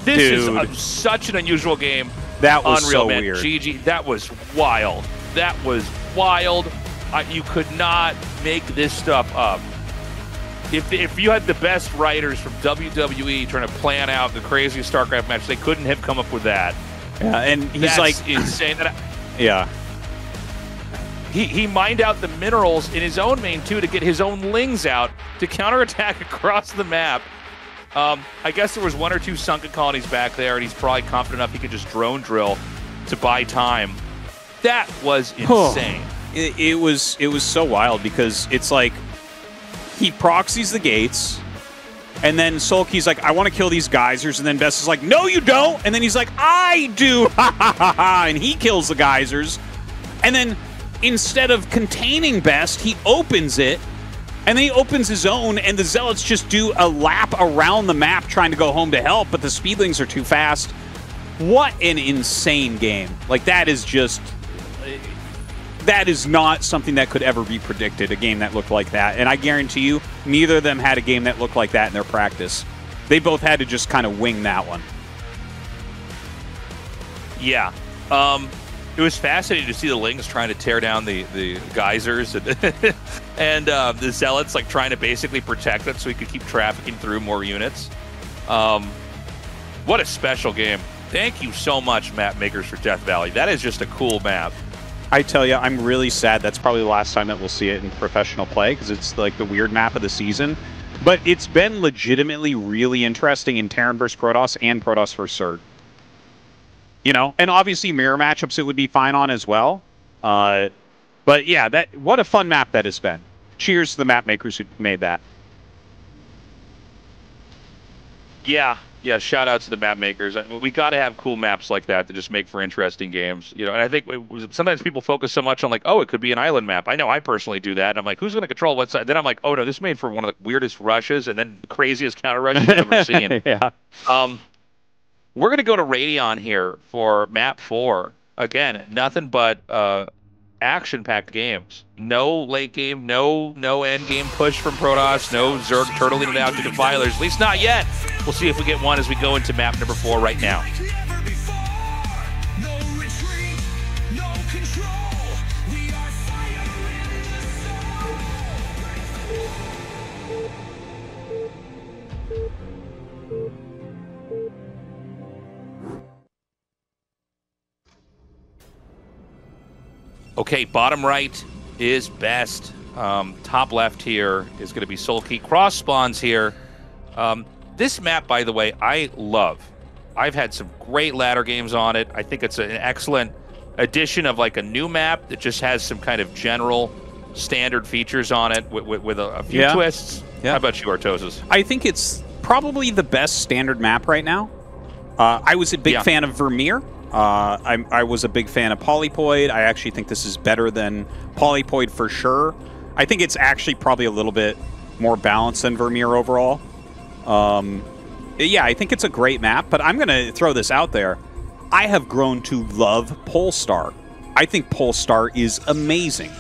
Speaker 1: This is such an unusual game.
Speaker 2: That was
Speaker 1: Unreal,
Speaker 2: so
Speaker 1: man.
Speaker 2: weird.
Speaker 1: GG, that was wild. That was wild. You could not make this stuff up. If you had the best writers from WWE trying to plan out the craziest StarCraft match, they couldn't have come up with that.
Speaker 2: Yeah, and he's like
Speaker 1: insane.
Speaker 2: Yeah.
Speaker 1: He mined out the minerals in his own main, too, to get his own Lings out to counterattack across the map. I guess there was 1 or 2 sunken colonies back there, and he's probably confident enough he could just drone drill to buy time. That was insane.
Speaker 2: It was so wild because it's like he proxies the gates, and then SoulKey's like, I want to kill these geysers, and then Best is like, no, you don't, and then he's like, I do, ha ha ha ha, and he kills the geysers, and then instead of containing Best, he opens it, and then he opens his own, and the Zealots just do a lap around the map trying to go home to help, but the Speedlings are too fast. What an insane game. Like, that is just... That is not something that could ever be predicted, a game that looked like that. And I guarantee you, neither of them had a game that looked like that in their practice. They both had to just kind of wing that one.
Speaker 1: Yeah. It was fascinating to see the Lings trying to tear down the geysers and the Zealots like trying to basically protect it so he could keep trafficking through more units. What a special game. Thank you so much, map makers, for Death Valley. That is just a cool map.
Speaker 2: I tell you, I'm really sad. That's probably the last time that we'll see it in professional play because it's like the weird map of the season. But it's been legitimately really interesting in Terran versus Protoss and Protoss versus Zerg. You know, and obviously mirror matchups it would be fine on as well. But yeah, what a fun map that has been. Cheers to the map makers who made that.
Speaker 1: Yeah, shout out to the map makers. We got to have cool maps like that to just make for interesting games. You know, and I think sometimes people focus so much on like, oh, it could be an island map. I know I personally do that. And I'm like, who's going to control what side? Then I'm like, oh no, this made for one of the weirdest rushes and then the craziest counter rushes I've ever seen.
Speaker 2: Yeah.
Speaker 1: We're going to go to Radon here for map 4. Again, nothing but action-packed games. No late game, no end game push from Protoss, no Zerg turtling it out to Defilers, at least not yet. We'll see if we get one as we go into map number 4 right now. Okay, bottom right is best. Top left here is going to be SoulKey. Cross spawns here. This map, by the way, I love. I've had some great ladder games on it. I think it's an excellent addition of like a new map that just has some kind of general standard features on it with a few twists. Yeah. How about you, Tastosis?
Speaker 2: I think it's probably the best standard map right now. I was a big fan of Vermeer. I was a big fan of Polypoid. I actually think this is better than Polypoid for sure. I think it's actually probably a little bit more balanced than Vermeer overall. Yeah, I think it's a great map, but I'm going to throw this out there. I have grown to love Polestar. I think Polestar is amazing.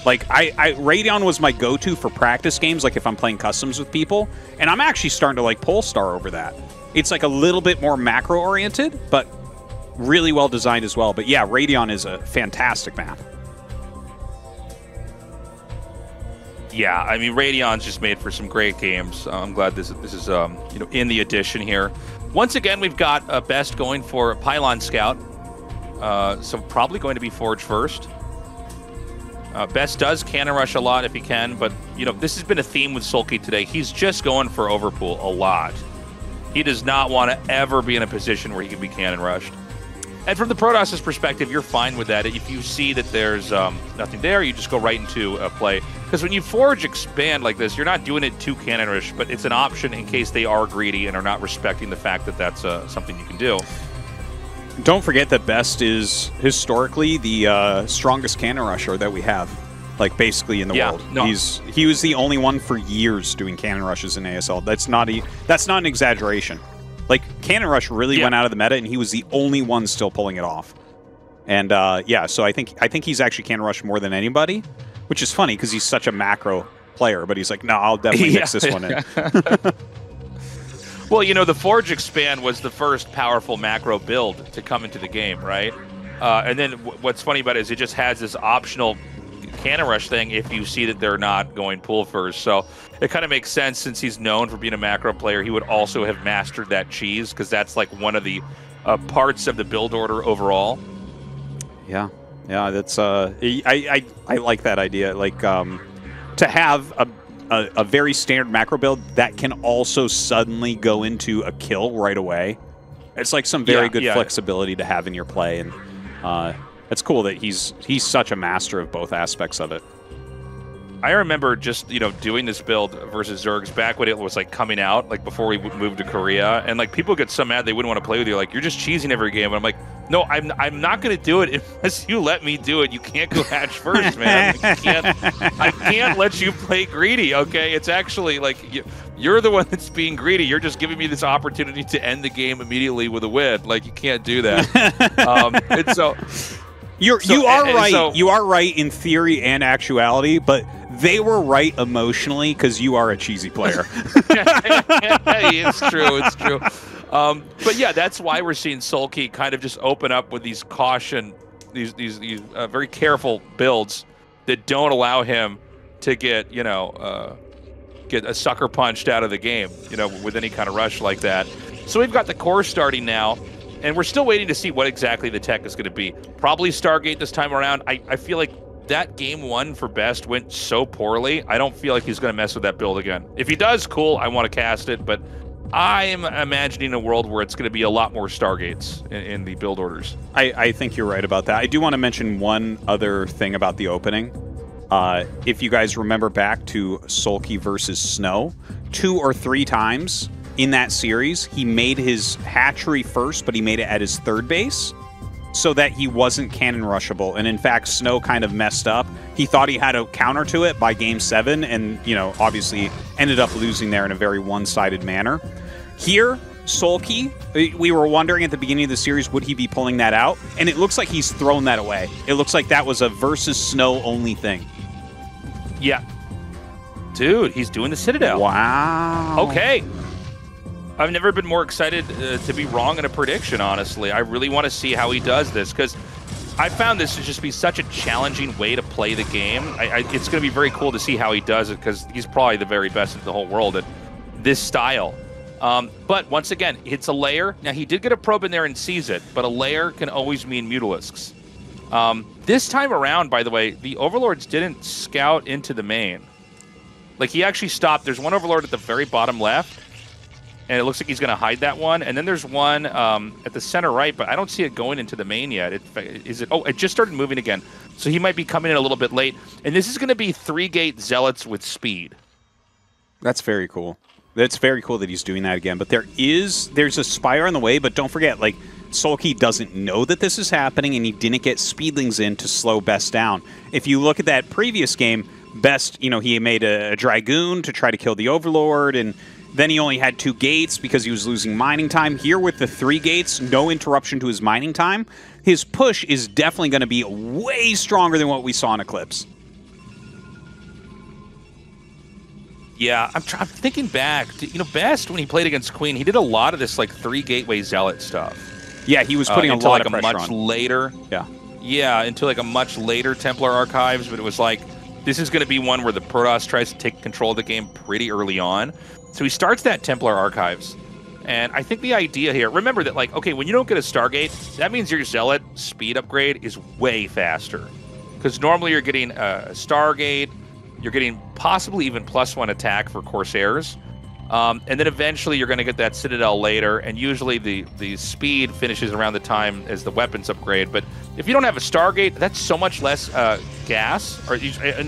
Speaker 2: Like, Radon was my go-to for practice games, like if I'm playing customs with people, and I'm actually starting to like Polestar over that. It's like a little bit more macro-oriented, but really well designed as well. But yeah, Radon is a fantastic map.
Speaker 1: Yeah, I mean, Radion's just made for some great games. I'm glad this is you know, in the edition here. Once again, we've got Best going for Pylon Scout, so probably going to be Forge first. Best does cannon rush a lot if he can, but you know, this has been a theme with SoulKey today. He's just going for overpool a lot. He does not want to ever be in a position where he can be cannon rushed. And from the Protoss' perspective, you're fine with that. If you see that there's nothing there, you just go right into play. Because when you Forge expand like this, you're not doing it to cannon rush, but it's an option in case they are greedy and are not respecting the fact that that's something you can do.
Speaker 2: Don't forget that Best is historically the strongest cannon rusher that we have, like basically in the world. No. He was the only one for years doing cannon rushes in ASL. That's not an exaggeration. Like, Cannon Rush really went out of the meta, and he was the only one still pulling it off. And yeah, so I think he's actually Cannon Rush more than anybody, which is funny because he's such a macro player. But he's like, no, I'll definitely mix this one in.
Speaker 1: Well, you know, the Forge Expand was the first powerful macro build to come into the game, right? And then what's funny about it is it just has this optional Cannon Rush thing if you see that they're not going pool first. So it kind of makes sense, since he's known for being a macro player, he would also have mastered that cheese, because that's like one of the parts of the build order overall.
Speaker 2: Yeah, that's I like that idea. Like to have a very standard macro build that can also suddenly go into a kill right away. It's like some very good flexibility to have in your play, and it's cool that he's such a master of both aspects of it.
Speaker 1: I remember just, you know, doing this build versus Zergs back when it was like coming out, like before we moved to Korea, and like people get so mad they wouldn't want to play with you, like, you're just cheesing every game. And I'm like, no, I'm not going to do it unless you let me do it. You can't go hatch first, man. I can't let you play greedy. Okay, it's actually like you're the one that's being greedy. You're just giving me this opportunity to end the game immediately with a win. Like, you can't do that. And so.
Speaker 2: You are right. You are right in theory and actuality, but they were right emotionally because you are a cheesy player.
Speaker 1: It's true. It's true. But yeah, that's why we're seeing SoulKey kind of just open up with these caution, these very careful builds that don't allow him to get, you know, get a sucker punched out of the game, you know, with any kind of rush like that. So we've got the core starting now. And we're still waiting to see what exactly the tech is going to be. Probably Stargate this time around. I feel like that game 1 for Best went so poorly. I don't feel like he's going to mess with that build again. If he does, cool. I want to cast it, but I'm imagining a world where it's going to be a lot more Stargates in the build orders.
Speaker 2: I think you're right about that. I do want to mention one other thing about the opening. If you guys remember back to SoulKey versus Snow, 2 or 3 times in that series, he made his hatchery first, but he made it at his 3rd base so that he wasn't cannon rushable. And in fact, Snow kind of messed up. He thought he had a counter to it by game 7 and, you know, obviously ended up losing there in a very one-sided manner. Here, SoulKey, we were wondering at the beginning of the series, would he be pulling that out? And it looks like he's thrown that away. It looks like that was a versus Snow only thing.
Speaker 1: Yeah. Dude, he's doing the Citadel.
Speaker 2: Wow.
Speaker 1: Okay. I've never been more excited to be wrong in a prediction, honestly. I really want to see how he does this, because I found this to just be such a challenging way to play the game. It's going to be very cool to see how he does it, because he's probably the very best in the whole world at this style. But once again, it's a lair. Now, he did get a probe in there and sees it, but a lair can always mean Mutalisks. This time around, by the way, the Overlords didn't scout into the main. Like, he actually stopped. There's one Overlord at the very bottom left, and it looks like he's going to hide that one. And then there's one at the center right, but I don't see it going into the main yet. Oh, it just started moving again. So he might be coming in a little bit late. And this is going to be 3-gate Zealots with speed.
Speaker 2: That's very cool. That's very cool that he's doing that again. But there's a Spire on the way, but don't forget, like, SoulKey doesn't know that this is happening, and he didn't get Speedlings in to slow Best down. If you look at that previous game, Best, you know, he made a Dragoon to try to kill the Overlord, and then he only had 2 gates because he was losing mining time. Here with the 3 gates, no interruption to his mining time, his push is definitely going to be way stronger than what we saw in Eclipse.
Speaker 1: Yeah, I'm thinking back. You know, Best, when he played against Queen, he did a lot of this, like, 3-gateway Zealot stuff.
Speaker 2: Yeah, he was putting a lot of pressure on.
Speaker 1: Later.
Speaker 2: Yeah.
Speaker 1: Yeah, into, like, a much later Templar Archives, but it was like, this is going to be one where the Protoss tries to take control of the game pretty early on. So he starts that Templar Archives. And I think the idea here, remember that, like, okay, when you don't get a Stargate, that means your Zealot speed upgrade is way faster. Because normally you're getting a Stargate, you're getting possibly even +1 attack for Corsairs. And then eventually you're going to get that Citadel later, and usually the speed finishes around the time as the weapons upgrade. But if you don't have a Stargate, that's so much less gas. Or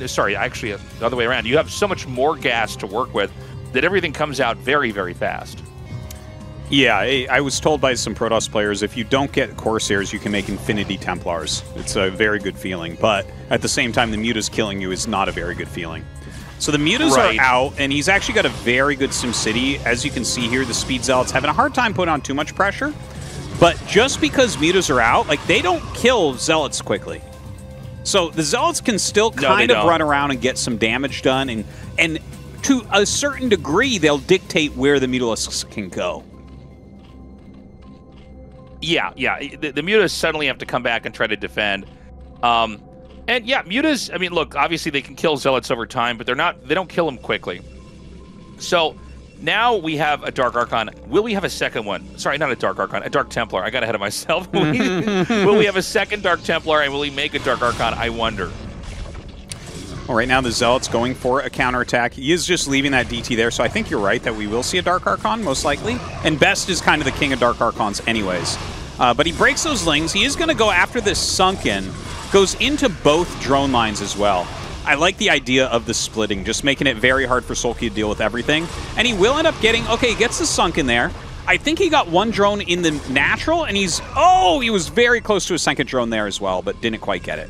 Speaker 1: sorry, actually, the other way around. You have so much more gas to work with that everything comes out very, very fast.
Speaker 2: Yeah, I was told by some Protoss players, if you don't get Corsairs, you can make Infinity Templars. It's a very good feeling, but at the same time, the Mutas killing you is not a very good feeling. So the Mutas are out, and he's actually got a very good SimCity. As you can see here, the Speed Zealots having a hard time putting on too much pressure, but just because Mutas are out, like, they don't kill Zealots quickly. So the Zealots can still kind of run around and get some damage done, and to a certain degree, they'll dictate where the Mutalisks can go.
Speaker 1: Yeah. The Mutas suddenly have to come back and try to defend. And yeah, Mutas, I mean, look, obviously they can kill Zealots over time, but they don't kill them quickly. So now we have a Dark Archon. Will we have a second one? Sorry, not a Dark Archon, a Dark Templar. I got ahead of myself. Will we have a second Dark Templar, and will he make a Dark Archon? I wonder.
Speaker 2: Well, right now the Zealot's going for a counterattack. He is just leaving that DT there, so I think you're right that we will see a Dark Archon, most likely. And Best is kind of the king of Dark Archons anyways. But he breaks those Lings. He is going to go after this Sunken. Goes into both drone lines as well. I like the idea of the splitting, just making it very hard for SoulKey to deal with everything. And he will end up getting, okay, he gets the Sunken there. I think he got one drone in the natural, and he was very close to a second drone there as well, but didn't quite get it.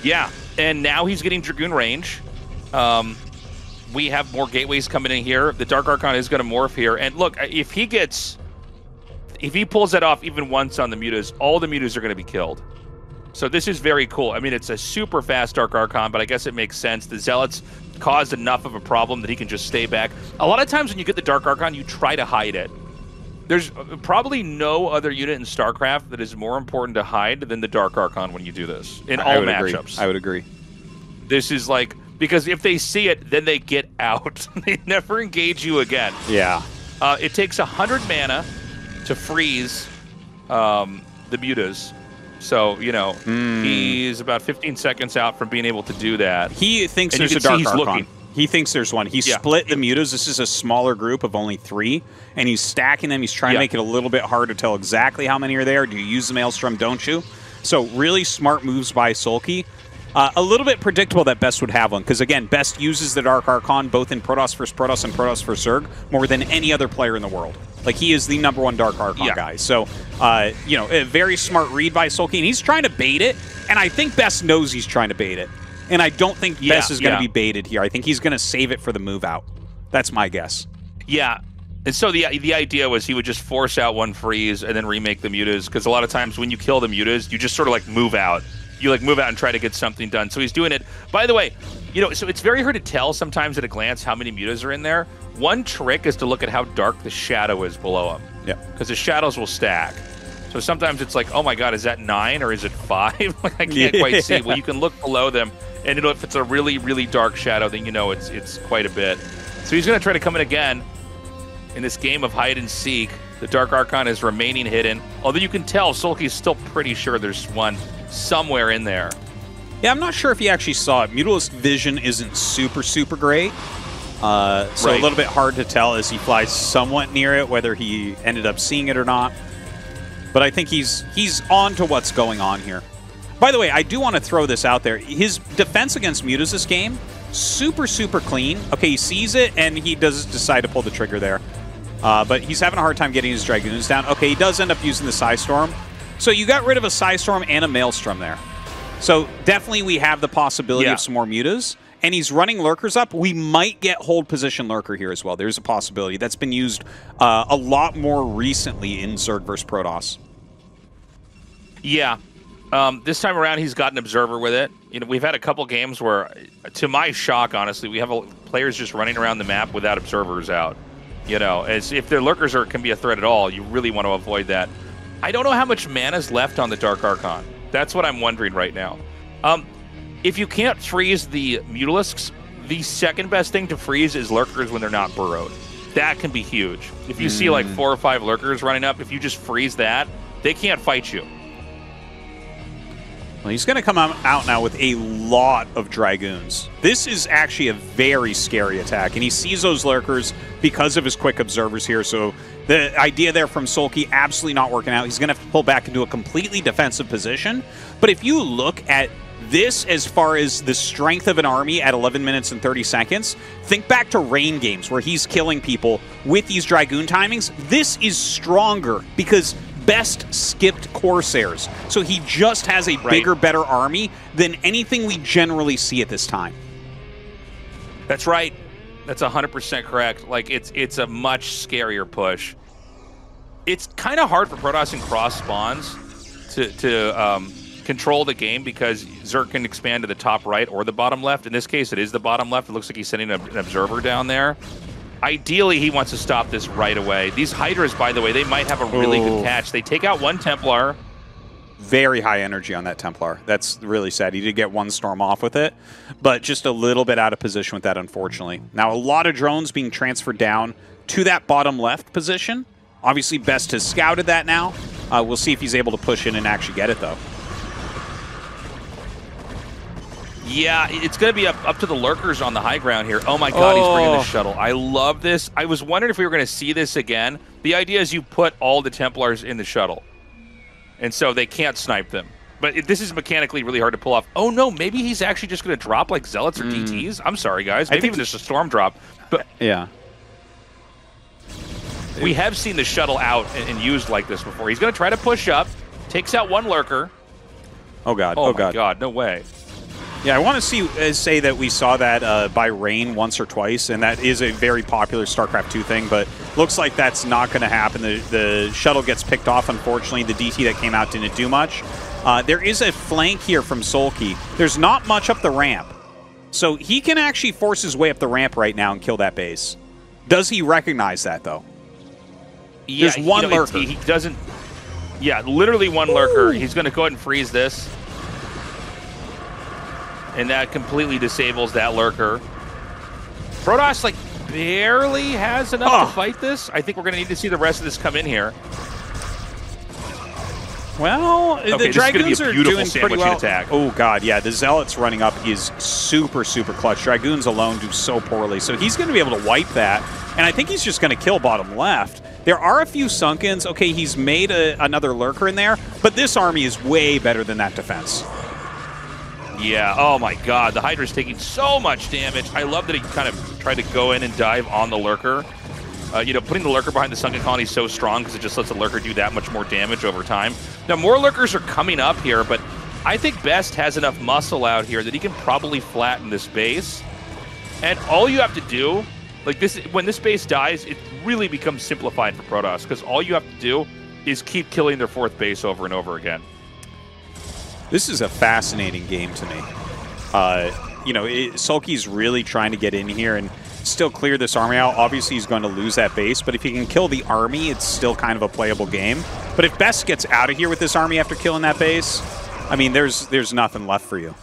Speaker 1: Yeah, and now he's getting Dragoon range. We have more gateways coming in here. The Dark Archon is going to morph here. And look, if he pulls that off even once on the Mutas, all the Mutas are going to be killed. So this is very cool. I mean, it's a super fast Dark Archon, but I guess it makes sense. The Zealots caused enough of a problem that he can just stay back. A lot of times when you get the Dark Archon, you try to hide it. There's probably no other unit in StarCraft that is more important to hide than the Dark Archon when you do this, in all matchups.
Speaker 2: I would agree.
Speaker 1: This is like, because if they see it, then they get out. They never engage you again.
Speaker 2: Yeah.
Speaker 1: It takes 100 mana to freeze the mutas. So, you know, he's about 15 seconds out from being able to do that.
Speaker 2: He thinks there's a Dark Archon. He thinks there's one. He split the mutas. This is a smaller group of only 3, and he's stacking them. He's trying to make it a little bit hard to tell exactly how many are there. Do you use the Maelstrom, don't you? So really smart moves by SoulKey. A little bit predictable that Best would have one, because, again, Best uses the Dark Archon both in Protoss vs. Protoss and Protoss vs. Zerg more than any other player in the world. Like, he is the #1 Dark Archon guy. So, you know, a very smart read by SoulKey, and he's trying to bait it, and I think Best knows he's trying to bait it. And I don't think Best is going to be baited here. I think he's going to save it for the move out. That's my guess.
Speaker 1: Yeah. And so the idea was he would just force out one freeze and then remake the mutas, because a lot of times when you kill the mutas, you just sort of like move out. You like move out and try to get something done. So he's doing it. By the way, you know, so it's very hard to tell sometimes at a glance how many mutas are in there. One trick is to look at how dark the shadow is below him.
Speaker 2: Yeah.
Speaker 1: Because the shadows will stack. So sometimes it's like, oh my God, is that 9 or is it 5? Like, I can't quite see. Well, you can look below them, and if it's a really, really dark shadow, then you know it's quite a bit. So he's going to try to come in again in this game of hide and seek. The Dark Archon is remaining hidden, although you can tell SoulKey is still pretty sure there's one somewhere in there.
Speaker 2: Yeah, I'm not sure if he actually saw it. Mutalisk vision isn't super, super great. So a little bit hard to tell as he flies somewhat near it, whether he ended up seeing it or not. But I think he's on to what's going on here. By the way, I do want to throw this out there. His defense against mutas this game, super, super clean. Okay, he sees it, and he does decide to pull the trigger there. But he's having a hard time getting his Dragoons down. Okay, he does end up using the Psystorm. So you got rid of a Psystorm and a Maelstrom there. So definitely we have the possibility of some more mutas. And he's running Lurkers up. We might get hold position Lurker here as well. There's a possibility. That's been used a lot more recently in Zerg vs. Protoss.
Speaker 1: Yeah. This time around, he's got an Observer with it. You know, we've had a couple games where, to my shock, honestly, we have players just running around the map without Observers out. You know, as if their Lurkers can be a threat at all, you really want to avoid that. I don't know how much mana is left on the Dark Archon. That's what I'm wondering right now. If you can't freeze the Mutalisks, the second best thing to freeze is Lurkers when they're not burrowed. That can be huge. If you see like 4 or 5 Lurkers running up, if you just freeze that, they can't fight you.
Speaker 2: Well, he's going to come out now with a lot of Dragoons. This is actually a very scary attack, and he sees those Lurkers because of his quick Observers here, so the idea there from SoulKey absolutely not working out. He's going to have to pull back into a completely defensive position, but if you look at this as far as the strength of an army at 11 minutes and 30 seconds, think back to Rain games where he's killing people with these Dragoon timings. This is stronger because Best skipped Corsairs, so he just has a bigger, better army than anything we generally see at this time.
Speaker 1: That's right. That's 100% correct. Like, it's a much scarier push. It's kind of hard for Protoss and cross spawns to control the game because Zerg can expand to the top right or the bottom left. In this case, it is the bottom left. It looks like he's sending an Observer down there. Ideally, he wants to stop this right away. These Hydras, by the way, they might have a really good catch. They take out one Templar.
Speaker 2: Very high energy on that Templar. That's really sad. He did get one Storm off with it, but just a little bit out of position with that, unfortunately. Now, a lot of drones being transferred down to that bottom left position. Obviously, Best has scouted that now. We'll see if he's able to push in and actually get it, though.
Speaker 1: Yeah, it's going to be up to the Lurkers on the high ground here. Oh my God, he's bringing the shuttle. I love this. I was wondering if we were going to see this again. The idea is you put all the Templars in the shuttle, and so they can't snipe them. But this is mechanically really hard to pull off. Oh no, maybe he's actually just going to drop like Zealots or DTs? I'm sorry, guys. Maybe even just a Storm drop. But
Speaker 2: yeah.
Speaker 1: We have seen the shuttle out and used like this before. He's going to try to push up, takes out one Lurker.
Speaker 2: Oh God,
Speaker 1: oh my God, no way.
Speaker 2: Yeah, I want to say that we saw that by Rain once or twice, and that is a very popular StarCraft 2 thing, but looks like that's not going to happen. The shuttle gets picked off, unfortunately. The DT that came out didn't do much. There is a flank here from SoulKey. There's not much up the ramp, so he can actually force his way up the ramp right now and kill that base. Does he recognize that, though?
Speaker 1: Yeah,
Speaker 2: there's one Lurker.
Speaker 1: He doesn't... Yeah, literally one Lurker. He's going to go ahead and freeze this. And that completely disables that Lurker. Protoss, like, barely has enough to fight this. I think we're going to need to see the rest of this come in here.
Speaker 2: Well,
Speaker 1: okay,
Speaker 2: the Dragoons are doing pretty well.
Speaker 1: Attack.
Speaker 2: Oh, God, yeah. The Zealots running up is super, super clutch. Dragoons alone do so poorly. So he's going to be able to wipe that. And I think he's just going to kill bottom left. There are a few Sunkens. Okay, he's made another Lurker in there. But this army is way better than that defense.
Speaker 1: Yeah, oh my God. The Hydra's taking so much damage. I love that he kind of tried to go in and dive on the Lurker. You know, putting the Lurker behind the Sunken Colony is so strong because it just lets the Lurker do that much more damage over time. Now, more Lurkers are coming up here, but I think Best has enough muscle out here that he can probably flatten this base. And all you have to do, like this, when this base dies, it really becomes simplified for Protoss because all you have to do is keep killing their 4th base over and over again.
Speaker 2: This is a fascinating game to me. You know, SoulKey's really trying to get in here and still clear this army out. Obviously, he's going to lose that base, but if he can kill the army, it's still kind of a playable game. But if Best gets out of here with this army after killing that base, I mean, there's nothing left for you.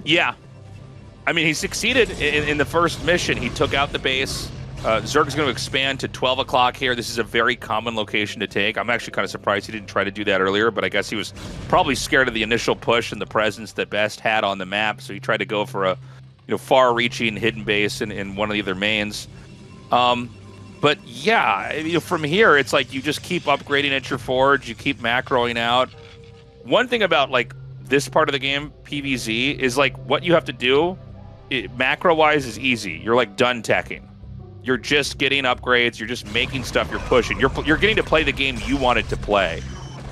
Speaker 1: Yeah. I mean, he succeeded in the first mission. He took out the base. Zerg's going to expand to 12 o'clock here. This is a very common location to take. I'm actually kind of surprised he didn't try to do that earlier, but I guess he was probably scared of the initial push and the presence that Best had on the map, so he tried to go for a far-reaching hidden base in one of the other mains. But yeah, from here, it's like you just keep upgrading at your forge, you keep macroing out. One thing about like this part of the game, PvZ, is like what you have to do, macro-wise, is easy. You're like done teching. You're just getting upgrades. You're just making stuff. You're pushing. You're getting to play the game you wanted to play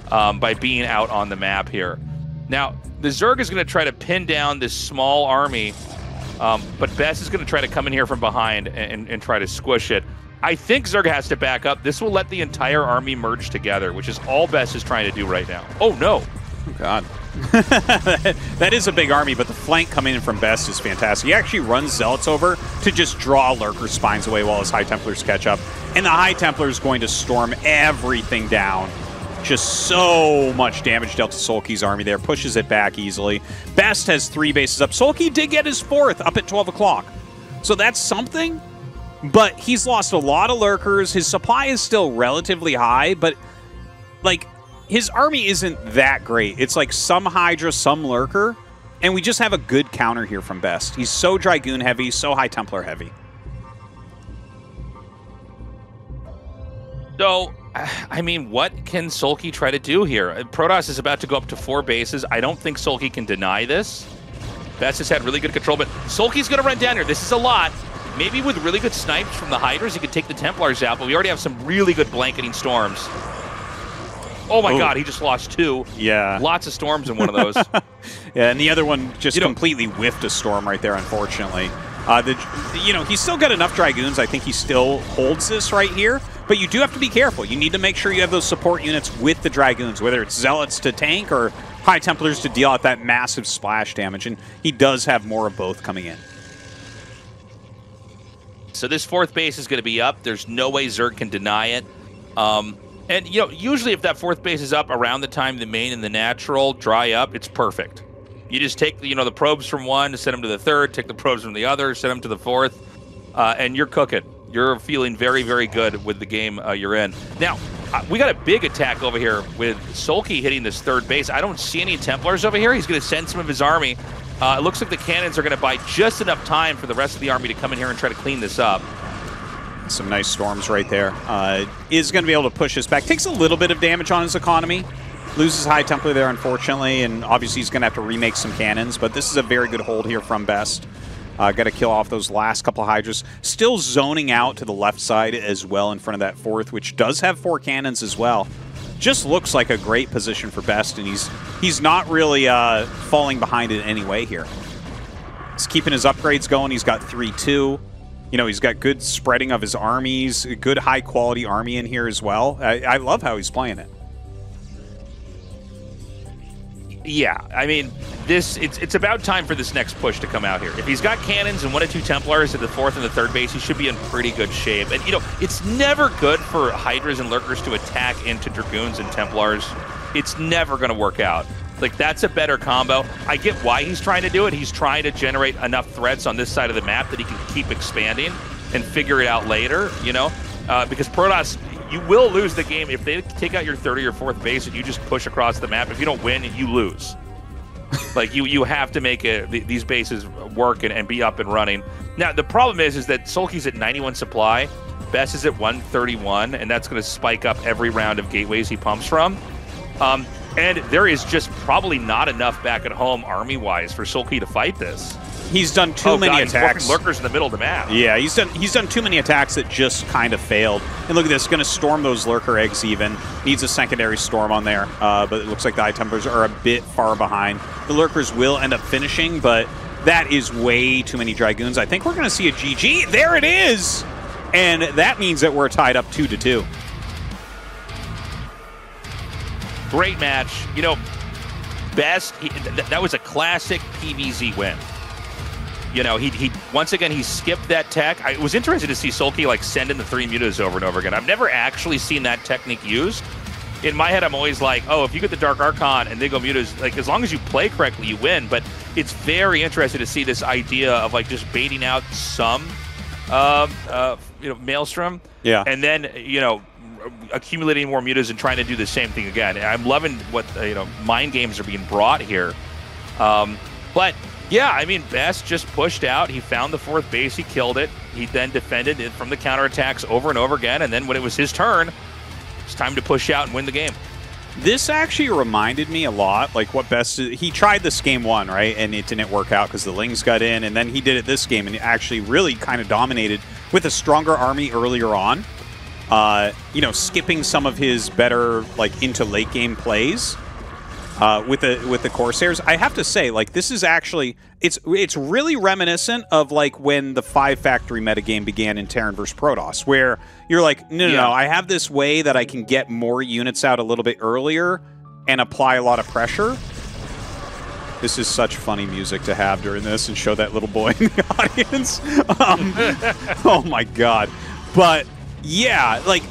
Speaker 1: by being out on the map here. Now, the Zerg is going to try to pin down this small army, but Best is going to try to come in here from behind and try to squish it. I think Zerg has to back up. This will let the entire army merge together, which is all Best is trying to do right now. Oh, no.
Speaker 2: Oh, God. That is a big army, but the flank coming in from Best is fantastic. He actually runs Zealots over to just draw Lurker Spines away while his High Templars catch up. And the High Templar is going to storm everything down. Just so much damage dealt to SoulKey's army there. Pushes it back easily. Best has 3 bases up. SoulKey did get his 4th up at 12 o'clock. So that's something. But he's lost a lot of Lurkers. His supply is still relatively high, but like his army isn't that great. It's like some Hydra, some Lurker, and we just have a good counter here from Best. He's so Dragoon heavy, so High Templar heavy.
Speaker 1: So, I mean, what can SoulKey try to do here? Protoss is about to go up to 4 bases. I don't think SoulKey can deny this. Best has had really good control, but SoulKey's going to run down here. This is a lot. Maybe with really good snipes from the Hydras, he could take the Templars out, but we already have some really good blanketing storms. Oh my God, he just lost 2.
Speaker 2: Yeah.
Speaker 1: Lots of storms in one of those.
Speaker 2: Yeah, and the other one just completely whiffed a storm right there, unfortunately. He's still got enough Dragoons. I think he still holds this right here, but you do have to be careful. You need to make sure you have those support units with the Dragoons, whether it's Zealots to tank or High Templars to deal out that massive splash damage, and he does have more of both coming in.
Speaker 1: So this 4th base is going to be up. There's no way Zerg can deny it. And, usually if that 4th base is up around the time the main and the natural dry up, it's perfect. You just take, the probes from one, send them to the 3rd, take the probes from the other, send them to the 4th, and you're cooking. You're feeling very, very good with the game you're in. Now, we got a big attack over here with SoulKey hitting this 3rd base. I don't see any Templars over here. He's going to send some of his army. It looks like the cannons are going to buy just enough time for the rest of the army to come in here and try to clean this up.
Speaker 2: Some nice storms right there. Is going to be able to push this back. Takes a little bit of damage on his economy. Loses High Templar there, unfortunately, and obviously he's going to have to remake some cannons, but this is a very good hold here from Best. Got to kill off those last couple of Hydras. Still zoning out to the left side as well in front of that 4th, which does have 4 cannons as well. Just looks like a great position for Best, and he's not really falling behind in any way here. He's keeping his upgrades going. He's got 3-2. He's got good spreading of his armies, a good high-quality army in here as well. I love how he's playing it.
Speaker 1: Yeah, I mean, it's about time for this next push to come out here. If he's got cannons and 1 or 2 Templars at the 4th and the 3rd base, he should be in pretty good shape. And, it's never good for Hydras and Lurkers to attack into Dragoons and Templars. It's never going to work out. Like, that's a better combo. I get why he's trying to do it. He's trying to generate enough threats on this side of the map that he can keep expanding and figure it out later, because Protoss, you will lose the game if they take out your 3rd or your 4th base and you just push across the map. If you don't win, you lose. Like, you have to make these bases work and be up and running. Now, the problem is that SoulKey's at 91 supply, Best is at 131, and that's going to spike up every round of gateways he pumps from. And there is just probably not enough back at home army-wise for SoulKey to fight this.
Speaker 2: He's done too many attacks.
Speaker 1: Lurkers in the middle of the map.
Speaker 2: Yeah, he's done too many attacks that just kind of failed. And look at this, going to storm those lurker eggs even. Needs a secondary storm on there, but it looks like the iTemplars are a bit far behind. The lurkers will end up finishing, but that is way too many Dragoons. I think we're going to see a GG. There it is! And that means that we're tied up 2-2.
Speaker 1: Great match. You know, Best, that was a classic PVZ win. You know, he once again, he skipped that tech. I was interested to see SoulKey like send in the 3 mutas over and over again. I've never actually seen that technique used. In my head, I'm always like, oh, if you get the Dark Archon and they go mutas, like as long as you play correctly, you win. But it's very interesting to see this idea of like just baiting out some, you know, Maelstrom.
Speaker 2: Yeah.
Speaker 1: And then, you know, accumulating more mutas and trying to do the same thing again. I'm loving what, you know, mind games are being brought here. But yeah, I mean, Best just pushed out. He found the 4th base. He killed it. He then defended it from the counterattacks over and over again. And then when it was his turn, it's time to push out and win the game.
Speaker 2: This actually reminded me a lot, like what Best... He tried this game 1, right? And it didn't work out because the Lings got in. And then he did it this game and he actually really kind of dominated with a stronger army earlier on. You know, skipping some of his better, like, into late game plays. With the Corsairs, I have to say, like, this is actually it's really reminiscent of like when the 5 factory metagame began in Terran vs Protoss, where you're like, no, I have this way that I can get more units out a little bit earlier and apply a lot of pressure. This is such funny music to have during this and show that little boy in the audience. Oh my god! But yeah, like,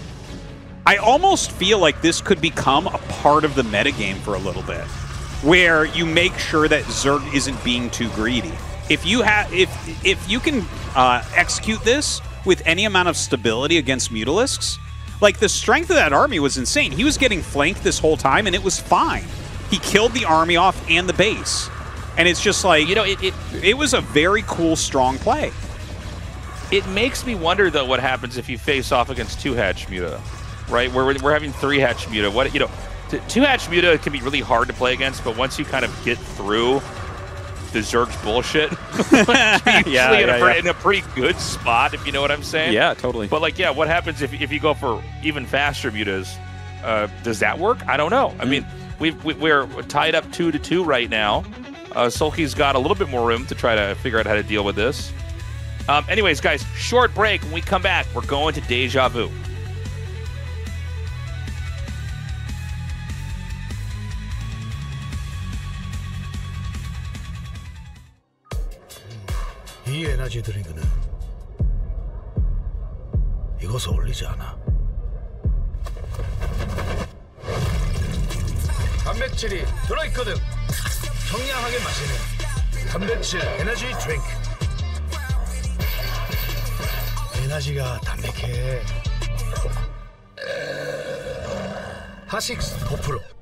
Speaker 2: I almost feel like this could become a part of the metagame for a little bit, where you make sure that Zerg isn't being too greedy. If you can execute this with any amount of stability against Mutalisks, like the strength of that army was insane. He was getting flanked this whole time, and it was fine. He killed the army off and the base, and it's just like, you know, it was a very cool, strong play.
Speaker 1: It makes me wonder though what happens if you face off against 2-hatch Muta. Right, we're having 3-hatch Muta. What, you know, 2-hatch Muta can be really hard to play against, but once you kind of get through the Zerg's bullshit, you're usually in a pretty good spot, if you know what I'm saying.
Speaker 2: Yeah, totally.
Speaker 1: But like, yeah, what happens if you go for even faster Mutas? Does that work? I don't know. I mean, we're tied up 2-2 right now. SoulKey's got a little bit more room to try to figure out how to deal with this. Anyways, guys, short break. When we come back, we're going to Deja Vu.
Speaker 7: 이 에너지 드링크는 이것을 올리지 않아. 단백질이 들어있거든. 청량하게 마시는 단백질 에너지 드링크. 에너지가 담백해. 하식스 5%.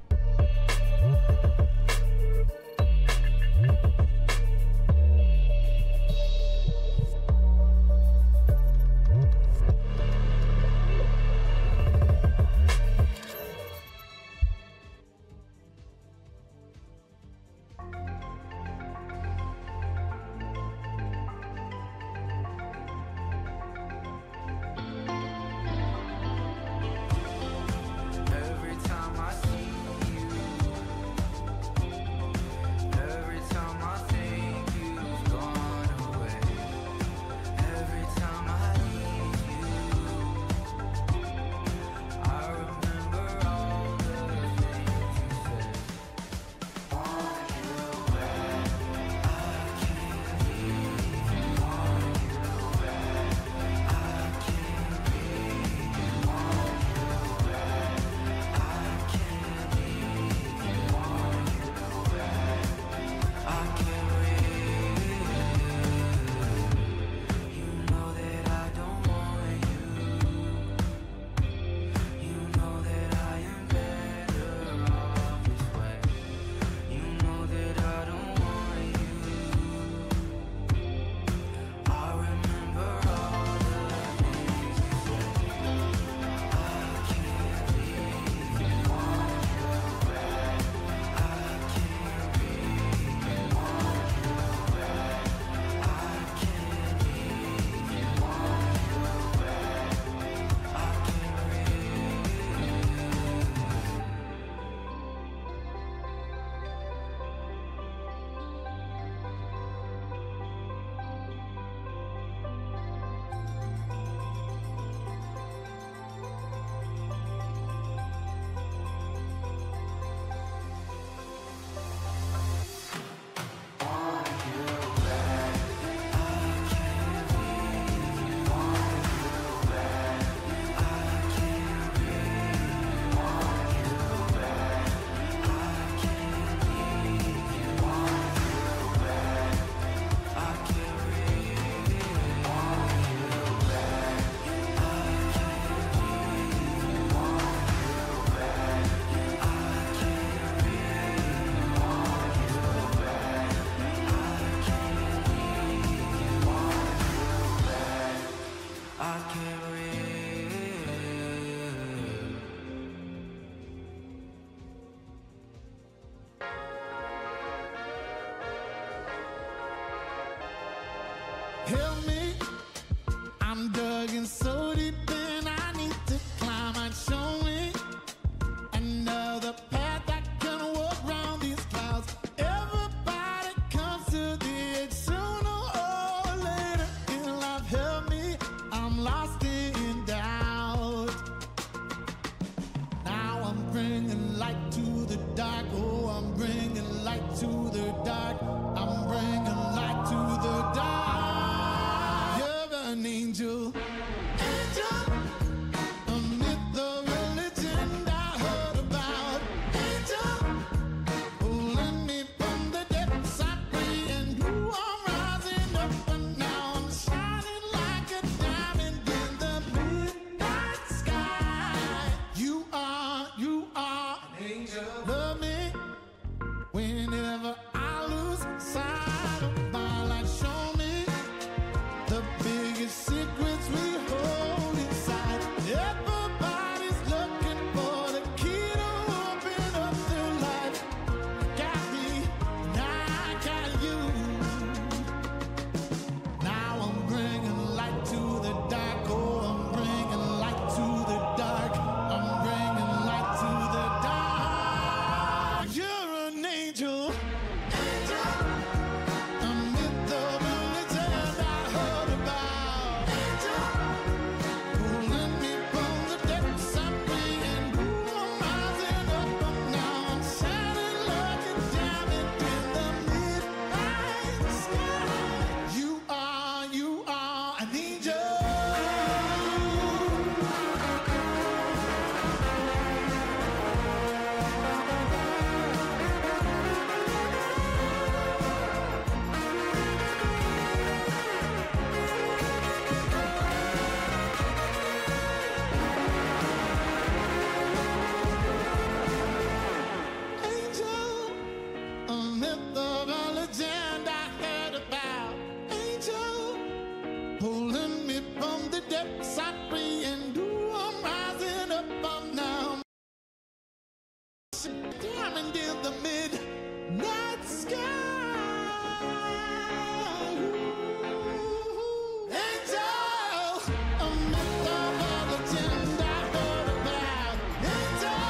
Speaker 7: light to the dark. Oh, I'm bringing light to the dark. I'm bringing light to the dark. You're an angel. Angel. Amid the religion I heard about. Angel. Pulling me from the depths I pray and you are rising up and now I'm shining like a diamond in the midnight sky. You are an angel. Love me whenever I lose sight of my light. Show me the biggest secrets we hold inside. Everybody's looking for the key to open up their life. Got me, and I got you. Now I'm bringing light to the dark. Oh, I'm bringing light to the dark. I'm bringing light to the dark. You're an angel. Angel. Amid the religion I heard about. Angel. Pulling me from the depths I pray and ooh, I'm rising up and now I'm shining like a diamond in the midnight sky. You are an angel. Angel, amid the legend I heard about. Angel, pulling me from the depths I pray and ooh, I'm rising up, I'm now diamond in the midnight sky. Angel, amid the legend I heard about. Angel,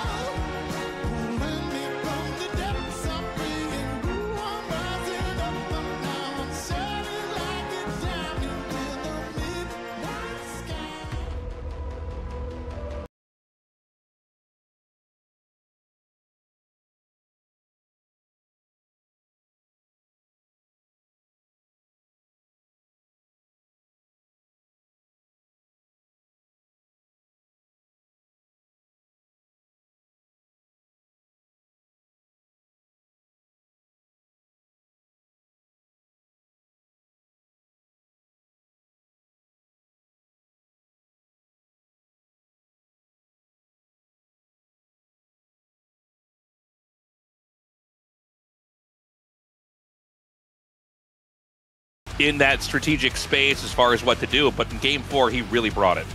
Speaker 7: pulling me from the depths I pray and ooh, I'm rising up, and now I'm shining like a diamond in the midnight sky.
Speaker 1: In that strategic space as far as what to do, but in Game 4, he really brought it.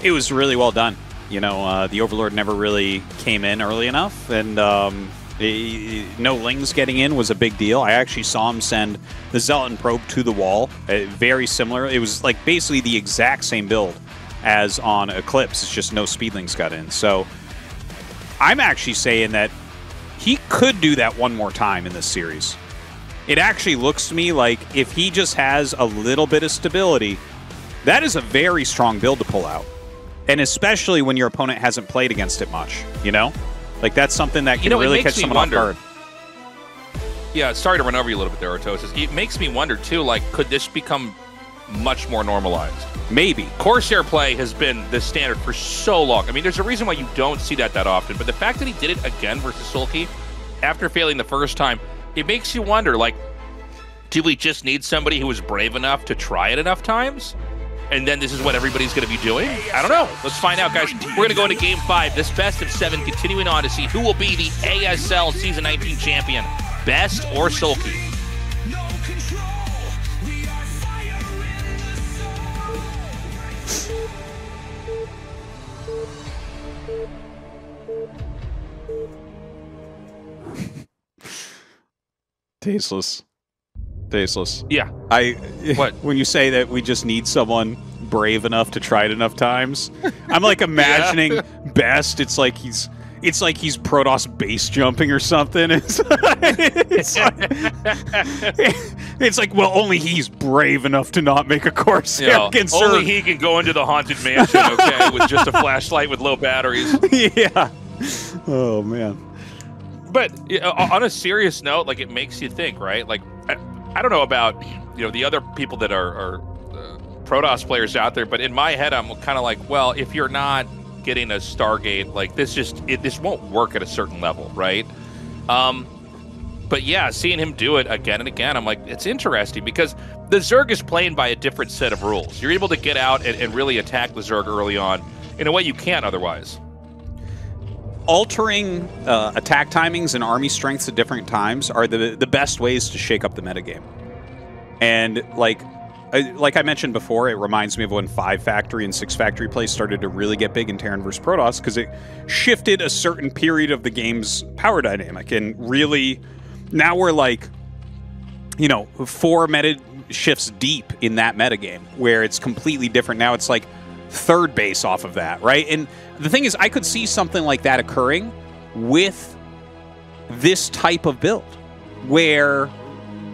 Speaker 2: It was really well done. You know, the Overlord never really came in early enough, and no Lings getting in was a big deal. I actually saw him send the Zealot and Probe to the wall. Very similar. It was like basically the exact same build as on Eclipse. It's just no Speedlings got in. So I'm actually saying that he could do that one more time in this series. It actually looks to me like if he just has a little bit of stability, that is a very strong build to pull out. And especially when your opponent hasn't played against it much, you know? Like, that's something that can really catch someone off guard.
Speaker 1: Yeah, sorry to run over you a little bit there, Tastosis. It makes me wonder, too, like, could this become much more normalized?
Speaker 2: Maybe.
Speaker 1: Corsair play has been the standard for so long. I mean, there's a reason why you don't see that often, but the fact that he did it again versus SoulKey, after failing the first time, it makes you wonder, like, do we just need somebody who is brave enough to try it enough times? And then this is what everybody's going to be doing? I don't know. Let's find out, guys. We're going to go into Game 5, this best of 7, continuing on to see who will be the ASL Season 19 champion, Best or SoulKey.
Speaker 2: Tasteless. Tasteless.
Speaker 1: Yeah.
Speaker 2: What? When you say that we just need someone brave enough to try it enough times, I'm like imagining Best. It's like he's Protoss base jumping or something. It's like, well, only he's brave enough to not make a Corsair.
Speaker 1: Only he can go into the haunted mansion, okay, with just a flashlight with low batteries.
Speaker 2: Yeah. Oh, man.
Speaker 1: But on a serious note, like, it makes you think, right? Like, I don't know about, the other people that are Protoss players out there, but in my head, I'm kind of like, well, if you're not getting a Stargate, like, this won't work at a certain level, right? But yeah, seeing him do it again and again, I'm like, it's interesting because the Zerg is playing by a different set of rules. You're able to get out and really attack the Zerg early on in a way you can't otherwise.
Speaker 2: Altering attack timings and army strengths at different times are the best ways to shake up the metagame. And like I mentioned before, it reminds me of when 5 Factory and 6 Factory plays started to really get big in Terran vs. Protoss because it shifted a certain period of the game's power dynamic. And really, now we're like, 4 meta shifts deep in that metagame where it's completely different. Now it's like third base off of that, right? And the thing is, I could see something like that occurring with this type of build where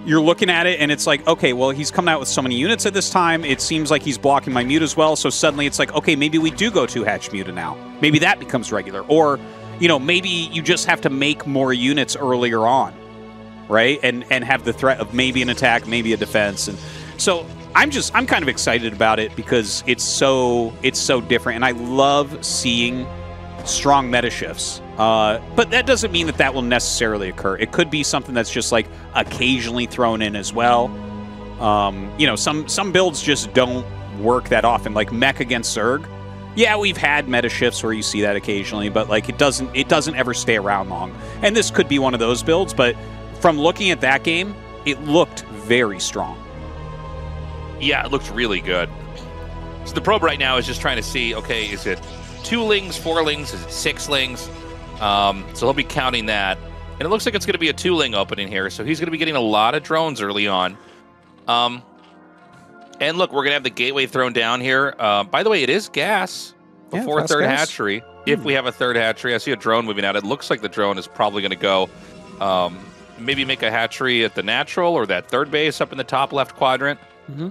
Speaker 2: you're looking at it and it's like, okay, well, he's coming out with so many units at this time. It seems like he's blocking my mute as well. So suddenly it's like, okay, maybe we do go 2-hatch Muta now. Maybe that becomes regular. Or, maybe you just have to make more units earlier on, right? And have the threat of maybe an attack, maybe a defense. And so I'm kind of excited about it because it's so different. And I love seeing strong meta shifts. But that doesn't mean that will necessarily occur. It could be something that's just like occasionally thrown in as well. Some builds just don't work that often, like mech against Zerg. Yeah, we've had meta shifts where you see that occasionally, but like it doesn't ever stay around long. And this could be one of those builds, but from looking at that game, it looked very strong.
Speaker 1: Yeah, it looked really good. So the probe right now is just trying to see, okay, is it 2 lings, 4 lings, is it 6 lings? So he'll be counting that. And it looks like it's going to be a 2-ling opening here, so he's going to be getting a lot of drones early on. And look, we're going to have the gateway thrown down here. By the way, it is gas before a third hatchery. If we have a third hatchery, I see a drone moving out. It looks like the drone is probably going to go maybe make a hatchery at the natural or that third base up in the top left quadrant.
Speaker 2: Mm-hmm.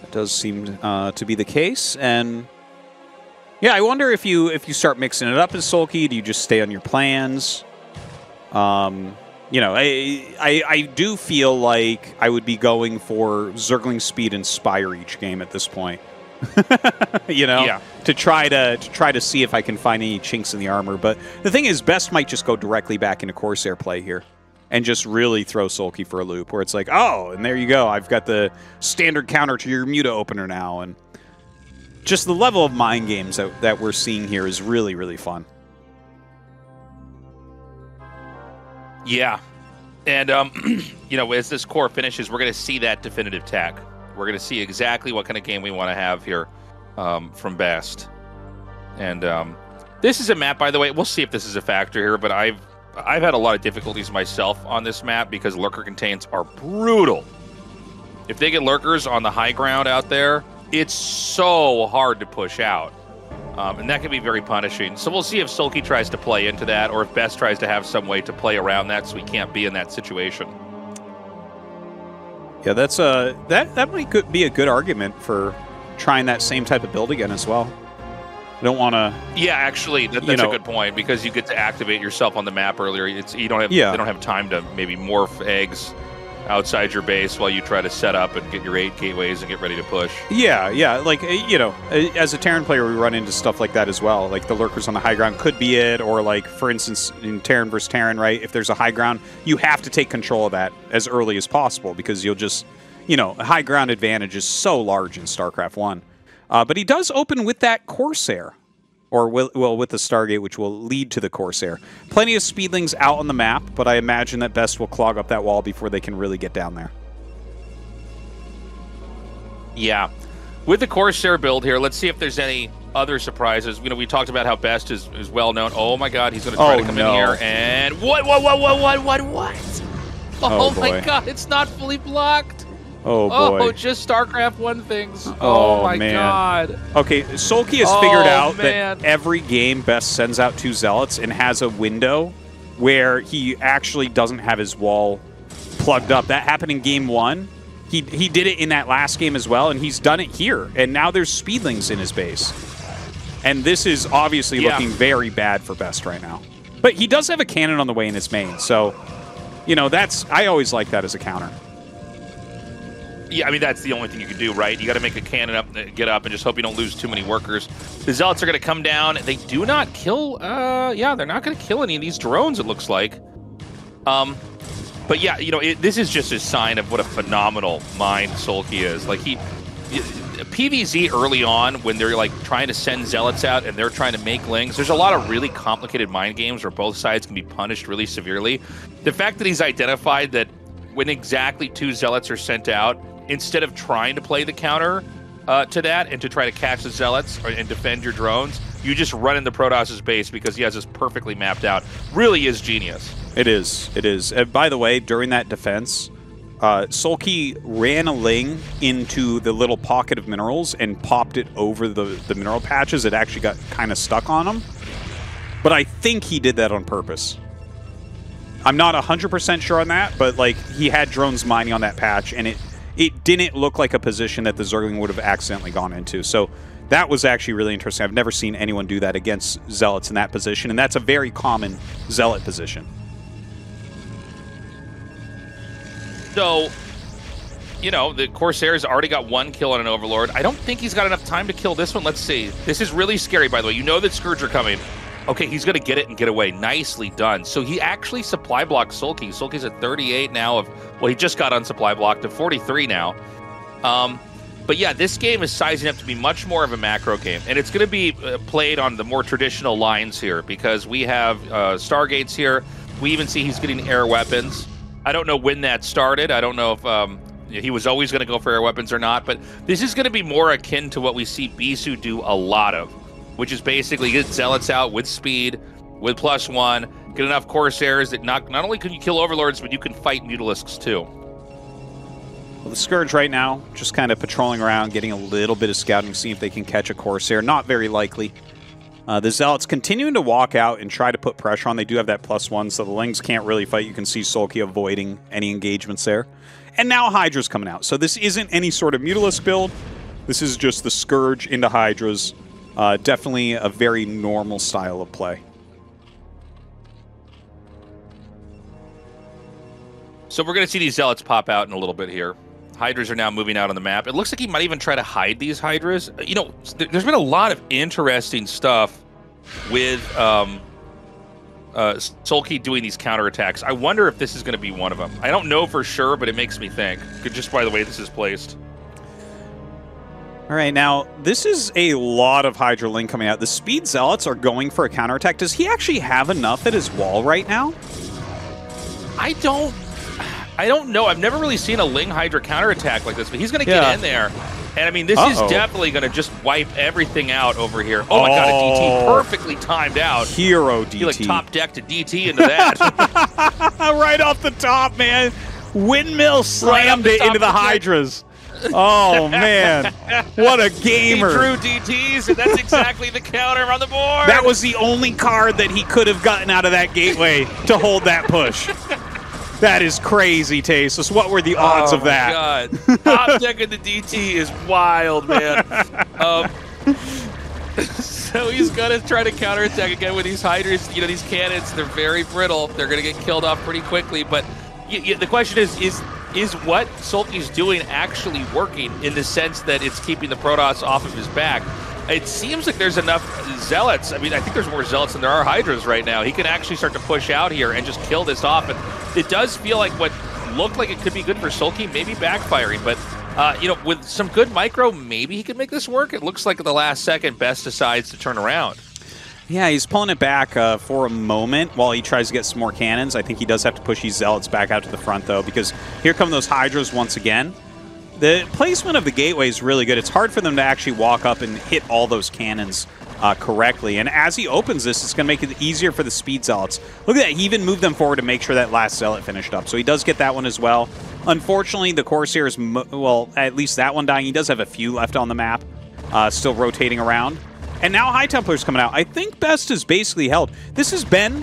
Speaker 2: That does seem to be the case. And yeah, I wonder if you start mixing it up as SoulKey, do you just stay on your plans? I do feel like I would be going for Zergling Speed and Spire each game at this point.
Speaker 1: Yeah.
Speaker 2: to try to see if I can find any chinks in the armor. But the thing is, Best might just go directly back into Corsair play here and just really throw SoulKey for a loop, where it's like, oh, and there you go, I've got the standard counter to your Muta opener now, and just the level of mind games that we're seeing here is really, really fun.
Speaker 1: Yeah. And, as this core finishes, we're going to see that definitive tag. We're going to see exactly what kind of game we want to have here from Best. And this is a map, by the way. We'll see if this is a factor here, but I've had a lot of difficulties myself on this map because lurker contains are brutal. If they get lurkers on the high ground out there, it's so hard to push out. And that can be very punishing. So we'll see if SoulKey tries to play into that or if Best tries to have some way to play around that so we can't be in that situation.
Speaker 2: Yeah, that's that might be a good argument for trying that same type of build again as well. I don't want to.
Speaker 1: Yeah, actually, that's a good point because you get to activate yourself on the map earlier. They don't have time to maybe morph eggs outside your base while you try to set up and get your 8 gateways and get ready to push.
Speaker 2: Yeah. Like, as a Terran player, we run into stuff like that as well. Like, the lurkers on the high ground could be it, or, like, for instance, in Terran versus Terran, right? If there's a high ground, you have to take control of that as early as possible because you'll just, a high ground advantage is so large in StarCraft 1. But he does open with that Corsair. Or, with the Stargate, which will lead to the Corsair. Plenty of Speedlings out on the map, but I imagine that Best will clog up that wall before they can really get down there.
Speaker 1: Yeah. With the Corsair build here, let's see if there's any other surprises. We talked about how Best is well known. Oh my god, he's going to try to come in here. And what? Oh my god, it's not fully blocked.
Speaker 2: Oh, boy.
Speaker 1: Oh, just StarCraft 1 things. Oh my god.
Speaker 2: Okay, SoulKey has figured out that every game Best sends out 2 Zealots and has a window where he actually doesn't have his wall plugged up. That happened in Game 1. He did it in that last game as well, and he's done it here. And now there's Speedlings in his base. And this is obviously looking very bad for Best right now. But he does have a cannon on the way in his main, so, you know, I always like that as a counter.
Speaker 1: Yeah, I mean, that's the only thing you can do, right? You got to make a cannon up, get up, and just hope you don't lose too many workers. The Zealots are going to come down. They do not kill, yeah, they're not going to kill any of these drones, it looks like. But yeah, you know, this is just a sign of what a phenomenal mind SoulKey is. Like, PvZ early on, when they're like trying to send Zealots out and they're trying to make Lings, there's a lot of really complicated mind games where both sides can be punished really severely. The fact that he's identified that when exactly 2 Zealots are sent out, instead of trying to play the counter to that and to try to catch the Zealots and defend your drones, you just run into Protoss's base because he has this perfectly mapped out. Really is genius.
Speaker 2: It is. It is. By the way, during that defense, SoulKey ran a Ling into the little pocket of minerals and popped it over the mineral patches. It actually got kind of stuck on him. But I think he did that on purpose. I'm not 100% sure on that, but like he had drones mining on that patch, and it didn't look like a position that the Zergling would have accidentally gone into. So that was actually really interesting. I've never seen anyone do that against Zealots in that position, and that's a very common Zealot position.
Speaker 1: So, you know, the Corsair's already got 1 kill on an Overlord. I don't think he's got enough time to kill this one. Let's see. This is really scary, by the way. You know that Scourge are coming. Okay, he's going to get it and get away. Nicely done. So he actually supply blocked SoulKey. SoulKey's at 38 now of, well, he just got unsupply blocked to 43 now. But yeah, this game is sizing up to be much more of a macro game. And it's going to be played on the more traditional lines here because we have Stargates here. We even see he's getting air weapons. I don't know when that started. I don't know if he was always going to go for air weapons or not. But this is going to be more akin to what we see Bisu do a lot of, which is basically get Zealots out with speed, with +1, get enough Corsairs that not only can you kill Overlords, but you can fight Mutalisks too.
Speaker 2: Well, the Scourge right now, just kind of patrolling around, getting a little bit of scouting, see if they can catch a Corsair. Not very likely. The Zealots continuing to walk out and try to put pressure on. They do have that +1, so the Lings can't really fight. You can see SoulKey avoiding any engagements there. And now Hydra's coming out. So this isn't any sort of Mutalisk build. This is just the Scourge into Hydras. Definitely a very normal style of play.
Speaker 1: So we're going to see these Zealots pop out in a little bit here. Hydras are now moving out on the map. It looks like he might even try to hide these Hydras. You know, there's been a lot of interesting stuff with SoulKey doing these counterattacks. I wonder if this is going to be one of them. I don't know for sure, but it makes me think, just by the way this is placed.
Speaker 2: All right, now, this is a lot of Hydra Ling coming out. The Speed Zealots are going for a counterattack. Does he actually have enough at his wall right now?
Speaker 1: I don't know. I've never really seen a Ling Hydra counterattack like this, but he's going to get in there. And, I mean, this is definitely going to just wipe everything out over here. Oh, my God, a DT perfectly timed out.
Speaker 2: Hero DT.
Speaker 1: He, like, top-decked a DT into that.
Speaker 2: Right off the top, man. Windmill slammed it into the Hydras. Oh, man. What a gamer.
Speaker 1: He drew DTs, and that's exactly the counter on the board.
Speaker 2: That was the only card that he could have gotten out of that gateway to hold that push. That is crazy, Tastosis. What were the odds of that?
Speaker 1: Oh, my God. Top decking the DT is wild, man. So he's going to try to counterattack again with these Hydras. You know, these cannons, they're very brittle. They're going to get killed off pretty quickly. But the question is what SoulKey's doing actually working in the sense that it's keeping the Protoss off of his back? It seems like there's enough Zealots. I mean, I think there's more Zealots than there are Hydras right now. He can actually start to push out here and just kill this off. And it does feel like what looked like it could be good for SoulKey, maybe backfiring. But, you know, with some good micro, maybe he could make this work. It looks like at the last second, Best decides to turn around.
Speaker 2: Yeah, he's pulling it back for a moment while he tries to get some more cannons. I think he does have to push these Zealots back out to the front, though, because here come those Hydras once again. The placement of the gateway is really good. It's hard for them to actually walk up and hit all those cannons correctly. And as he opens this, it's going to make it easier for the Speed Zealots. Look at that. He even moved them forward to make sure that last Zealot finished up. So he does get that one as well. Unfortunately, the Corsair is, well, at least that one dying. He does have a few left on the map, still rotating around. And now High Templar's coming out. I think Best is basically held. This has been,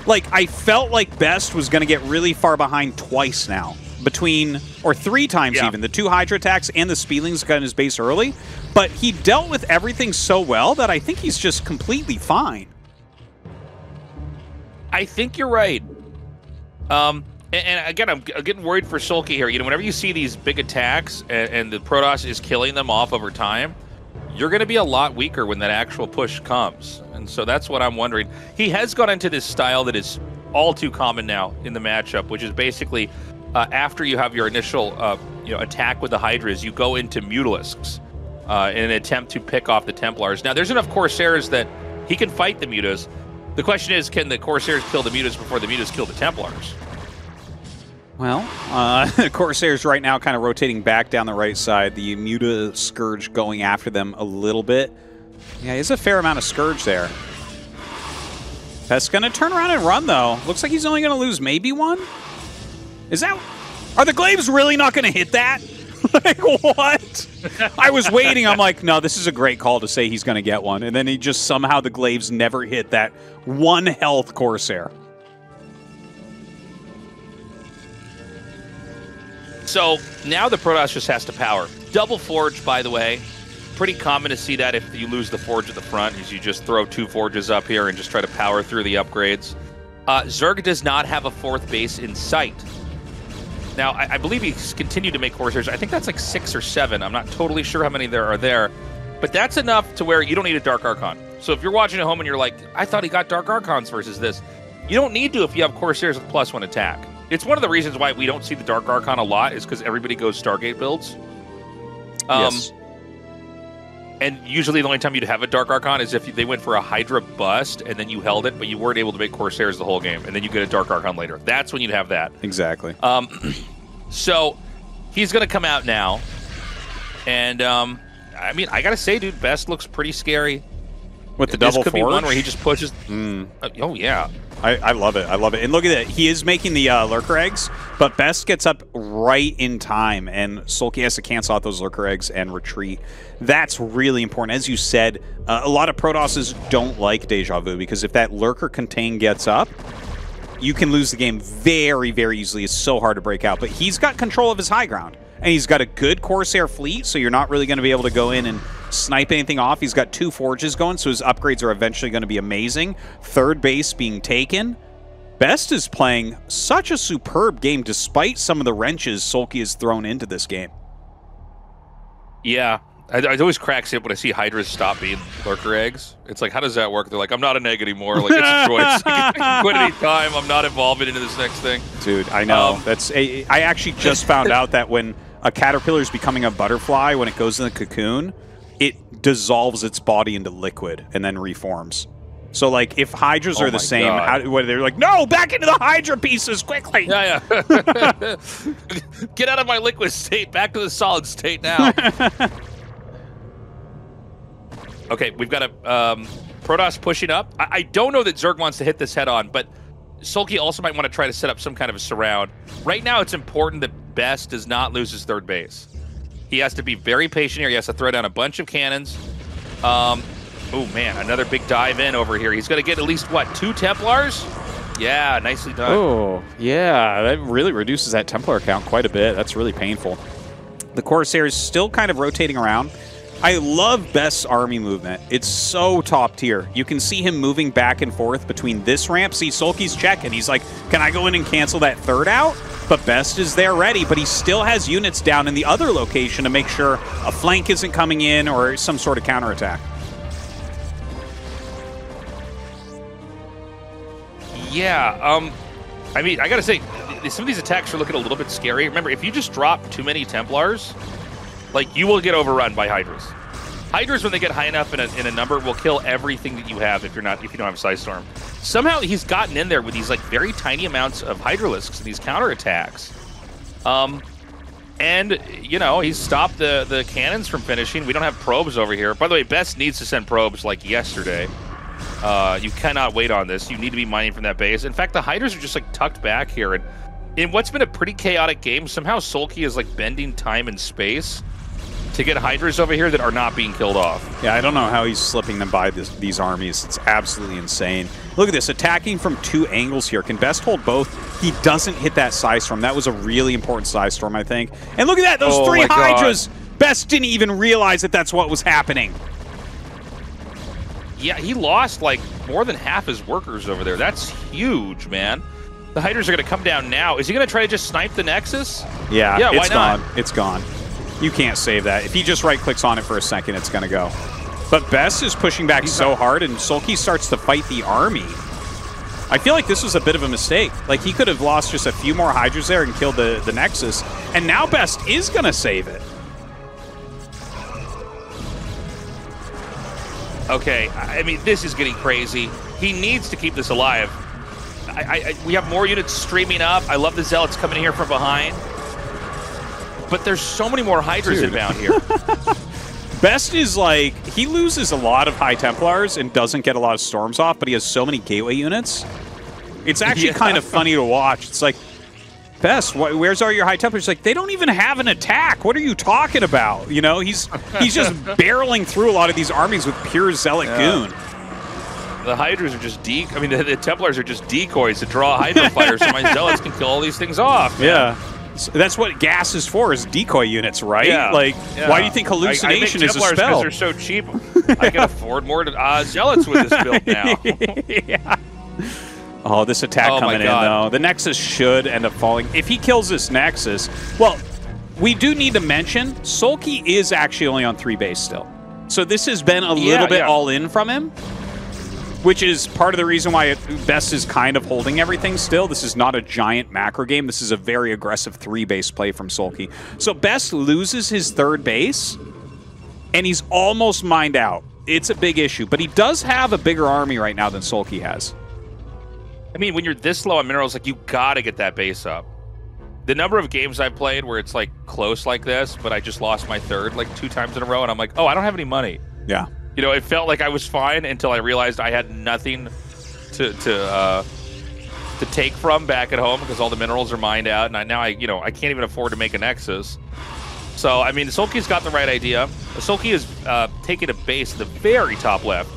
Speaker 2: like, I felt like Best was going to get really far behind twice now. between, or 3 times even, the 2 Hydra attacks and the Speedlings got in his base early. But he dealt with everything so well that I think he's just completely fine.
Speaker 1: I think you're right. And again, I'm getting worried for SoulKey here. You know, whenever you see these big attacks and the Protoss is killing them off over time, you're going to be a lot weaker when that actual push comes. And so that's what I'm wondering. He has gone into this style that is all too common now in the matchup, which is basically after you have your initial attack with the Hydras, you go into Mutalisks in an attempt to pick off the Templars. Now, there's enough Corsairs that he can fight the Mutas. The question is, can the Corsairs kill the Mutas before the Mutas kill the Templars?
Speaker 2: Well, the Corsairs right now kind of rotating back down the right side. The Muta Scourge going after them a little bit. Yeah, there's a fair amount of Scourge there. That's going to turn around and run, though. Looks like he's only going to lose maybe 1. Is that... Are the Glaives really not going to hit that? Like, what? I was waiting. I'm like, no, this is a great call to say he's going to get 1. And then he just somehow the Glaives never hit that 1 health Corsair.
Speaker 1: So now the Protoss just has to power. Double Forge, by the way. Pretty common to see that if you lose the Forge at the front, is you just throw 2 Forges up here and just try to power through the upgrades. Zerg does not have a 4th base in sight. Now, I believe he's continued to make Corsairs. I think that's like 6 or 7. I'm not totally sure how many there are there. But that's enough to where you don't need a Dark Archon. So if you're watching at home and you're like, I thought he got Dark Archons versus this, you don't need to if you have Corsairs with +1 attack. It's one of the reasons why we don't see the Dark Archon a lot is because everybody goes Stargate builds.
Speaker 2: Yes.
Speaker 1: And usually the only time you'd have a Dark Archon is if they went for a Hydra bust and then you held it, but you weren't able to make Corsairs the whole game, and then you get a Dark Archon later. That's when you'd have that.
Speaker 2: Exactly.
Speaker 1: So he's going to come out now. And, I mean, I got to say, dude, Best looks pretty scary.
Speaker 2: With the double Forge?
Speaker 1: This could be one where he just pushes. Oh, yeah.
Speaker 2: I love it. I love it. And look at that. He is making the Lurker Eggs, but Best gets up right in time, and SoulKey has to cancel out those Lurker Eggs and retreat. That's really important. As you said, a lot of Protosses don't like Deja Vu, because if that Lurker Contain gets up, you can lose the game very, very easily. It's so hard to break out. But he's got control of his high ground, and he's got a good Corsair fleet, so you're not really going to be able to go in and snipe anything off. He's got 2 Forges going, so his upgrades are eventually going to be amazing. 3rd base being taken. Best is playing such a superb game despite some of the wrenches SoulKey has thrown into this game.
Speaker 1: Yeah. It always cracks me up when I see Hydras stop being Lurker Eggs. It's like, how does that work? They're like, I'm not an egg anymore. Like, it's a choice. Quit any time. I'm not involving into this next thing.
Speaker 2: Dude, I know. I actually just found out that when a caterpillar is becoming a butterfly, when it goes in the cocoon, it dissolves its body into liquid and then reforms. So, like, if Hydras are the same, they're like, no, back into the Hydra pieces, quickly!
Speaker 1: Yeah. Get out of my liquid state, back to the solid state now. Okay, we've got a Protoss pushing up. I don't know that Zerg wants to hit this head on, but SoulKey also might want to try to set up some kind of a surround. Right now, it's important that Best does not lose his 3rd base. He has to be very patient here. He has to throw down a bunch of cannons. Oh, man, another big dive in over here. He's going to get at least, what, 2 Templars? Yeah, nicely done.
Speaker 2: Oh, yeah, that really reduces that Templar count quite a bit. That's really painful. The Corsair is still kind of rotating around. I love Best's army movement. It's so top tier. You can see him moving back and forth between this ramp. See, SoulKey's checking. He's like, can I go in and cancel that 3rd out? But Best is there ready, but he still has units down in the other location to make sure a flank isn't coming in or some sort of counterattack.
Speaker 1: Yeah, I mean, I gotta say, some of these attacks are looking a little bit scary. Remember, if you just drop too many Templars, like, you will get overrun by Hydras. Hydras, when they get high enough in a number, will kill everything that you have if you don't have Psystorm. Somehow he's gotten in there with these like very tiny amounts of Hydralisks and these counterattacks. And you know, he's stopped the cannons from finishing. We don't have probes over here. By the way, Best needs to send probes like yesterday. You cannot wait on this. You need to be mining from that base. In fact, the Hydras are just like tucked back here, and in what's been a pretty chaotic game, somehow SoulKey is like bending time and space to get Hydras over here that are not being killed off.
Speaker 2: Yeah, I don't know how he's slipping them by these armies. It's absolutely insane. Look at this, attacking from 2 angles here. Can Best hold both? He doesn't hit that Psy Storm. That was a really important Psy Storm, I think. And look at that, those 3 Hydras! Best didn't even realize that that's what was happening.
Speaker 1: Yeah, he lost like more than half his workers over there. That's huge, man. The Hydras are going to come down now. Is he going to try to just snipe the Nexus?
Speaker 2: Yeah,
Speaker 1: why
Speaker 2: it's
Speaker 1: not?
Speaker 2: gone. It's gone. You can't save that. If he just right-clicks on it for a second, it's going to go. But Best is pushing back so hard, and SoulKey starts to fight the army. I feel like this was a bit of a mistake. Like, he could have lost just a few more Hydras there and killed the Nexus, and now Best is going to save it.
Speaker 1: Okay, I mean, this is getting crazy. He needs to keep this alive. We have more units streaming up. I love the Zealots coming here from behind. But there's so many more Hydras inbound here.
Speaker 2: Best is like, he loses a lot of High Templars and doesn't get a lot of Storms off, but he has so many Gateway units. It's actually kind of funny to watch. It's like, Best, where's all your High Templars? Like, they don't even have an attack. What are you talking about? You know, he's just barreling through a lot of these armies with pure Zealot goon.
Speaker 1: The Hydras are just I mean, the Templars are just decoys to draw Hydra fire so my Zealots can kill all these things off. Man.
Speaker 2: Yeah. So that's what gas is for, is decoy units, right?
Speaker 1: Yeah.
Speaker 2: Like, why do you think hallucination is a spell?
Speaker 1: Because they're so cheap. I can afford more Zealots with this build now.
Speaker 2: Yeah. Oh, this attack coming in, though. The Nexus should end up falling. If he kills this Nexus, well, we do need to mention, SoulKey is actually only on 3 base still. So this has been a little bit all in from him, which is part of the reason why Best is kind of holding everything still. This is not a giant macro game. This is a very aggressive 3-base play from SoulKey. So Best loses his 3rd base, and he's almost mined out. It's a big issue, but he does have a bigger army right now than SoulKey has.
Speaker 1: I mean, when you're this low on minerals, like, you gotta get that base up. The number of games I've played where it's like close like this, but I just lost my 3rd like 2 times in a row, and I'm like, oh, I don't have any money.
Speaker 2: Yeah.
Speaker 1: You know, it felt like I was fine until I realized I had nothing to take from back at home because all the minerals are mined out, and now I can't even afford to make a Nexus. So I mean, SoulKey's got the right idea. SoulKey is taking a base at the very top left.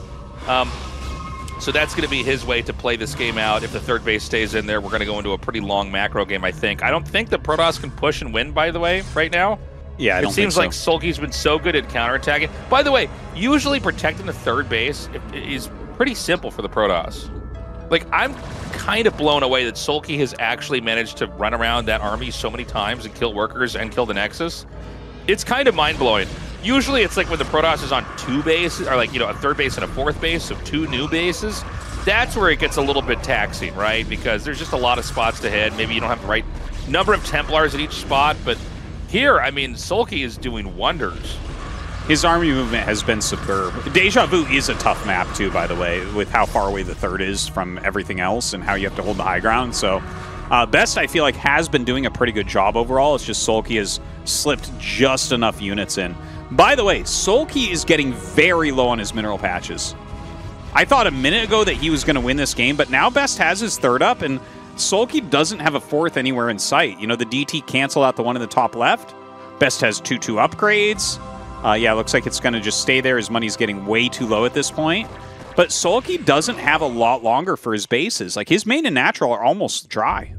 Speaker 1: So that's going to be his way to play this game out. If the 3rd base stays in there, we're going to go into a pretty long macro game, I think. I don't think that Protoss can push and win, by the way, right now.
Speaker 2: Yeah, I don't think
Speaker 1: so. It seems like SoulKey's been so good at counterattacking. By the way, usually protecting the 3rd base is pretty simple for the Protoss. Like, I'm kind of blown away that SoulKey has actually managed to run around that army so many times and kill workers and kill the Nexus. It's kind of mind-blowing. Usually it's like when the Protoss is on 2 bases, or like, you know, a 3rd base and a 4th base, so 2 new bases. That's where it gets a little bit taxing, right? Because there's just a lot of spots to hit. Maybe you don't have the right number of Templars at each spot, but here, I mean, SoulKey is doing wonders.
Speaker 2: His army movement has been superb. Deja Vu is a tough map, too, by the way, with how far away the 3rd is from everything else and how you have to hold the high ground. So Best, I feel like, has been doing a pretty good job overall. It's just SoulKey has slipped just enough units in. By the way, SoulKey is getting very low on his mineral patches. I thought a minute ago that he was going to win this game, but now Best has his 3rd up, and SoulKey doesn't have a 4th anywhere in sight. You know, the DT canceled out the one in the top left. Best has 2/2 upgrades. Yeah, looks like it's going to just stay there. His money's getting way too low at this point. But SoulKey doesn't have a lot longer for his bases. Like, his main and natural are almost dry.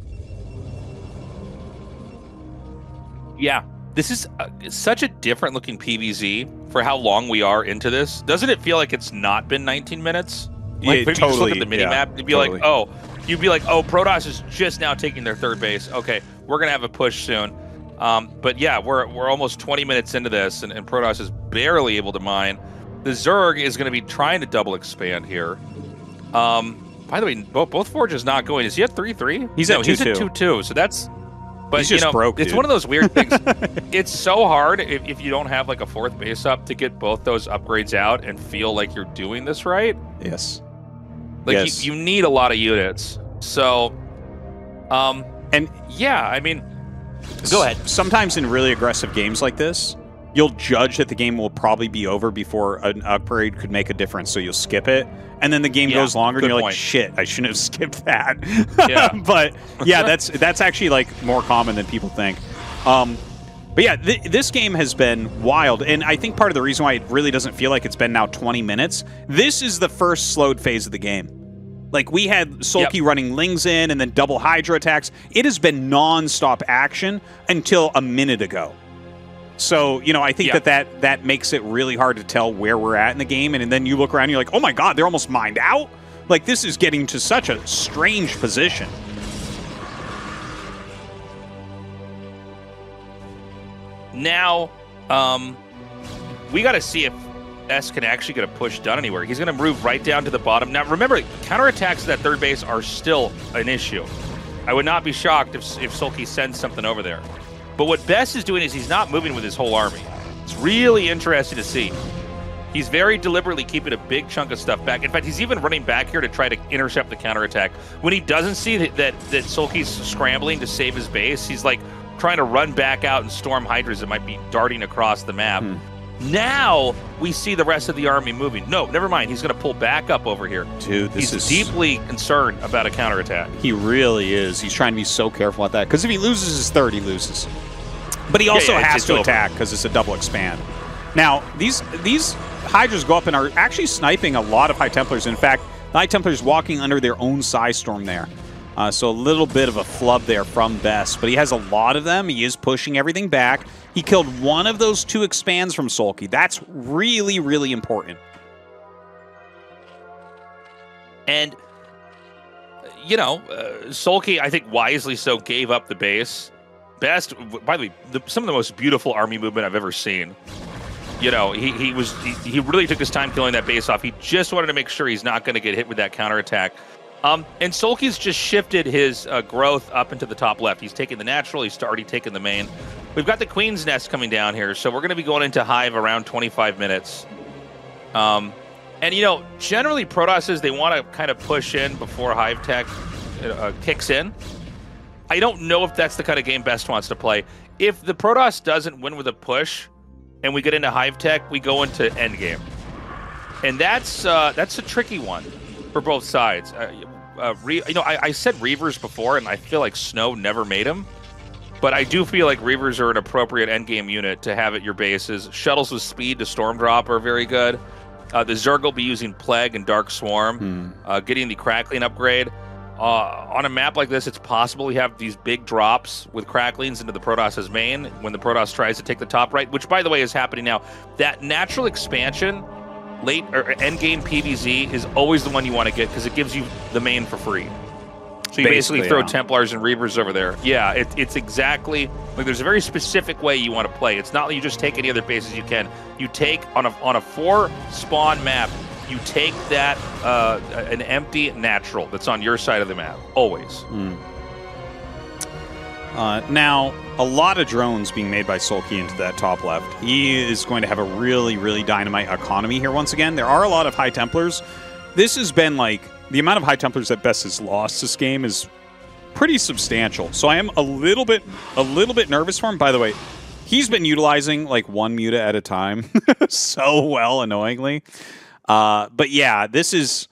Speaker 1: Yeah. This is such a different looking PvZ for how long we are into this. Doesn't it feel like it's not been 19 minutes? Like, maybe
Speaker 2: totally,
Speaker 1: just look at the mini-map and be like, oh, Protoss is just now taking their 3rd base. Okay, we're going to have a push soon. But yeah, we're almost 20 minutes into this, and Protoss is barely able to mine. The Zerg is going to be trying to double expand here. By the way, both Forges not going. Is he at 3-3?
Speaker 2: He's at 2-2.
Speaker 1: He's at 2-2, so that's... But,
Speaker 2: he's just broke,
Speaker 1: it's
Speaker 2: dude.
Speaker 1: one of those weird things. It's so hard if you don't have like a 4th base up to get both those upgrades out and feel like you're doing this right.
Speaker 2: Yes.
Speaker 1: Like,
Speaker 2: yes.
Speaker 1: You need a lot of units. So, and yeah, I mean, go ahead.
Speaker 2: Sometimes in really aggressive games like this, you'll judge that the game will probably be over before an upgrade could make a difference, so you'll skip it. And then the game goes longer, and you're like, shit, I shouldn't have skipped that. Yeah. But, yeah, that's actually, like, more common than people think. But yeah, this game has been wild, and I think part of the reason why it really doesn't feel like it's been now 20 minutes, this is the first slowed phase of the game. Like, we had SoulKey running Lings in and then double Hydra attacks. It has been non-stop action until a minute ago. So, you know, I think that makes it really hard to tell where we're at in the game, and then you look around and you're like, oh my god, they're almost mined out? Like, this is getting to such a strange position.
Speaker 1: Now, we got to see if S can actually get a push done anywhere. He's going to move right down to the bottom. Now, remember, counterattacks at that third base are still an issue. I would not be shocked if SoulKey sends something over there. But what Best is doing is he's not moving with his whole army. It's really interesting to see. He's very deliberately keeping a big chunk of stuff back. In fact, he's even running back here to try to intercept the counterattack. When he doesn't see that SoulKey's scrambling to save his base, he's like trying to run back out and storm Hydras that might be darting across the map. Now we see the rest of the army moving. No, never mind. He's going to pull back up over here.
Speaker 2: Dude,
Speaker 1: he's deeply concerned about a counterattack.
Speaker 2: He really is. He's trying to be so careful at that. Because if he loses his third, he loses. But he also has to attack because it's a double expand. Now, these Hydras go up and are actually sniping a lot of High Templars. In fact, the High Templars walking under their own Psy Storm there. So a little bit of a flub there from Best. But he has a lot of them. He is pushing everything back. He killed one of those 2 expands from SoulKey. That's really, really important.
Speaker 1: And, you know, SoulKey, I think wisely so, gave up the base. Best, by the way, some of the most beautiful army movement I've ever seen. You know, he really took his time killing that base off. He just wanted to make sure he's not going to get hit with that counterattack. And SoulKey's just shifted his growth up into the top left. He's taking the natural. He's already taken the main. We've got the Queen's Nest coming down here, so we're going to be going into Hive around 25 minutes. And, you know, generally Protosses, they want to kind of push in before Hive Tech kicks in. I don't know if that's the kind of game Best wants to play. If the Protoss doesn't win with a push and we get into Hive Tech, we go into Endgame. And that's a tricky one for both sides. You know, I said Reavers before, and I feel like Snow never made them. But I do feel like Reavers are an appropriate endgame unit to have at your bases. Shuttles with speed to Storm Drop are very good. The Zerg will be using Plague and Dark Swarm, getting the Crackling upgrade. On a map like this, it's possible we have these big drops with Cracklings into the Protoss's main when the Protoss tries to take the top right, which, by the way, is happening now. That natural expansion, late or endgame PvZ, is always the one you want to get because it gives you the main for free. So you basically throw Templars and Reavers over there. Yeah, it's exactly like there's a very specific way you want to play. It's not that you just take any other bases you can. You take on a 4 spawn map. You take that an empty natural that's on your side of the map always.
Speaker 2: Now, a lot of drones being made by SoulKey into that top left. He is going to have a really, really dynamite economy here once again. There are a lot of High Templars. This has been like the amount of High Templars that Best has lost this game is pretty substantial. So I am a little bit nervous for him. By the way, he's been utilizing like 1 muta at a time so well, annoyingly. But yeah, this is...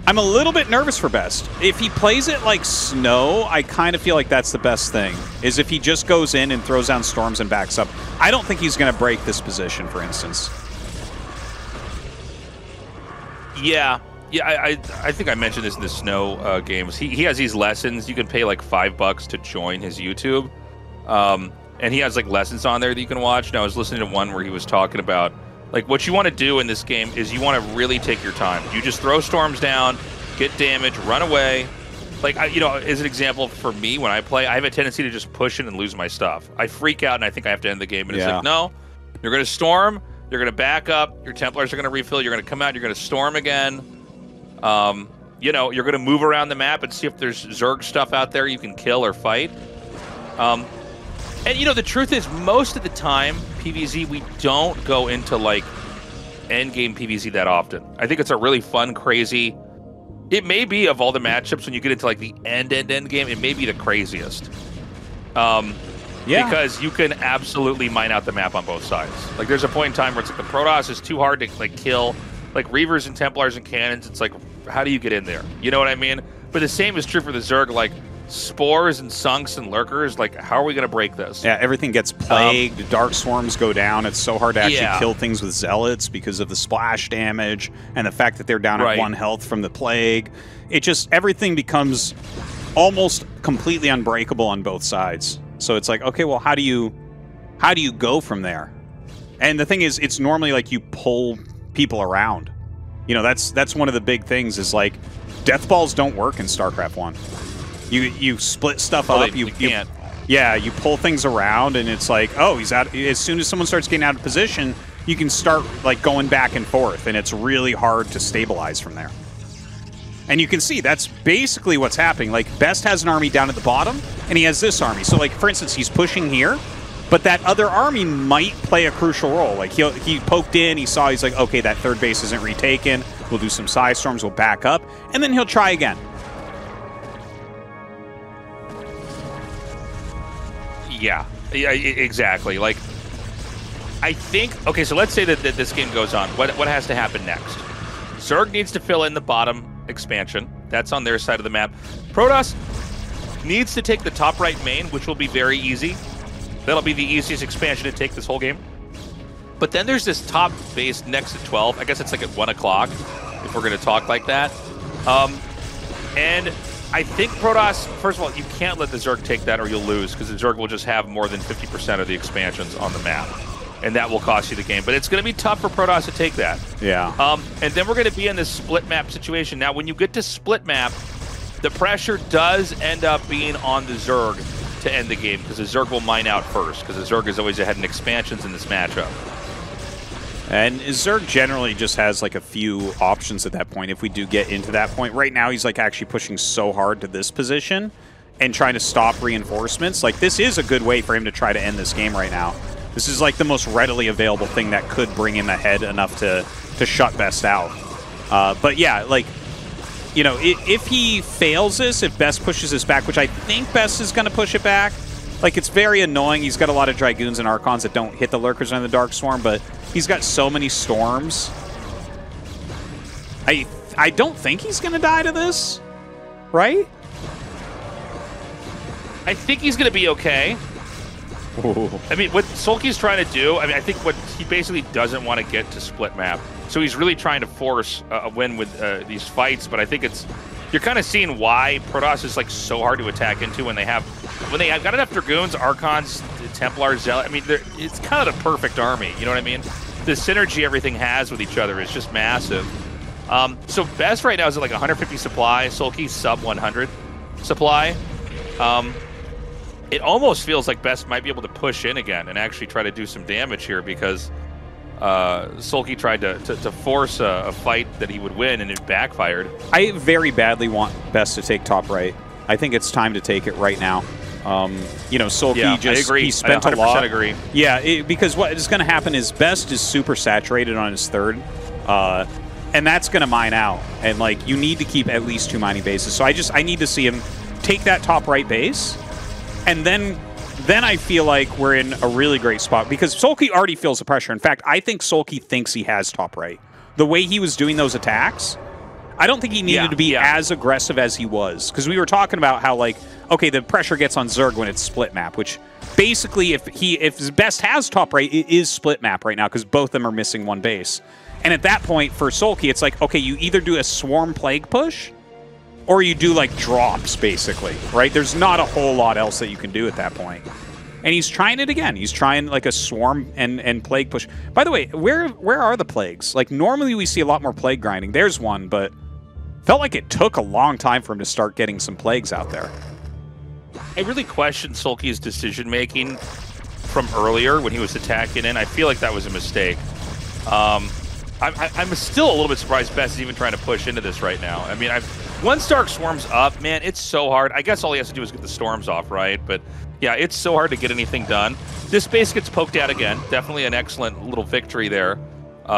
Speaker 2: I'm a little bit nervous for Best. If he plays it like Snow, I kind of feel like that's the best thing, is if he just goes in and throws down storms and backs up. I don't think he's going to break this position, for instance.
Speaker 1: Yeah, I think I mentioned this in the Snow games. He has these lessons. You can pay like $5 to join his YouTube. And he has like lessons on there that you can watch. Now, I was listening to one where he was talking about like what you want to do in this game is you want to really take your time. You just throw storms down, get damage, run away. Like, you know, as an example for me, when I play, I have a tendency to just push in and lose my stuff. I freak out and I think I have to end the game. And it's like, no, you're going to storm, you're going to back up, your Templars are going to refill, you're going to come out, you're going to storm again. You know, you're going to move around the map and see if there's Zerg stuff out there you can kill or fight. And, you know, the truth is, most of the time, PvZ, we don't go into, like, endgame PvZ that often. I think it's a really fun, crazy... It may be, of all the matchups, when you get into, like, the end game, it may be the craziest. Because you can absolutely mine out the map on both sides. Like, there's a point in time where it's like the Protoss is too hard to, like, kill. Like, Reavers and Templars and Cannons, it's like, how do you get in there? You know what I mean? But the same is true for the Zerg. Like, spores and sunks and lurkers. Like, how are we going to break this?
Speaker 2: Yeah, everything gets plagued. Dark swarms go down. It's so hard to actually kill things with zealots because of the splash damage and the fact that they're down at 1 health from the plague. It just, everything becomes almost completely unbreakable on both sides. So it's like, okay, well, how do you go from there? And the thing is, it's normally like you pull people around. You know, that's one of the big things is like death balls don't work in StarCraft 1. You split stuff up. You can't. Yeah, you pull things around, and it's like, oh, he's out. As soon as someone starts getting out of position, you can start like going back and forth, and it's really hard to stabilize from there. And you can see that's basically what's happening. Like, Best has an army down at the bottom, and he has this army. So, like, for instance, he's pushing here, but that other army might play a crucial role. Like, he poked in, he saw, he's like, okay, that third base isn't retaken. We'll do some Psy Storms, we'll back up, and then he'll try again.
Speaker 1: Yeah, exactly. Like, I think, okay, so let's say that this game goes on. What has to happen next? Zerg needs to fill in the bottom expansion. That's on their side of the map. Protoss needs to take the top right main, which will be very easy. That'll be the easiest expansion to take this whole game. But then there's this top base next to 12. I guess it's like at 1 o'clock, if we're going to talk like that. And I think Protoss, first of all, you can't let the Zerg take that or you'll lose, because the Zerg will just have more than 50% of the expansions on the map. And that will cost you the game. But it's going to be tough for Protoss to take that.
Speaker 2: Yeah.
Speaker 1: And then we're going to be in this split map situation. Now, when you get to split map, the pressure does end up being on the Zerg to end the game, because the Zerg will mine out first, because the Zerg is always ahead in expansions in this matchup.
Speaker 2: And Zerg generally just has like a few options at that point if we do get into that point. Right now, he's like actually pushing so hard to this position and trying to stop reinforcements. Like, this is a good way for him to try to end this game right now. This is like the most readily available thing that could bring him ahead enough to shut Best out. But yeah, like, you know, if he fails this, if Best pushes this back, which I think Best is going to push it back, like, it's very annoying. He's got a lot of Dragoons and Archons that don't hit the Lurkers on the Dark Swarm, but he's got so many Storms. I don't think he's going to die to this, right?
Speaker 1: I think he's going to be okay.
Speaker 2: Ooh.
Speaker 1: I mean, what SoulKey's trying to do, I mean, I think what he basically doesn't want to get to split map. So he's really trying to force a win with these fights, but I think you're kind of seeing why Protoss is like so hard to attack into when they have got enough Dragoons, Archons, Templars, Zealot. I mean, it's kind of the perfect army, you know what I mean? The synergy everything has with each other is just massive. So Best right now is at like 150 supply, SoulKey's sub 100 supply. It almost feels like Best might be able to push in again and actually try to do some damage here, because SoulKey tried to force a fight that he would win, and it backfired.
Speaker 2: I very badly want Best to take top right. I think it's time to take it right now. You know, SoulKey just,
Speaker 1: I agree.
Speaker 2: He spent
Speaker 1: I 100%
Speaker 2: a lot.
Speaker 1: agree.
Speaker 2: Yeah, because what is going to happen is Best is super saturated on his third, and that's going to mine out. And, like, you need to keep at least 2 mining bases. So I need to see him take that top right base. And then I feel like we're in a really great spot, because SoulKey already feels the pressure. In fact, I think SoulKey thinks he has top right. The way he was doing those attacks, I don't think he needed to be as aggressive as he was. Because we were talking about how, like, okay, the pressure gets on Zerg when it's split map, which basically if Best has top right, it is split map right now, because both of them are missing 1 base. And at that point, for SoulKey, it's like, okay, you either do a Swarm Plague push, or you do, like, drops, basically, right? There's not a whole lot else that you can do at that point. And he's trying it again. He's trying, like, a Swarm and Plague push. By the way, where are the Plagues? Like, normally we see a lot more Plague grinding. There's one, but felt like it took a long time for him to start getting some Plagues out there.
Speaker 1: I really questioned SoulKey's decision-making from earlier when he was attacking in. I feel like that was a mistake. I'm still a little bit surprised Best is even trying to push into this right now. I mean, once Dark Swarm's up, man, it's so hard. I guess all he has to do is get the Storms off, right? But yeah, it's so hard to get anything done. This base gets poked out again. Definitely an excellent little victory there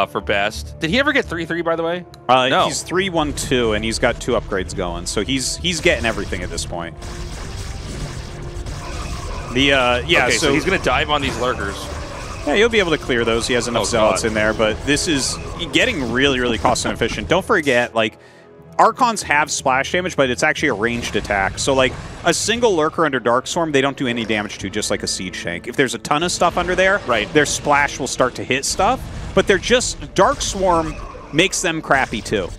Speaker 1: for Best. Did he ever get 3-3, by the way?
Speaker 2: No. He's 3-1-2, and he's got 2 upgrades going. So he's getting everything at this point.
Speaker 1: Okay, so he's going to dive on these Lurkers.
Speaker 2: Yeah, he'll be able to clear those. He has enough Zealots in there, but this is getting really, really cost inefficient. Don't forget, like, Archons have splash damage, but it's actually a ranged attack. So, like, a single Lurker under Darkstorm, they don't do any damage to, just like a Siege Tank. If there's a ton of stuff under there, their splash will start to hit stuff, but they're just... Darkswarm makes them crappy, too.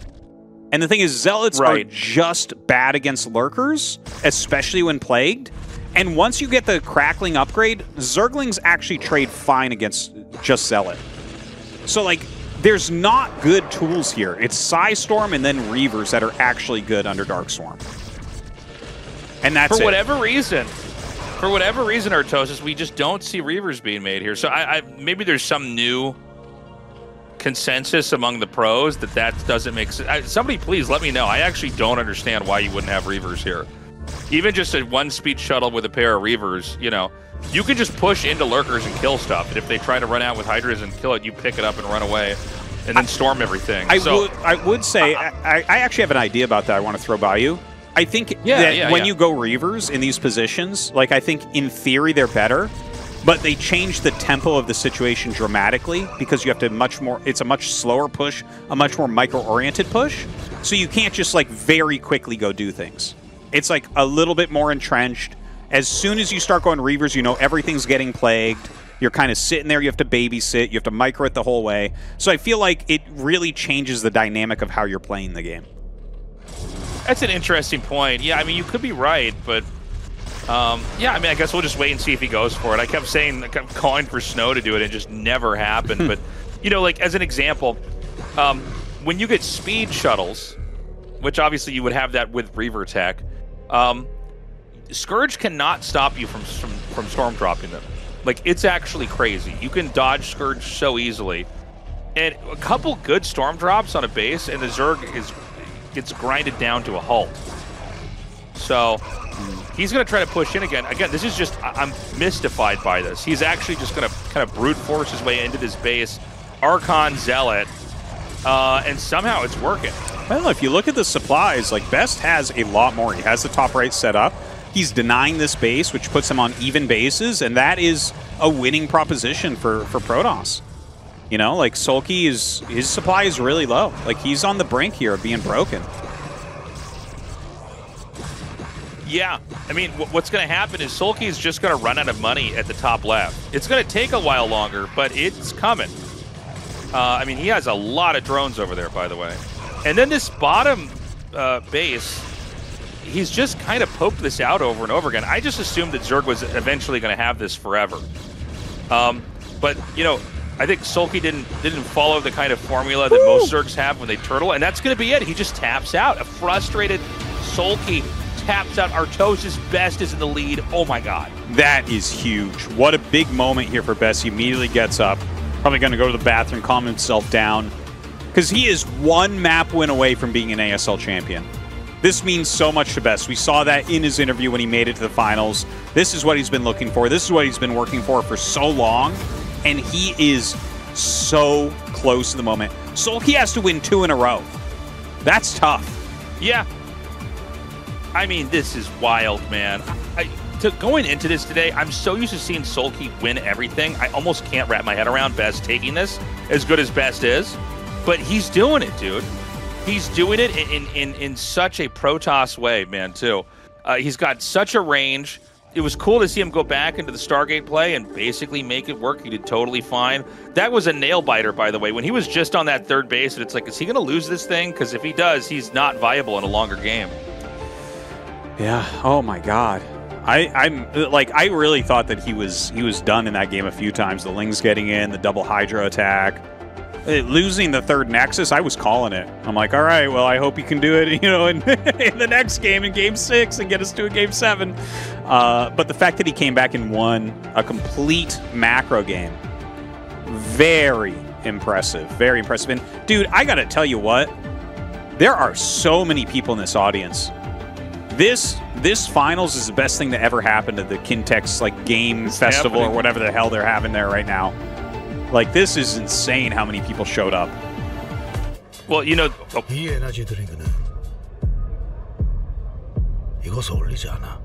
Speaker 2: And the thing is, Zealots are just bad against Lurkers, especially when plagued. And once you get the Crackling upgrade, Zerglings actually trade fine against just Zealot. So, like... There's not good tools here. It's Psystorm and then Reavers that are actually good under Darkswarm. And that's it.
Speaker 1: For whatever reason, Tastosis, we just don't see Reavers being made here. So maybe there's some new consensus among the pros that doesn't make sense. Somebody please let me know. I actually don't understand why you wouldn't have Reavers here. Even just a 1-speed shuttle with a pair of Reavers, you know, you can just push into Lurkers and kill stuff. And if they try to run out with Hydras and kill it, you pick it up and run away and then storm everything.
Speaker 2: I would say, I actually have an idea about that I want to throw by you. I think when you go Reavers in these positions, like, I think in theory they're better, but they change the tempo of the situation dramatically because you have to it's a much slower push, a much more micro-oriented push. So you can't just, like, very quickly go do things. It's, like, a little bit more entrenched. As soon as you start going Reavers, you know everything's getting plagued. You're kind of sitting there. You have to babysit. You have to micro it the whole way. So I feel like it really changes the dynamic of how you're playing the game.
Speaker 1: That's an interesting point. Yeah, I mean, you could be right, but... yeah, I mean, I guess we'll just wait and see if he goes for it. I kept calling for Snow to do it, and it just never happened. But, you know, like, as an example, when you get speed shuttles, which obviously you would have that with Reaver tech, Scourge cannot stop you from storm dropping them. Like, it's actually crazy. You can dodge Scourge so easily. And a couple good storm drops on a base, and the Zerg gets grinded down to a halt. So he's going to try to push in again. Again, this is just, I'm mystified by this. He's actually just going to kind of brute force his way into this base. Archon Zealot, and somehow it's working.
Speaker 2: Well, if you look at the supplies, like, Best has a lot more. He has the top right set up. He's denying this base, which puts him on even bases, and that is a winning proposition for Protoss. You know, like, SoulKey his supply is really low. Like, he's on the brink here of being broken.
Speaker 1: Yeah, I mean, what's going to happen is SoulKey is just going to run out of money at the top left. It's going to take a while longer, but it's coming. I mean, he has a lot of drones over there, by the way. And then this bottom base, he's just kind of poked this out over and over again. I just assumed that Zerg was eventually going to have this forever. But, you know, I think SoulKey didn't follow the kind of formula that most Zergs have when they turtle, and that's going to be it. He just taps out. A frustrated SoulKey taps out. Artosis. Best is in the lead. Oh, my God.
Speaker 2: That is huge. What a big moment here for Best. He immediately gets up. Probably going to go to the bathroom, calm himself down. Because he is one map win away from being an ASL champion. This means so much to Best. We saw that in his interview when he made it to the finals. This is what he's been looking for. This is what he's been working for so long. And he is so close to the moment. SoulKey has to win 2 in a row. That's tough.
Speaker 1: Yeah. I mean, this is wild, man. Going into this today, I'm so used to seeing SoulKey win everything. I almost can't wrap my head around Best taking this, as good as Best is. But he's doing it, dude. He's doing it in such a Protoss way, man, too. He's got such a range. It was cool to see him go back into the Stargate play and basically make it work. He did totally fine. That was a nail-biter, by the way. When he was just on that third base, and it's like, is he going to lose this thing? Because if he does, he's not viable in a longer game.
Speaker 2: Yeah. Oh, my God. I really thought that he was done in that game a few times. The Lings getting in, the double Hydra attack. Losing the third Nexus, I was calling it. I'm like, all right, well, I hope you can do it, you know, in the next game, in Game 6, and get us to a Game 7. But the fact that he came back and won a complete macro game, very impressive. Very impressive. And, dude, I got to tell you what, there are so many people in this audience. This finals is the best thing that ever happened to the Kintex, like, game festival or whatever the hell they're having there right now. Like, this is insane how many people showed up.
Speaker 1: Well, you know...
Speaker 7: 이 에너지 드링크는 이것을 올리지 않아.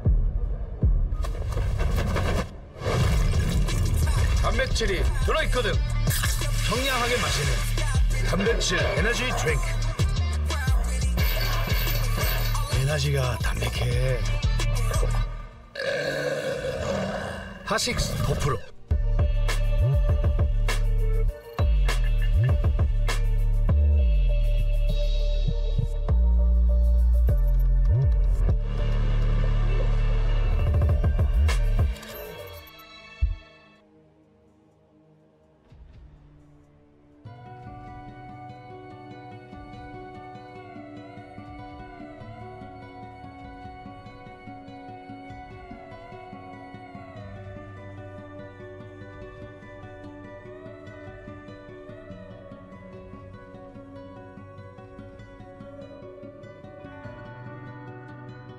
Speaker 7: 단백질이 들어있거든. 청량하게 마시는 단백질 에너지 드링크. 에너지가 담백해. 하식스 더프로.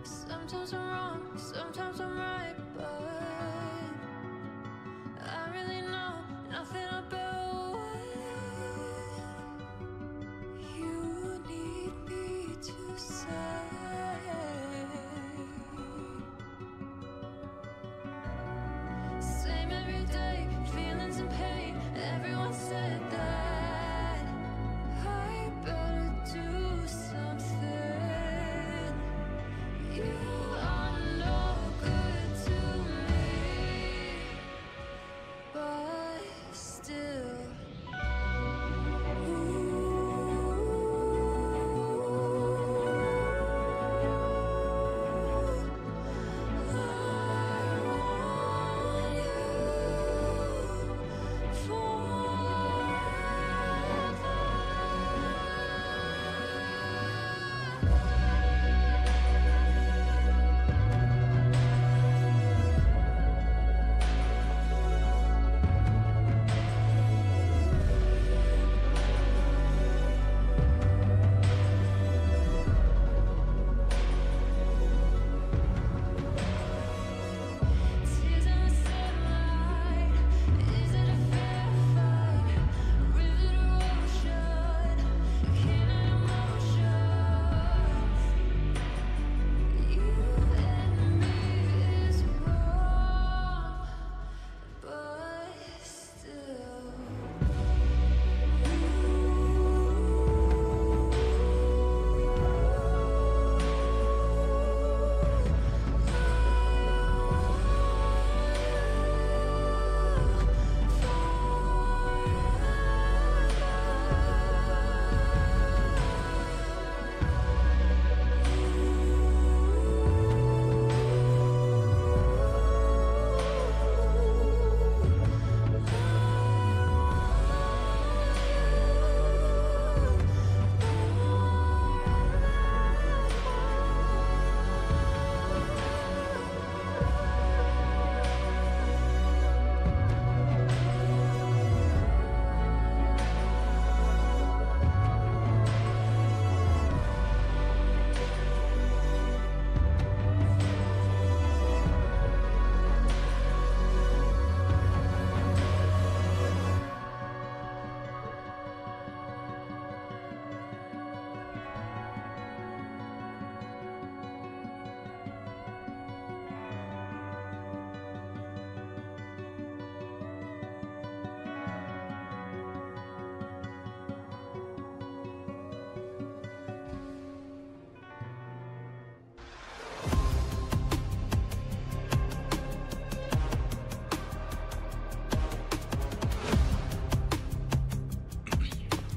Speaker 10: Sometimes I'm wrong, sometimes I'm right, but I really know nothing about what you need me to say. Same every day, feelings and pain. Everyone said that I better do something. You are no good to me, but still.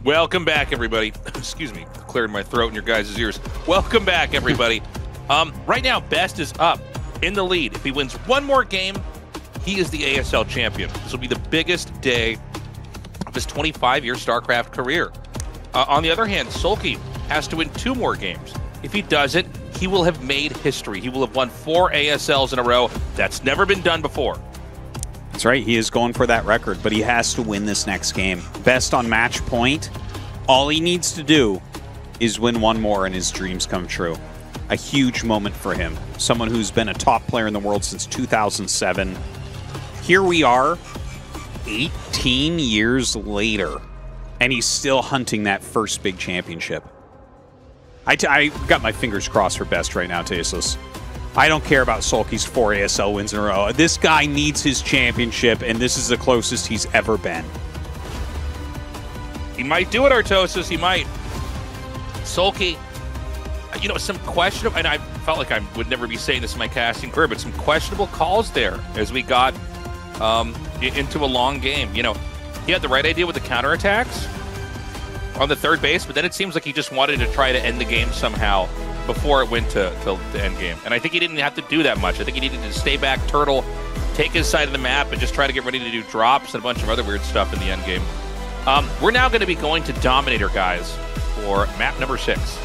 Speaker 1: Welcome back, everybody. Excuse me, clearing my throat in your guys' ears. Welcome back, everybody. Right now, Best is up in the lead. If he wins one more game, he is the ASL champion. This will be the biggest day of his 25-year StarCraft career. On the other hand, SoulKey has to win 2 more games. If he does it, he will have made history. He will have won 4 ASLs in a row. That's never been done before.
Speaker 2: That's right. He is going for that record, but he has to win this next game. Best on match point. All he needs to do is win one more and his dreams come true. A huge moment for him. Someone who's been a top player in the world since 2007. Here we are, 18 years later, and he's still hunting that first big championship. I got my fingers crossed for Best right now, Tastosis. I don't care about SoulKey's 4 ASL wins in a row. This guy needs his championship, and this is the closest he's ever been.
Speaker 1: He might do it, Artosis. He might. SoulKey, you know, some questionable, and I felt like I would never be saying this in my casting career, but some questionable calls there as we got into a long game. You know, he had the right idea with the counterattacks on the third base, but then it seems like he just wanted to try to end the game somehow before it went to end game. And I think he didn't have to do that much. I think he needed to stay back, turtle, take his side of the map, and just try to get ready to do drops and a bunch of other weird stuff in the end game. We're now going to be going to Dominator, guys, for map number 6.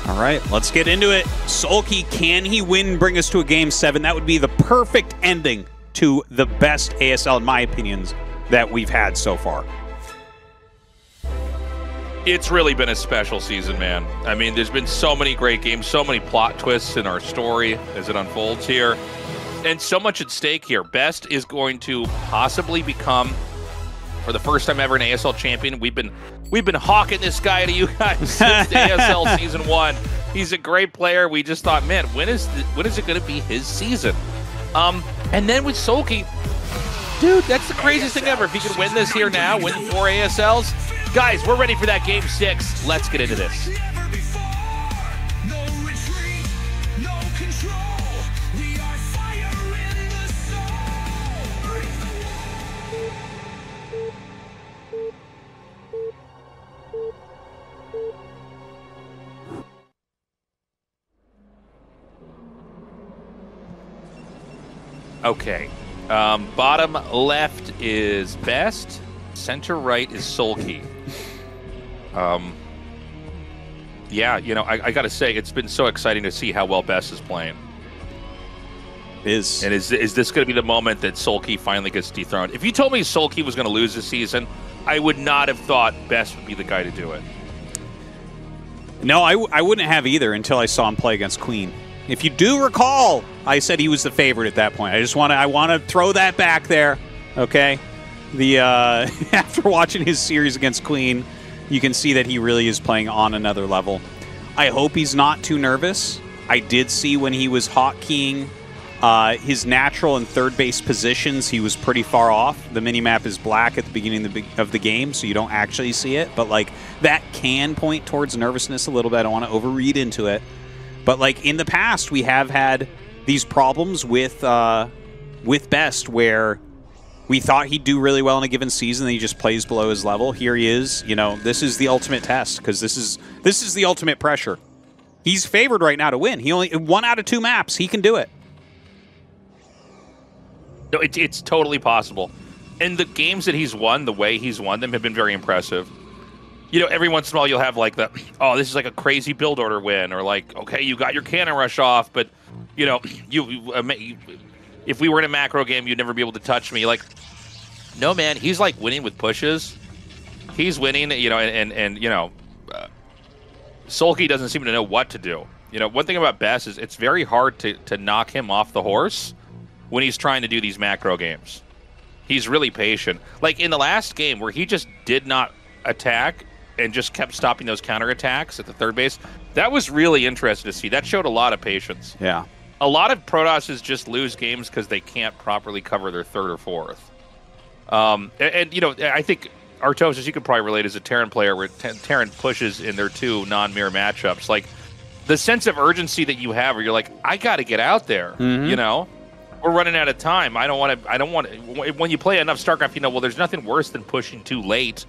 Speaker 2: All right, let's get into it. SoulKey, can he win, bring us to a Game 7? That would be the perfect ending to the best ASL, in my opinions, that we've had so far.
Speaker 1: It's really been a special season, man. I mean, there's been so many great games, so many plot twists in our story as it unfolds here, and so much at stake here. Best is going to possibly become, for the first time ever, an ASL champion. We've been hawking this guy to you guys since ASL Season 1. He's a great player. We just thought, man, when is it going to be his season? And then with SoulKey, dude, that's the craziest thing ever. If he could win this here now, win 4 ASLs, guys, we're ready for that Game 6. Let's get into this. Okay. Bottom left is Best. Center right is SoulKey. Yeah, you know, I got to say, it's been so exciting to see how well Best is playing.
Speaker 2: And
Speaker 1: is this going to be the moment that SoulKey finally gets dethroned? If you told me SoulKey was going to lose this season, I would not have thought Best would be the guy to do it.
Speaker 2: No, I wouldn't have either until I saw him play against Queen. If you do recall, I said he was the favorite at that point. I want to throw that back there, okay? The after watching his series against Queen, you can see that he really is playing on another level. I hope he's not too nervous. I did see when he was hotkeying his natural and third base positions, he was pretty far off. The minimap is black at the beginning of the game, so you don't actually see it. But like that can point towards nervousness a little bit. I don't want to overread into it. But like in the past, we have had these problems with Best where we thought he'd do really well in a given season, and he just plays below his level. Here he is. You know, this is the ultimate test because this is the ultimate pressure. He's favored right now to win. He only 1 out of 2 maps. He can do it.
Speaker 1: No, it's totally possible. And the games that he's won, the way he's won them, have been very impressive. You know, every once in a while you'll have like the, oh, this is like a crazy build order win, or like, okay, you got your cannon rush off, but you know, if we were in a macro game, you'd never be able to touch me. Like, no, man, he's like winning with pushes. He's winning, you know, and you know, SoulKey doesn't seem to know what to do. You know, one thing about Best is it's very hard to knock him off the horse when he's trying to do these macro games. He's really patient. Like in the last game where he just did not attack and just kept stopping those counterattacks at the third base, that was really interesting to see. That showed a lot of patience.
Speaker 2: Yeah.
Speaker 1: A lot of Protosses just lose games because they can't properly cover their third or fourth. And you know, I think Artosis, you could probably relate as a Terran player where Terran pushes in their 2 non-mirror matchups. Like the sense of urgency that you have where you're like, I got to get out there, you know? We're running out of time. I don't want to, when you play enough StarCraft, you know, well, there's nothing worse than pushing too late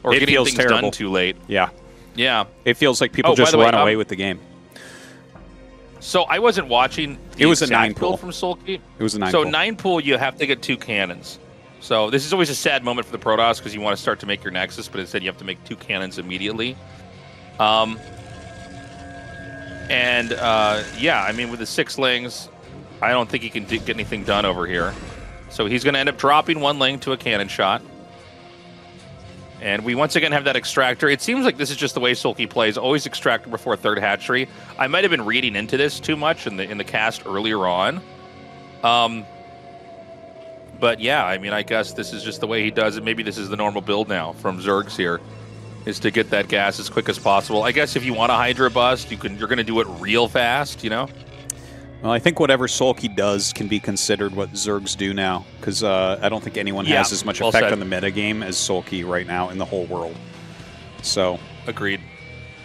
Speaker 1: or getting things done too late.
Speaker 2: Yeah.
Speaker 1: Yeah.
Speaker 2: It feels like people just run away with the game.
Speaker 1: So I wasn't watching
Speaker 2: it was a 9
Speaker 1: pool
Speaker 2: pool
Speaker 1: from SoulKey.
Speaker 2: It was a 9
Speaker 1: so
Speaker 2: pool.
Speaker 1: 9 pool, you have to get 2 cannons. So this is always a sad moment for the Protoss because you want to start to make your Nexus, but instead you have to make 2 cannons immediately. Yeah, I mean, with the 6-lings, I don't think he can get anything done over here. So he's going to end up dropping 1 ling to a cannon shot. And we once again have that extractor. It seems like this is just the way SoulKey plays. Always extractor before third hatchery. I might have been reading into this too much in the cast earlier on. But yeah, I mean, I guess this is just the way he does it. Maybe this is the normal build now from Zergs here, is to get that gas as quick as possible. I guess if you want a Hydra bust, you're going to do it real fast, you know?
Speaker 2: Well, I think whatever SoulKey does can be considered what Zergs do now, because I don't think anyone has as much effect on the metagame as SoulKey right now in the whole world. So
Speaker 1: agreed.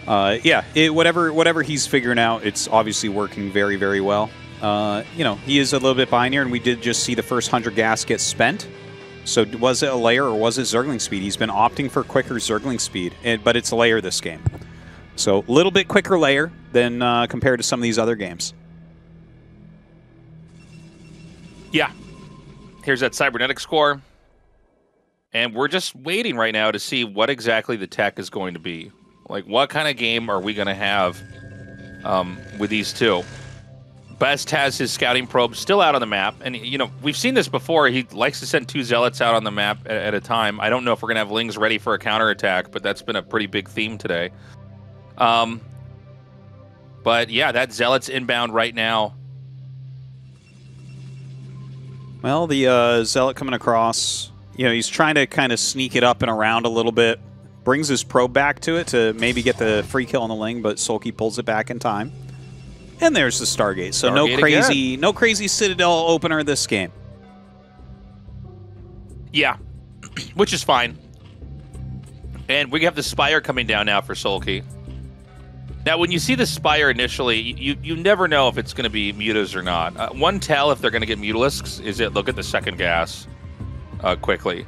Speaker 2: Yeah, whatever he's figuring out, it's obviously working very, very well. You know, he is a little bit behind here, and we did just see the first 100 gas get spent. So was it a layer or was it Zergling speed? He's been opting for quicker Zergling speed, but it's a layer this game. So a little bit quicker layer than compared to some of these other games.
Speaker 1: Yeah. Here's that cybernetic score. And we're just waiting right now to see what exactly the tech is going to be. Like, what kind of game are we going to have with these two? Best has his scouting probe still out on the map. And, you know, we've seen this before. He likes to send 2 zealots out on the map at a time. I don't know if we're going to have Lings ready for a counterattack, but that's been a pretty big theme today. But, yeah, that zealot's inbound right now.
Speaker 2: Well, the zealot coming across... You know, he's trying to kind of sneak it up and around a little bit. Brings his probe back to it to maybe get the free kill on the Ling, but SoulKey pulls it back in time. And there's the Stargate. So
Speaker 1: Stargate
Speaker 2: no crazy Citadel opener this game.
Speaker 1: Yeah, which is fine. And we have the Spire coming down now for SoulKey. Now, when you see the Spire initially, you never know if it's going to be mutas or not. One tell if they're going to get mutalisks is look at the second gas. Quickly.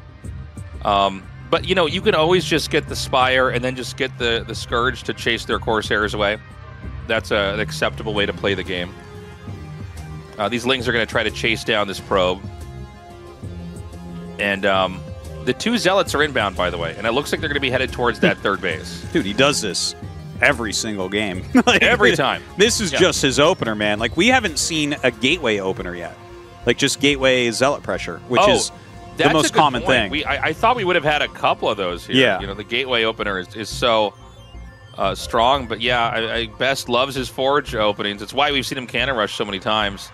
Speaker 1: But, you know, you can always just get the Spire and then just get the Scourge to chase their Corsairs away. That's an acceptable way to play the game. These Lings are going to try to chase down this probe. And the 2 Zealots are inbound, by the way, and it looks like they're going to be headed towards that third base.
Speaker 2: Dude, he does this every single game. Like,
Speaker 1: every time.
Speaker 2: This is just his opener, man. Like, we haven't seen a gateway opener yet. Like, just gateway Zealot pressure, which is... the most common thing.
Speaker 1: I thought we would have had a couple of those here.
Speaker 2: Yeah.
Speaker 1: You know, the gateway opener is so strong. But yeah, Best loves his Forge openings. It's why we've seen him cannon rush so many times.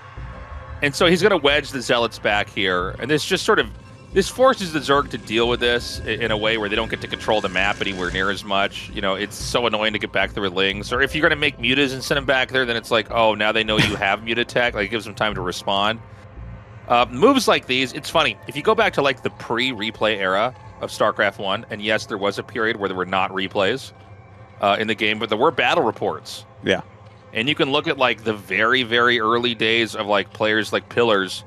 Speaker 1: And so he's going to wedge the Zealots back here. And this just sort of, this forces the Zerg to deal with this in a way where they don't get to control the map anywhere near as much. You know, it's so annoying to get back there with Lings. Or if you're going to make mutas and send them back there, then it's like, oh, now they know you have muta tech. Like, it gives them time to respond. Moves like these, it's funny. If you go back to like the pre-replay era of StarCraft 1, and yes, there was a period where there were not replays in the game, but there were battle reports.
Speaker 2: Yeah.
Speaker 1: And you can look at like the very, very early days of like players like Pillars,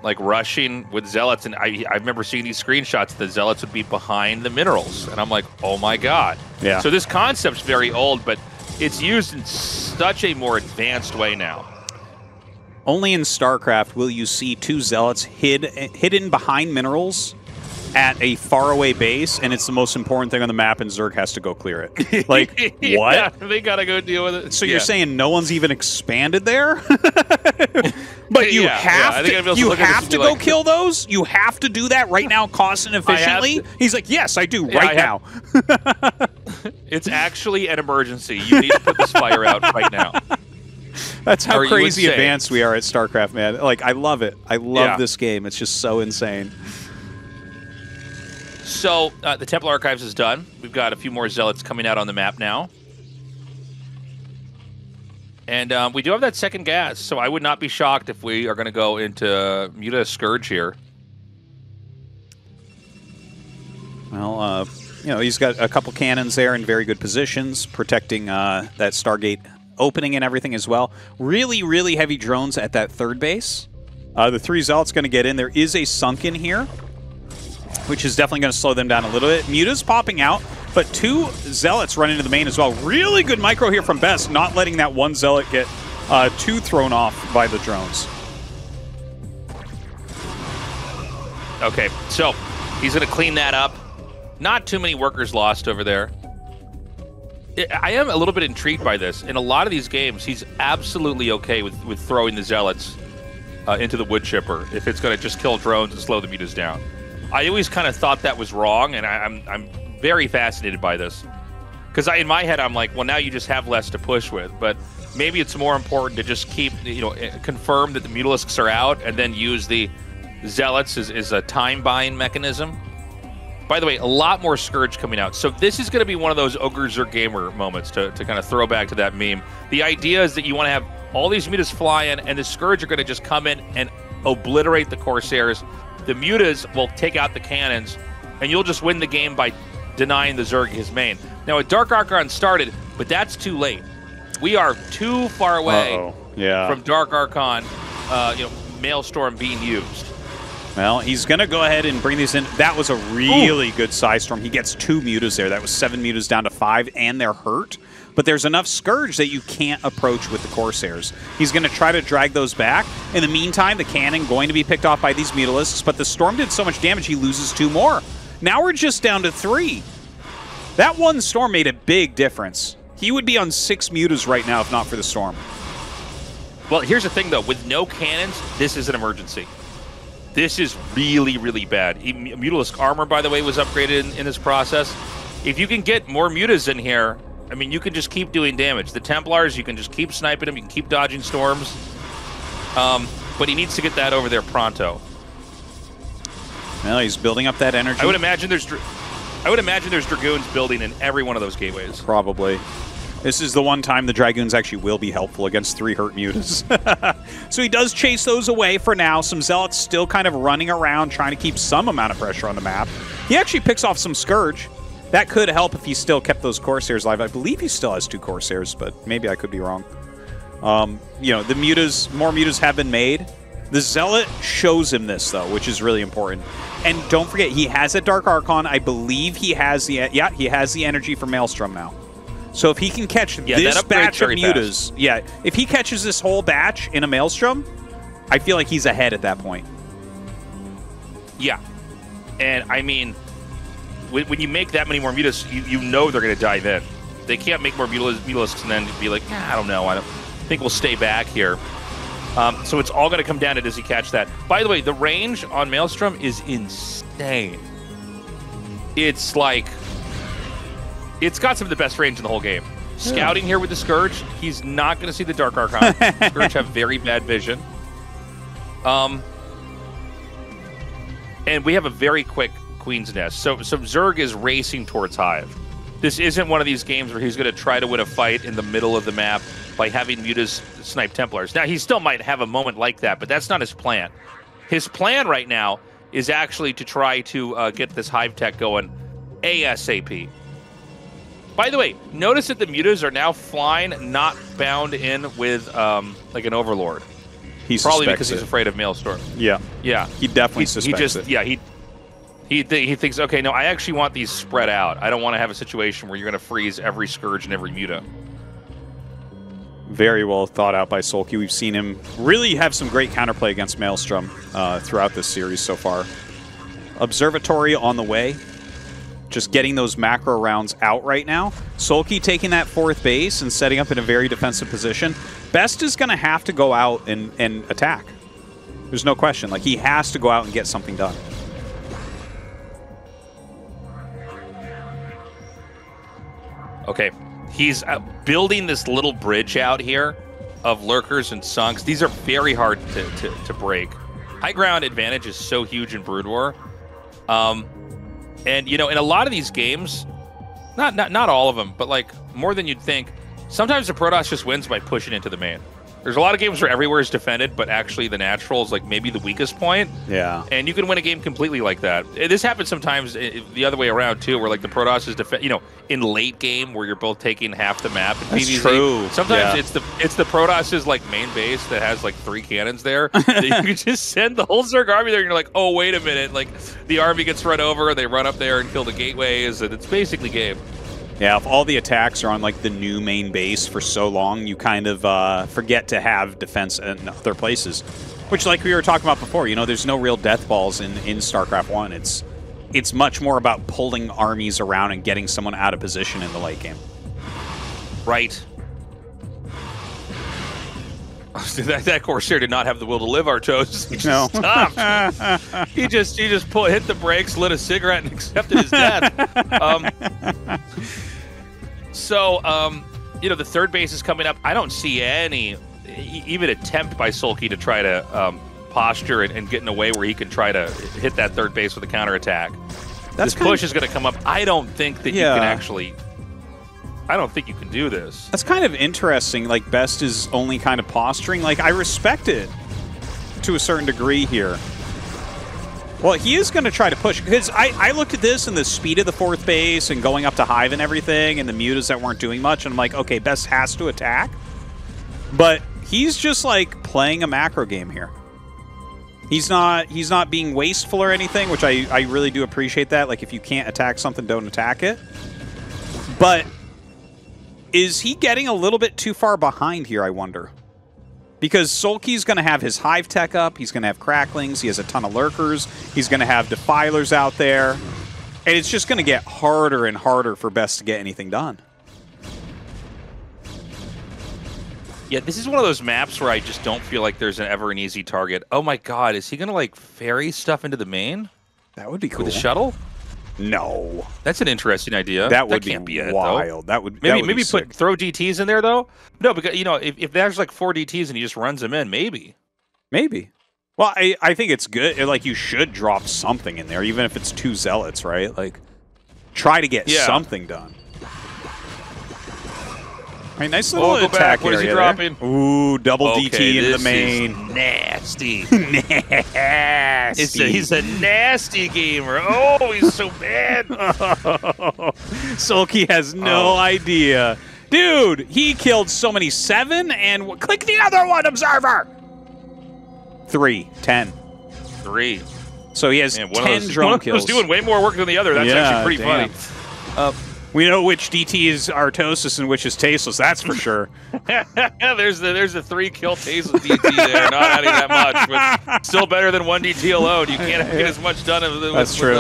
Speaker 1: like rushing with Zealots. And I remember seeing these screenshots. The Zealots would be behind the minerals. And I'm like, oh my God.
Speaker 2: Yeah.
Speaker 1: So this concept's very old, but it's used in such a more advanced way now.
Speaker 2: Only in StarCraft will you see 2 Zealots hidden behind minerals at a faraway base, and it's the most important thing on the map, and Zerg has to go clear it. Like, what?
Speaker 1: Yeah, they gotta go deal with it.
Speaker 2: So you're saying no one's even expanded there? But you have to go kill those? You have to do that right now, cost and efficiently? He's like, yes, I do, right now.
Speaker 1: It's actually an emergency. You need to put this fire out right now.
Speaker 2: That's how crazy advanced we are at StarCraft, man. Like, I love it. I love this game. It's just so insane.
Speaker 1: So, the Temple Archives is done. We've got a few more Zealots coming out on the map now. And we do have that second gas, so I would not be shocked if we are going to go into Muta Scourge here.
Speaker 2: Well, you know, he's got a couple cannons there in very good positions, protecting that Stargate opening and everything as well. Really, really heavy drones at that third base. The 3 Zealots going to get in. There is a Sunken here, which is definitely going to slow them down a little bit. Muta's popping out, but 2 Zealots run into the main as well. Really good micro here from Best, not letting that 1 Zealot get 2 thrown off by the drones.
Speaker 1: Okay, so he's going to clean that up. Not too many workers lost over there. I am a little bit intrigued by this. In a lot of these games, he's absolutely okay with throwing the Zealots into the wood chipper if it's going to just kill drones and slow the mutas down. I always kind of thought that was wrong, and I'm very fascinated by this. Because in my head, I'm like, well, now you just have less to push with. But maybe it's more important to just keep, you know, confirm that the Mutalisks are out and then use the Zealots as a time-buying mechanism. By the way, a lot more Scourge coming out. So this is going to be one of those Ogres or Gamer moments to kind of throw back to that meme. The idea is that you want to have all these mutas fly in, and the Scourge are going to just come in and obliterate the Corsairs. The mutas will take out the cannons, and you'll just win the game by denying the Zerg his main. Now, a Dark Archon started, but that's too late. We are too far away from Dark Archon, Maelstrom being used.
Speaker 2: Well, he's going to go ahead and bring these in. That was a really good Psystorm. He gets 2 mutas there. That was 7 mutas down to 5, and they're hurt. But there's enough Scourge that you can't approach with the Corsairs. He's going to try to drag those back. In the meantime, the cannon going to be picked off by these Mutalisks, but the Storm did so much damage, he loses 2 more. Now we're just down to 3. That one Storm made a big difference. He would be on 6 mutas right now if not for the Storm.
Speaker 1: Well, here's the thing, though. With no cannons, this is an emergency. This is really, really bad. Mutalisk armor, by the way, was upgraded in this process. If you can get more mutas in here, I mean, you can just keep doing damage. The Templars, you can just keep sniping them. You can keep dodging storms. But he needs to get that over there pronto.
Speaker 2: Well, he's building up that energy.
Speaker 1: I would imagine there's Dragoons building in every one of those gateways.
Speaker 2: Probably. This is the one time the Dragoons actually will be helpful against 3 hurt mutas. So he does chase those away for now. Some Zealots still kind of running around, trying to keep some amount of pressure on the map. He actually picks off some Scourge. That could help if he still kept those Corsairs alive. I believe he still has 2 Corsairs, but maybe I could be wrong. The mutas, more mutas have been made. The Zealot shows him this, though, which is really important. And don't forget, he has a Dark Archon. I believe he has the he has the energy for Maelstrom now. So if he can catch this batch of mutas, if he catches this whole batch in a Maelstrom, I feel like he's ahead at that point.
Speaker 1: Yeah. And, I mean, when you make that many more mutas, you know they're going to dive in. They can't make more Mutalisks and then be like, I don't know. I don't think we'll stay back here. So it's all going to come down to does he catch that. By the way, the range on Maelstrom is insane. It's like... It's got some of the best range in the whole game. Scouting here with the Scourge, he's not going to see the Dark Archon. Scourge have very bad vision. And we have a very quick Queen's Nest. So Zerg is racing towards Hive. This isn't one of these games where he's going to try to win a fight in the middle of the map by having mutas snipe Templars. Now, he still might have a moment like that, but that's not his plan. His plan right now is actually to try to get this Hive tech going ASAP. By the way, notice that the mutas are now flying, not bound in with like an Overlord.
Speaker 2: He
Speaker 1: probably because he's afraid of Maelstrom.
Speaker 2: Yeah.
Speaker 1: Yeah.
Speaker 2: He definitely suspects it.
Speaker 1: Yeah, he thinks, okay, no, I actually want these spread out. I don't want to have a situation where you're going to freeze every Scourge and every muta.
Speaker 2: Very well thought out by SoulKey. We've seen him really have some great counterplay against Maelstrom throughout this series so far. Observatory on the way. Just getting those macro rounds out right now. SoulKey taking that 4th base and setting up in a very defensive position. Best is going to have to go out and attack. There's no question. Like, he has to go out and get something done.
Speaker 1: Okay, he's building this little bridge out here of lurkers and sunks. These are very hard to break. High ground advantage is so huge in Brood War. And, in a lot of these games, not all of them, but, like, more than you'd think, sometimes the Protoss just wins by pushing into the main. There's a lot of games where everywhere is defended, but actually the natural is, like, maybe the weakest point.
Speaker 2: Yeah.
Speaker 1: And you can win a game completely like that. This happens sometimes the other way around, too, where, like, the Protoss is in late game where you're both taking half the map. And
Speaker 2: That's true.
Speaker 1: Sometimes it's the Protoss's, like, main base that has, like, 3 cannons there. You can just send the whole Zerg army there, and you're like, oh, wait a minute. Like, the army gets run over, they run up there and kill the gateways, and it's basically game.
Speaker 2: Yeah, if all the attacks are on, like, the new main base for so long, you kind of forget to have defense in other places. Which, like we were talking about before, there's no real death balls in StarCraft 1. It's much more about pulling armies around and getting someone out of position in the late game.
Speaker 1: Right. That Corsair did not have the will to live, Artos. He just stopped. He just hit the brakes, lit a cigarette, and accepted his death. The 3rd base is coming up. I don't see any even attempt by SoulKey to try to posture and get in a way where he can try to hit that 3rd base with a counterattack. This push is going to come up. I don't think that you can actually... I don't think you can do this.
Speaker 2: That's kind of interesting. Like, Best is only kind of posturing. Like, I respect it to a certain degree here. Well, he is going to try to push, because I looked at this and the speed of the 4th base and going up to Hive and everything and the mutas that weren't doing much, and I'm like, okay, Best has to attack. But he's just like playing a macro game here. He's not being wasteful or anything, which I really do appreciate that. Like, if you can't attack something, don't attack it. But is he getting a little bit too far behind here, I wonder? Because SoulKey's going to have his Hive tech up. He's going to have Cracklings. He has a ton of Lurkers. He's going to have Defilers out there. And it's just going to get harder and harder for Best to get anything done.
Speaker 1: Yeah, this is one of those maps where I just don't feel like there's ever an easy target. Oh my god, is he going to, like, ferry stuff into the main?
Speaker 2: That would be cool.
Speaker 1: With the shuttle?
Speaker 2: No.
Speaker 1: That's an interesting idea.
Speaker 2: That would
Speaker 1: can't
Speaker 2: be
Speaker 1: it,
Speaker 2: wild.
Speaker 1: Though.
Speaker 2: That would
Speaker 1: maybe throw DTs in there, though? No, because, you know, if there's, like, 4 DTs and he just runs them in, maybe.
Speaker 2: Maybe. Well, I think it's good. Like, you should drop something in there, even if it's 2 Zealots, right? Like, try to get something done. All right, nice little attack
Speaker 1: What is he
Speaker 2: area
Speaker 1: dropping?
Speaker 2: There. Ooh, double DT into the main.
Speaker 1: Is nasty.
Speaker 2: Nasty.
Speaker 1: He's a nasty gamer. Oh, he's so bad.
Speaker 2: SoulKey has no idea. Dude, he killed so many. 7 and click the other one, Observer. 3, 10.
Speaker 1: 3.
Speaker 2: So he has 10 drone kills.
Speaker 1: One was doing way more work than the other. That's actually pretty funny.
Speaker 2: We know which DT is Artosis and which is Tasteless. That's for sure.
Speaker 1: there's a 3-kill Tasteless DT there. Not adding that much, but still better than 1 DT alone. You can't get as much done with
Speaker 2: That's true.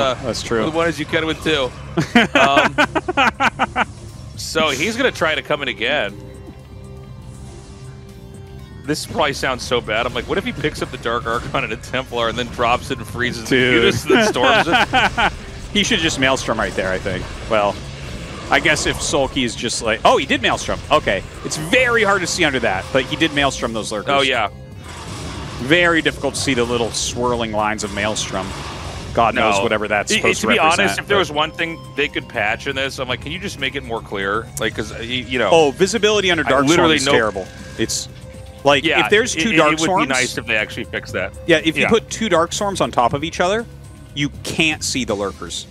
Speaker 1: With 1 as you can with 2. So he's going to try to come in again. This probably sounds so bad. I'm like, what if he picks up the Dark Archon and a Templar and then drops it and freezes the Mutas and then storms it?
Speaker 2: He should just Maelstrom right there, I think. Well, I guess if SoulKey is just like... Oh, he did Maelstrom. Okay. It's very hard to see under that, but he did Maelstrom those Lurkers.
Speaker 1: Oh, yeah.
Speaker 2: Very difficult to see the little swirling lines of Maelstrom. God knows whatever that's supposed to represent.
Speaker 1: To be honest, if there was one thing they could patch in this, I'm like, can you just make it more clear? Like, because, you know...
Speaker 2: Oh, visibility under Dark Storm is terrible. It's... Like, if there's 2 Dark Storms...
Speaker 1: It would be nice if they actually fixed that.
Speaker 2: Yeah, if you put 2 Dark Storms on top of each other, you can't see the Lurkers.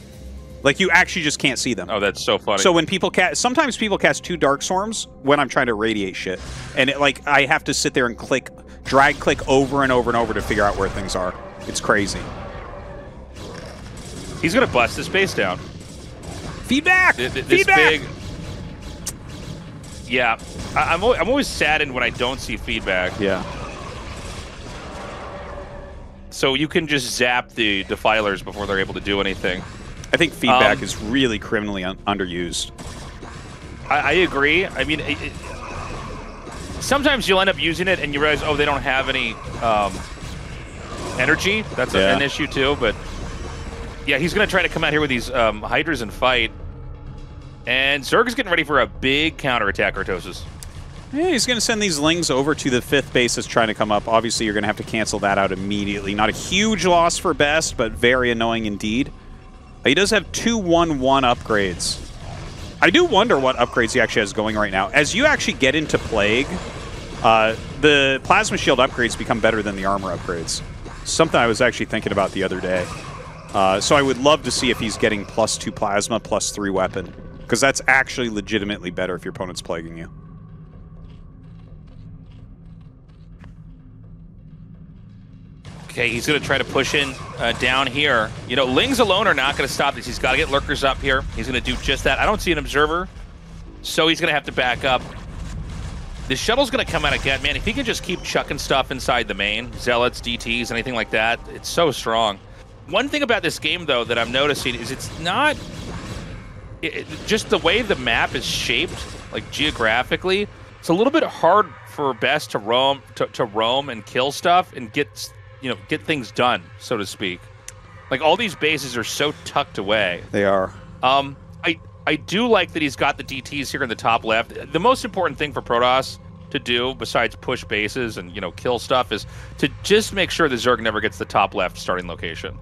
Speaker 2: Like, you actually just can't see them.
Speaker 1: Oh, that's so funny.
Speaker 2: So when people cast... Sometimes people cast 2 Dark Storms when I'm trying to radiate shit. And, I have to sit there and drag click over and over and over to figure out where things are. It's crazy.
Speaker 1: He's going to bust this base down.
Speaker 2: Feedback!
Speaker 1: This
Speaker 2: Feedback!
Speaker 1: Big... Yeah. I'm always saddened when I don't see feedback.
Speaker 2: Yeah.
Speaker 1: So you can just zap the Defilers before they're able to do anything.
Speaker 2: I think feedback is really criminally underused.
Speaker 1: I agree. I mean, sometimes you'll end up using it and you realize, oh, they don't have any energy. That's an issue too. But yeah, he's going to try to come out here with these Hydras and fight. And Zerg is getting ready for a big counterattack, Artosis.
Speaker 2: Yeah, he's going to send these Lings over to the 5th base that's trying to come up. Obviously, you're going to have to cancel that out immediately. Not a huge loss for Best, but very annoying indeed. He does have 2 1-1 upgrades. I do wonder what upgrades he actually has going right now. As you actually get into Plague, the Plasma Shield upgrades become better than the armor upgrades. Something I was actually thinking about the other day. So I would love to see if he's getting +2 Plasma, +3 Weapon. Because that's actually legitimately better if your opponent's plaguing you.
Speaker 1: Okay, he's going to try to push in down here. You know, Lings alone are not going to stop this. He's got to get Lurkers up here. He's going to do just that. I don't see an Observer, so he's going to have to back up. The shuttle's going to come out again. Man, if he can just keep chucking stuff inside the main, Zealots, DTs, anything like that, it's so strong. One thing about this game, though, that I'm noticing is it's not... just the way the map is shaped, like geographically, it's a little bit hard for Best to roam and kill stuff and get things done, so to speak. Like, all these bases are so tucked away.
Speaker 2: They are.
Speaker 1: I do like that he's got the DTs here in the top left. The most important thing for Protoss to do, besides push bases and, you know, kill stuff, is to just make sure the Zerg never gets the top left starting location.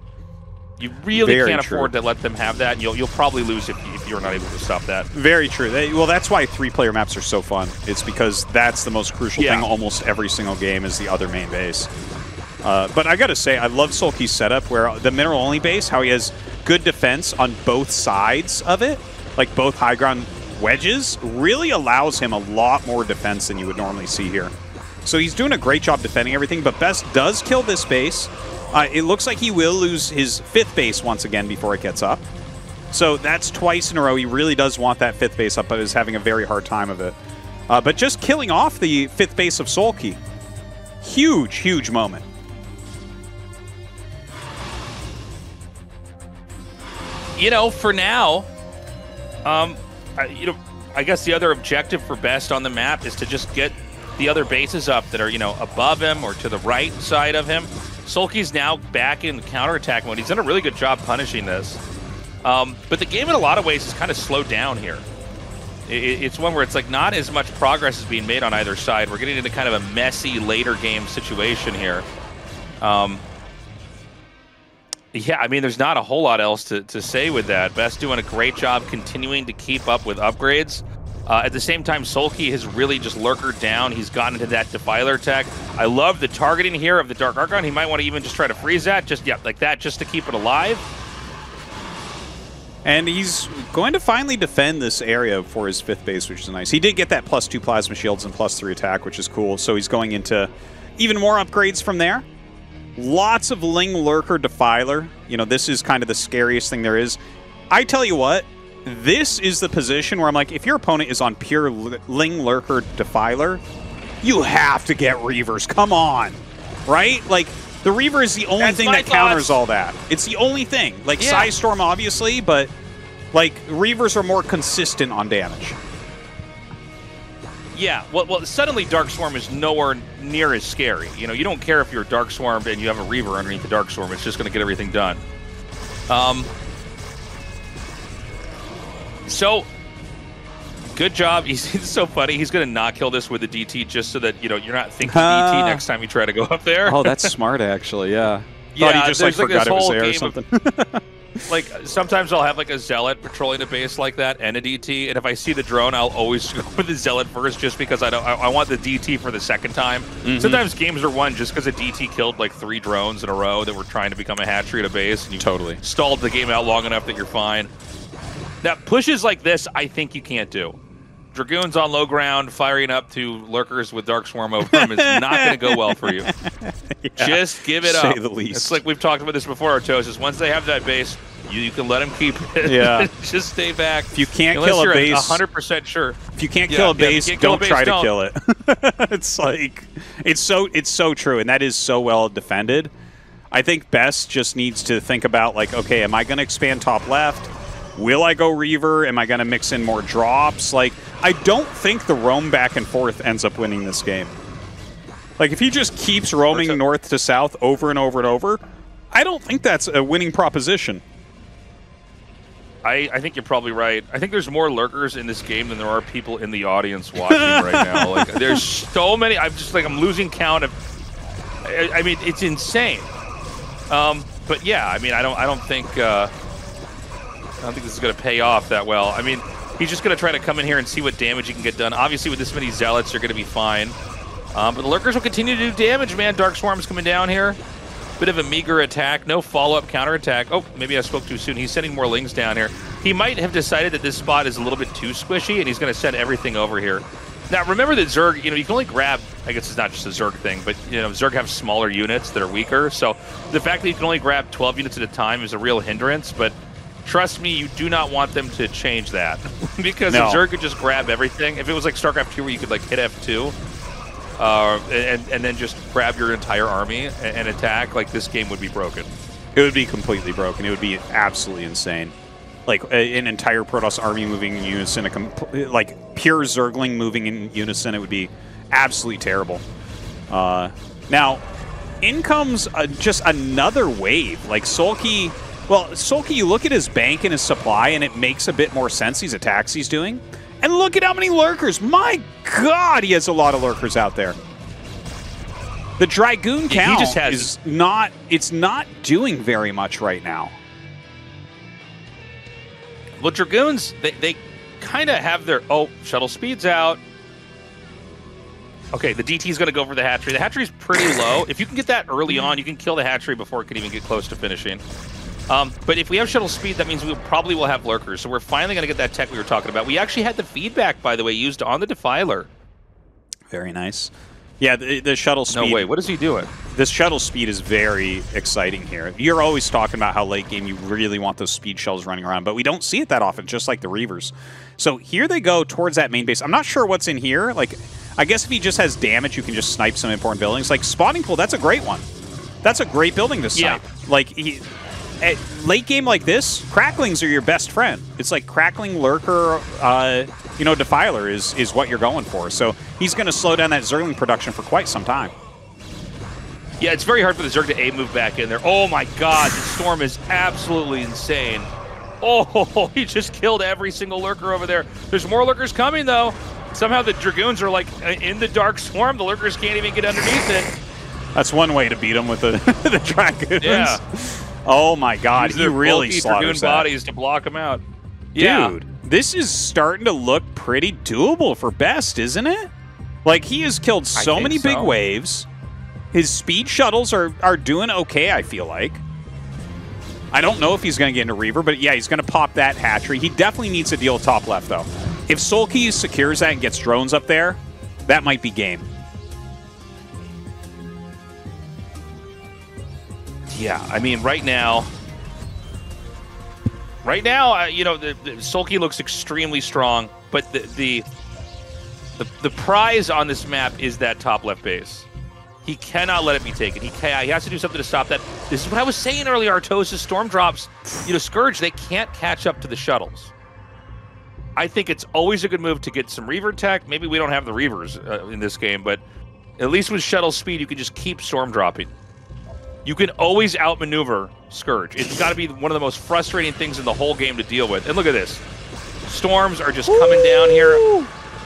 Speaker 1: You really can't afford to let them have that. You'll probably lose if you're not able to stop that.
Speaker 2: Very true. Well, that's why 3-player maps are so fun. It's because that's the most crucial thing almost every single game is the other main base. But I gotta say, I love SoulKey's setup where the mineral-only base, how he has good defense on both sides of it, like both high ground wedges, really allows him a lot more defense than you would normally see here. So he's doing a great job defending everything, but Best does kill this base. It looks like he will lose his 5th base once again before it gets up. So that's twice in a row. He really does want that 5th base up, but is having a very hard time of it. But just killing off the 5th base of SoulKey. Huge, huge moment.
Speaker 1: You know, for now, I guess the other objective for Best on the map is to just get the other bases up that are, above him or to the right side of him. SoulKey's now back in counterattack mode. He's done a really good job punishing this. But the game in a lot of ways is kind of slowed down here. It's one where it's like not as much progress is being made on either side. We're getting into kind of a messy later game situation here. Yeah, I mean, there's not a whole lot else to say with that. Best doing a great job continuing to keep up with upgrades. At the same time, SoulKey has really just lurkered down. He's gotten into that Defiler tech. I love the targeting here of the Dark Archon. He might want to even just try to freeze that, like that, just to keep it alive.
Speaker 2: And he's going to finally defend this area for his 5th base, which is nice. He did get that +2 plasma shields and +3 attack, which is cool. So he's going into even more upgrades from there. Lots of Ling Lurker Defiler. This is kind of the scariest thing there is. I tell you what, this is the position where I'm like, if your opponent is on pure Ling Lurker Defiler, you have to get Reavers. Come on. Right? Like, the Reaver is the only thing that counters all that. It's the only thing. Like, yeah. Psystorm, obviously, but, like, Reavers are more consistent on damage.
Speaker 1: Yeah, well, suddenly Dark Swarm is nowhere near as scary. You don't care if you're Dark Swarmed and you have a Reaver underneath the Dark Swarm. It's just going to get everything done. So, good job. It's so funny. He's going to not kill this with the DT just so that, you're not thinking DT next time you try to go up there.
Speaker 2: Oh, that's smart, actually, yeah.
Speaker 1: Yeah,
Speaker 2: thought he just, forgot it was there or something.
Speaker 1: Like, sometimes I'll have, like, a Zealot patrolling a base like that and a DT, and if I see the drone, I'll always go with the Zealot first just because I want the DT for the second time. Sometimes games are won just because a DT killed, like, 3 drones in a row that were trying to become a hatchery at a base, and you stalled the game out long enough that you're fine. Now, pushes like this, I think you can't do. Dragoons on low ground, firing up to lurkers with Dark Swarm over them is not going to go well for you. Yeah, just give it up.
Speaker 2: Say the least.
Speaker 1: It's like we've talked about this before, Tastosis. Once they have that base, you can let them keep it.
Speaker 2: Yeah.
Speaker 1: Just stay back.
Speaker 2: If you can't kill a base,
Speaker 1: 100% sure.
Speaker 2: If you can't kill a base, don't try to kill it. It's like it's so true, and that is so well defended. I think Best just needs to think about, like, okay, am I going to expand top left? Will I go Reaver? Am I going to mix in more drops? Like, I don't think the roam back and forth ends up winning this game. Like, if he just keeps roaming north to south over and over and over, I don't think that's a winning proposition.
Speaker 1: I think you're probably right. I think there's more lurkers in this game than there are people in the audience watching right now. Like, there's so many. I'm losing count of. I mean, it's insane. But yeah, I mean, I don't think this is going to pay off that well. I mean, he's just going to try to come in here and see what damage he can get done. Obviously, with this many Zealots, you're going to be fine. But the Lurkers will continue to do damage, man. Dark Swarm's coming down here. Bit of a meager attack. No follow-up counterattack. Oh, maybe I spoke too soon. He's sending more Lings down here. He might have decided that this spot is a little bit too squishy, and he's going to send everything over here. Now, remember that Zerg, you can only grab, I guess it's not just a Zerg thing, but, Zerg have smaller units that are weaker. So the fact that you can only grab 12 units at a time is a real hindrance, but trust me, you do not want them to change that. Because if Zerg could just grab everything, if it was like StarCraft 2 where you could like hit F2 and then just grab your entire army and attack, like this game would be broken.
Speaker 2: It would be completely broken. It would be absolutely insane. Like an entire Protoss army moving in unison, like pure Zergling moving in unison, it would be absolutely terrible. Now, in comes just another wave. Like SoulKey, you look at his bank and his supply, and it makes a bit more sense, these attacks he's doing. And look at how many Lurkers. My God, he has a lot of Lurkers out there. The Dragoon count is not, it's not doing very much right now.
Speaker 1: Well, Dragoons, they kind of have their... Oh, shuttle speed's out. Okay, the DT is going to go for the hatchery. The hatchery is pretty low. If you can get that early on, you can kill the hatchery before it can even get close to finishing. But if we have shuttle speed, that means we probably will have lurkers. So we're finally going to get that tech we were talking about. We actually had the feedback, by the way, used on the Defiler.
Speaker 2: Very nice. Yeah, the shuttle speed.
Speaker 1: No way. What is he doing?
Speaker 2: This shuttle speed is very exciting here. You're always talking about how late game you really want those speed shuttles running around, but we don't see it that often, just like the Reavers. So here they go towards that main base. I'm not sure what's in here. Like, I guess if he just has damage, you can just snipe some important buildings. Like, spawning pool, that's a great one. That's a great building to snipe. Yeah. Like, at late game like this, cracklings are your best friend. It's like crackling, lurker, you know, Defiler is what you're going for. So he's going to slow down that Zergling production for quite some time.
Speaker 1: Yeah, it's very hard for the Zerg to move back in there. Oh my god, the Storm is absolutely insane. Oh, he just killed every single lurker over there. There's more lurkers coming, though. Somehow the Dragoons are, like, in the Dark Swarm. The lurkers can't even get underneath it.
Speaker 2: That's one way to beat them with the, the Dragoons.
Speaker 1: Yeah.
Speaker 2: Oh my god, he really slaughters
Speaker 1: Dragoon bodies to block them out. Yeah.
Speaker 2: Dude, this is starting to look pretty doable for Best, isn't it? Like, he has killed so many big waves. His speed shuttles are doing okay, I feel like. I don't know if he's going to get into Reaver, but yeah, he's going to pop that hatchery. He definitely needs to deal top left, though. If SoulKey secures that and gets drones up there, that might be game.
Speaker 1: Yeah, I mean, right now, you know, the SoulKey looks extremely strong, but the prize on this map is that top left base. He cannot let it be taken. He has to do something to stop that. This is what I was saying earlier. Artosis storm drops, you know, Scourge, they can't catch up to the shuttles. I think it's always a good move to get some Reaver tech. Maybe we don't have the Reavers in this game, but at least with shuttle speed, you can just keep storm dropping. You can always outmaneuver Scourge. It's got to be one of the most frustrating things in the whole game to deal with. And look at this. Storms are just coming down here.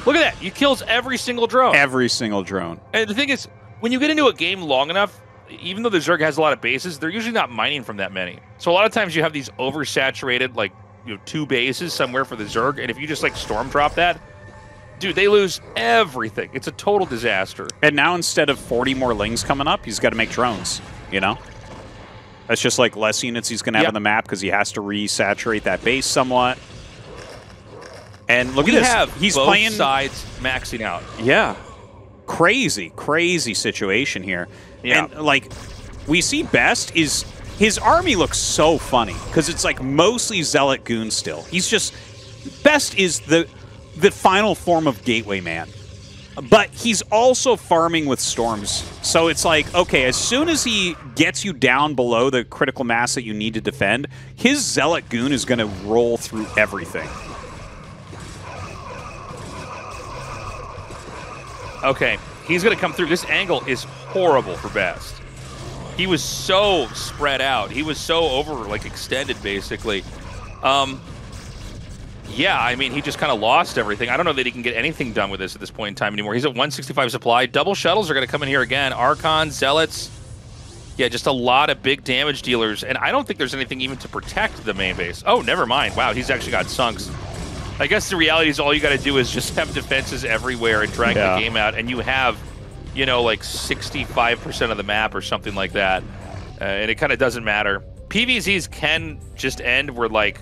Speaker 1: Look at that. He kills every single drone.
Speaker 2: Every single drone.
Speaker 1: And the thing is, when you get into a game long enough, even though the Zerg has a lot of bases, they're usually not mining from that many. So a lot of times you have these oversaturated, like, you know, 2 bases somewhere for the Zerg, and if you just, like, storm drop that, dude, they lose everything. It's a total disaster.
Speaker 2: And now instead of 40 more Lings coming up, he's got to make drones, you know? That's just like less units he's going to have on the map because he has to resaturate that base somewhat. And look at this.
Speaker 1: He's playing sides maxing out.
Speaker 2: Yeah. Crazy, crazy situation here. Yeah. And, like, we see Best is... His army looks so funny because it's, like, mostly Zealot Goon still. He's just... Best is the final form of Gateway Man. But he's also farming with Storms. So it's like, okay, as soon as he gets you down below the critical mass that you need to defend, his Zealot Goon is going to roll through everything.
Speaker 1: Okay, he's going to come through. This angle is horrible for Best. He was so spread out. He was so extended, basically. Yeah, I mean, he just kind of lost everything. I don't know that he can get anything done with this at this point in time anymore. He's at 165 supply. Double shuttles are going to come in here again. Archon, Zealots. Yeah, just a lot of big damage dealers. And I don't think there's anything even to protect the main base. Oh, never mind. Wow, he's actually got sunks. I guess the reality is all you got to do is just have defenses everywhere and drag the game out, and you have, you know, like 65% of the map or something like that. And it kind of doesn't matter. PvZs can just end where, like,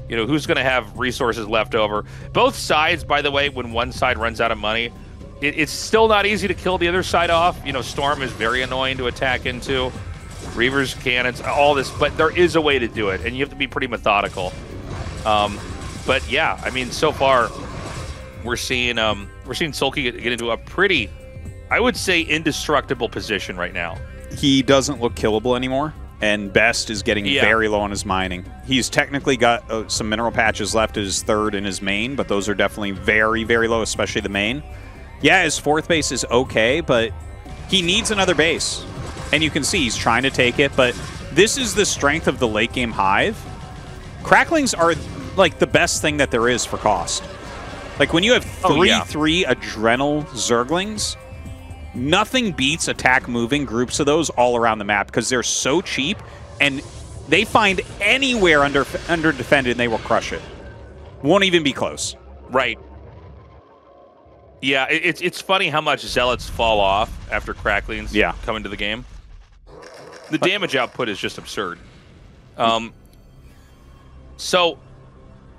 Speaker 1: you know, who's going to have resources left over. Both sides, by the way, when one side runs out of money, it's still not easy to kill the other side off. You know, Storm is very annoying to attack into. Reavers, cannons, all this. But there is a way to do it, and you have to be pretty methodical. But yeah, I mean, so far we're seeing SoulKey get into a pretty, I would say, indestructible position right now.
Speaker 2: He doesn't look killable anymore, and Best is getting very low on his mining. He's technically got some mineral patches left as his third in his main, but those are definitely very, very low, especially the main. Yeah, his fourth base is okay, but he needs another base. And you can see he's trying to take it, but this is the strength of the late game Hive. Cracklings are like the best thing that there is for cost. Like when you have 3/3 Adrenal Zerglings, nothing beats attack moving groups of those all around the map because they're so cheap and they find anywhere under defended and they will crush it. Won't even be close.
Speaker 1: Right. Yeah, it's funny how much Zealots fall off after Cracklings come into the game. The damage output is just absurd. So,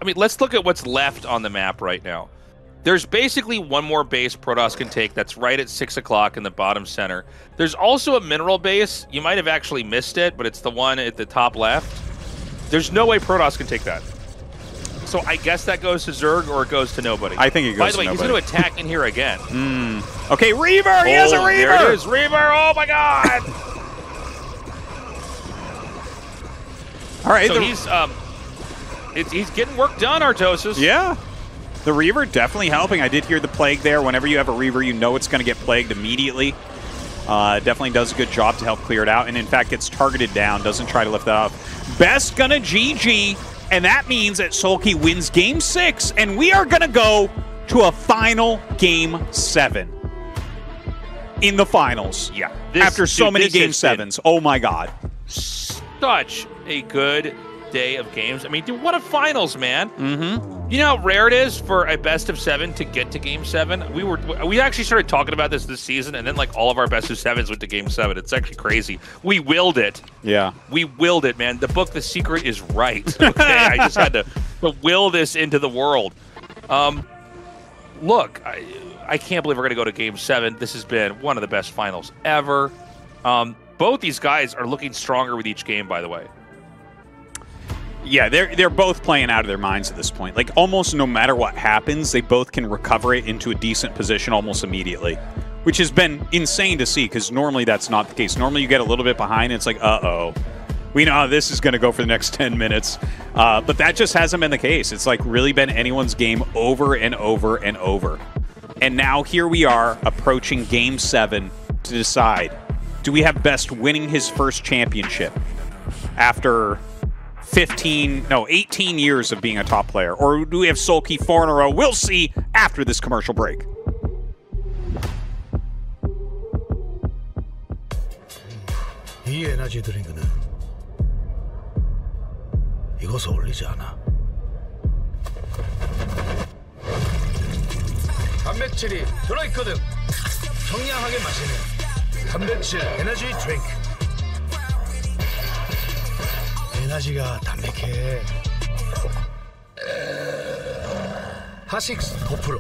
Speaker 1: I mean, let's look at what's left on the map right now. There's basically one more base Protoss can take that's right at 6 o'clock in the bottom center. There's also a mineral base. You might have actually missed it, but it's the one at the top left. There's no way Protoss can take that. So I guess that goes to Zerg or it goes to nobody.
Speaker 2: I think it goes to nobody.
Speaker 1: By the way, he's going to attack in here again.
Speaker 2: Okay, Reaver! He has a Reaver!
Speaker 1: There it is, Reaver! Oh my god!
Speaker 2: All right.
Speaker 1: So he's getting work done, Artosis.
Speaker 2: Yeah. The Reaver definitely helping. I did hear the Plague there. Whenever you have a Reaver, you know it's going to get plagued immediately. Definitely does a good job to help clear it out, and in fact gets targeted down, doesn't try to lift that up. Best gonna GG, and that means that SoulKey wins Game 6, and we are gonna go to a final Game 7 in the finals.
Speaker 1: Yeah.
Speaker 2: After so many Game 7s. Oh my god.
Speaker 1: Such a good day of games. I mean, dude, what a finals, man. You know how rare it is for a best of 7 to get to Game 7? We actually started talking about this season, and then like all of our best of 7s went to Game 7. It's actually crazy. We willed it.
Speaker 2: Yeah.
Speaker 1: We willed it, man. The book The Secret is right. Okay, I just had to will this into the world. Look, I can't believe we're going to go to Game 7. This has been one of the best finals ever. Both these guys are looking stronger with each game, by the way.
Speaker 2: Yeah, they're both playing out of their minds at this point. Like, almost no matter what happens, they both can recover it into a decent position almost immediately, which has been insane to see, because normally that's not the case. Normally you get a little bit behind, and it's like, uh-oh. We know how this is going to go for the next 10 minutes. But that just hasn't been the case. It's like really been anyone's game over and over and over. And now here we are approaching Game 7 to decide, do we have Best winning his first championship after 18 years of being a top player? Or do we have SoulKey 4 in a row? We'll see after this commercial break.
Speaker 7: 이 에너지 드링크는 이것을 올리지 않아. 단백질이 들어있거든. 청량하게 마시는 단백질 에너지 드링크. 에너지가 담백해. 하식스 고프로.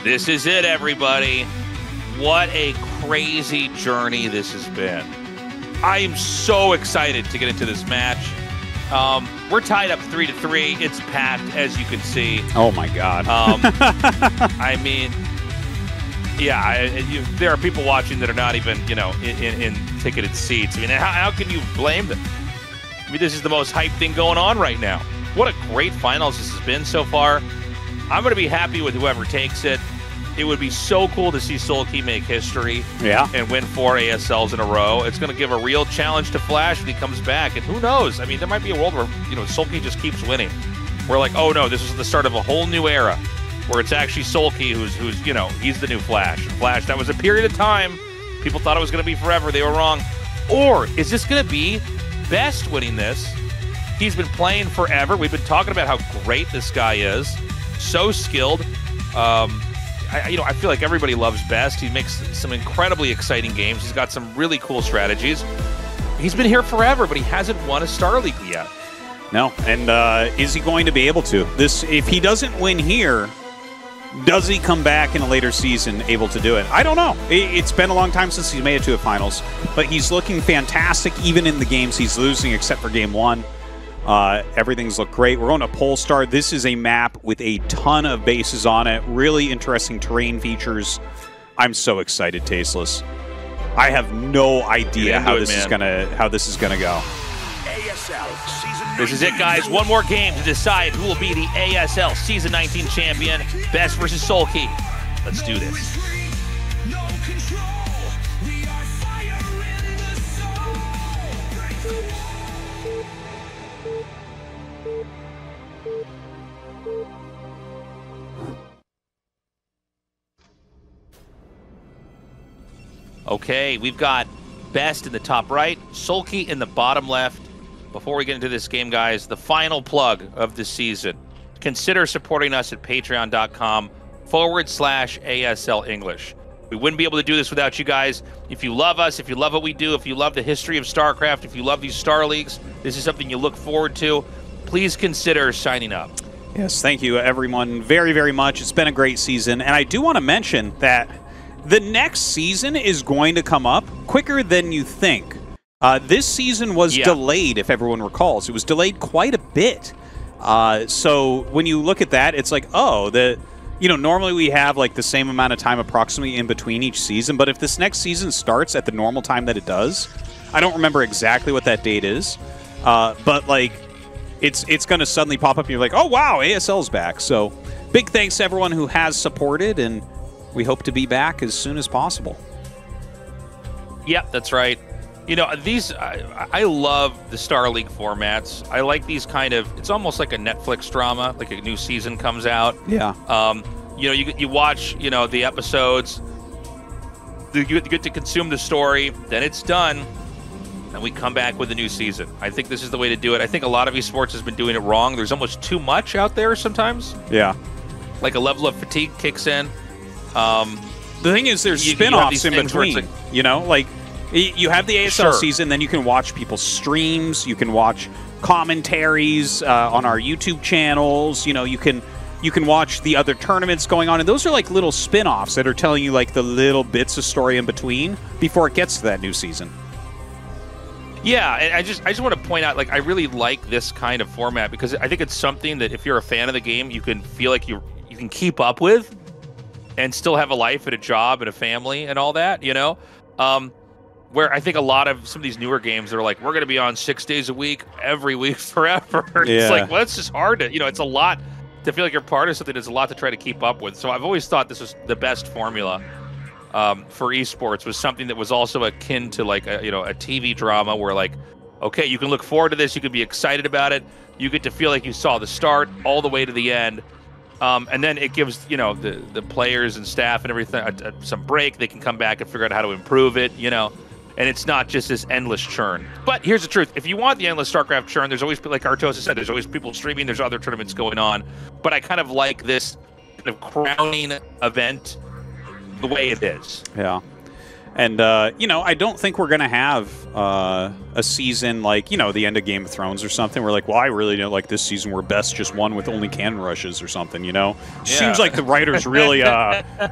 Speaker 1: This is it, everybody. What a crazy journey this has been. I am so excited to get into this match. We're tied up 3-3. It's packed, as you can see.
Speaker 2: Oh, my God.
Speaker 1: I mean, yeah, there are people watching that are not even, in ticketed seats. I mean, how can you blame them? I mean, this is the most hyped thing going on right now. What a great finals this has been so far. I'm going to be happy with whoever takes it. It would be so cool to see SoulKey make history and win 4 ASLs in a row. It's going to give a real challenge to Flash when he comes back. And who knows? I mean, there might be a world where, SoulKey just keeps winning. We're like, oh, no, this is the start of a whole new era where it's actually SoulKey who's he's the new Flash. Flash, that was a period of time. People thought it was going to be forever. They were wrong. Or is this going to be Best winning this? He's been playing forever. We've been talking about how great this guy is. So skilled. I feel like everybody loves Best. He makes some incredibly exciting games. He's got some really cool strategies. He's been here forever, but he hasn't won a Star League yet.
Speaker 2: No, and is he going to be able to? If he doesn't win here, does he come back in a later season able to do it? I don't know. It's been a long time since he's made it to a finals, but he's looking fantastic even in the games he's losing, except for game 1. Everything's looked great. We're going to Polestar. This is a map with a ton of bases on it. Really interesting terrain features. I'm so excited, Tasteless. I have no idea how this is gonna go.
Speaker 1: This is it, guys. One more game to decide who will be the ASL Season 19 champion. Best versus SoulKey. Let's do this. Okay, we've got Best in the top right, SoulKey in the bottom left. Before we get into this game, guys, the final plug of the season. Consider supporting us at patreon.com/ASL English. We wouldn't be able to do this without you guys. If you love us, if you love what we do, if you love the history of StarCraft, if you love these Star Leagues, this is something you look forward to, please consider signing up.
Speaker 2: Yes, thank you, everyone, very, very much. It's been a great season, and I do want to mention that the next season is going to come up quicker than you think. This season was delayed, if everyone recalls. It was delayed quite a bit. So when you look at that, it's like, oh, normally we have like the same amount of time approximately in between each season. But if this next season starts at the normal time that it does, I don't remember exactly what that date is. But like, it's going to suddenly pop up and you're like, oh, wow, ASL's back. So big thanks to everyone who has supported, and we hope to be back as soon as possible.
Speaker 1: Yep, that's right. I love the Star League formats. I like these kind of, it's almost like a Netflix drama, like a new season comes out.
Speaker 2: Yeah.
Speaker 1: You watch, the episodes, you get to consume the story, then it's done, and we come back with a new season. I think this is the way to do it. I think a lot of esports has been doing it wrong. There's almost too much out there sometimes.
Speaker 2: Yeah.
Speaker 1: Like a level of fatigue kicks in.
Speaker 2: The thing is, there's spin-offs in between, like you have the ASL season, then you can watch people's streams, you can watch commentaries on our YouTube channels, you can watch the other tournaments going on, and those are like little spin-offs that are telling you like the little bits of story in between before it gets to that new season.
Speaker 1: Yeah, and I just want to point out, like, I really like this kind of format because I think it's something that if you're a fan of the game, you can feel like you can keep up with and still have a life and a job and a family and all that, where I think a lot of some of these newer games are like, we're going to be on 6 days a week, every week, forever. It's like, well, it's just hard to, it's a lot to feel like you're part of something. It's a lot to try to keep up with. So I've always thought this was the best formula for esports, was something that was also akin to like, a TV drama where like, okay, you can look forward to this. You can be excited about it. You get to feel like you saw the start all the way to the end. And then it gives, the players and staff and everything some break. They can come back and figure out how to improve it, and it's not just this endless churn. But here's the truth. If you want the endless StarCraft churn, there's always, like Tastosis said, there's always people streaming. There's other tournaments going on. But I kind of like this kind of crowning event the way it is.
Speaker 2: Yeah. And, you know, I don't think we're going to have a season like, you know, the end of Game of Thrones or something. We're like, well, I really don't like this season where Best just won with only cannon rushes or something, you know? Yeah. Seems like the writers really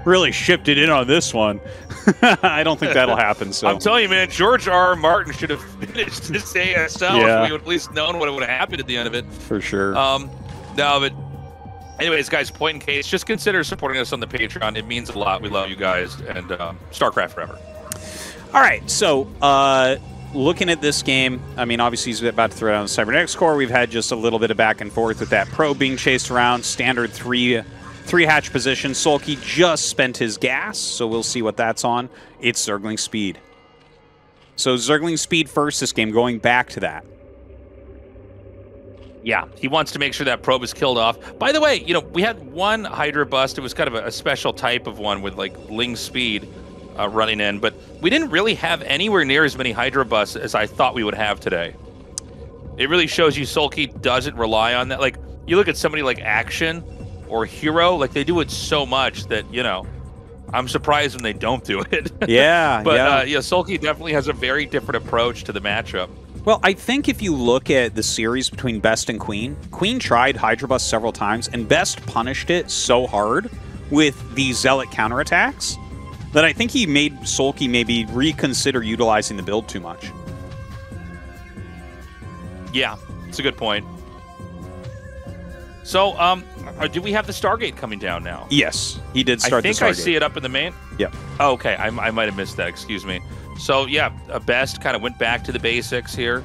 Speaker 2: really shipped it in on this one. I don't think that'll happen. So
Speaker 1: I'm telling you, man, George R. Martin should have finished this ASL if we would at least known what would have happened at the end of it.
Speaker 2: For sure.
Speaker 1: No, but anyways, guys, point in case, just consider supporting us on the Patreon. It means a lot. We love you guys, and StarCraft forever.
Speaker 2: All right, so looking at this game, I mean, obviously he's about to throw down the Cybernetics core. We've had just a little bit of back and forth with that probe being chased around, standard three hatch position. SoulKey just spent his gas, so we'll see what that's on. It's Zergling speed. So Zergling speed first this game, going back to that.
Speaker 1: Yeah, he wants to make sure that probe is killed off. By the way, you know, we had one Hydra bust. It was kind of a special type of one with, like, Ling speed running in. But we didn't really have anywhere near as many Hydra busts as I thought we would have today. It really shows you SoulKey doesn't rely on that. Like, you look at somebody like Action or Hero, like, they do it so much that, you know, I'm surprised when they don't do it.
Speaker 2: Yeah,
Speaker 1: but, yeah, SoulKey definitely has a very different approach to the matchup.
Speaker 2: Well, I think if you look at the series between Best and Queen, Queen tried Hydra Bust several times, and Best punished it so hard with the Zealot counterattacks that I think he made SoulKey maybe reconsider utilizing the build too much.
Speaker 1: Yeah, it's a good point. So, do we have the Stargate coming down now?
Speaker 2: Yes, he did start the Stargate.
Speaker 1: I think I see it up in the main.
Speaker 2: Yep.
Speaker 1: Oh, okay, I might have missed that. Excuse me. So, yeah, Best kind of went back to the basics here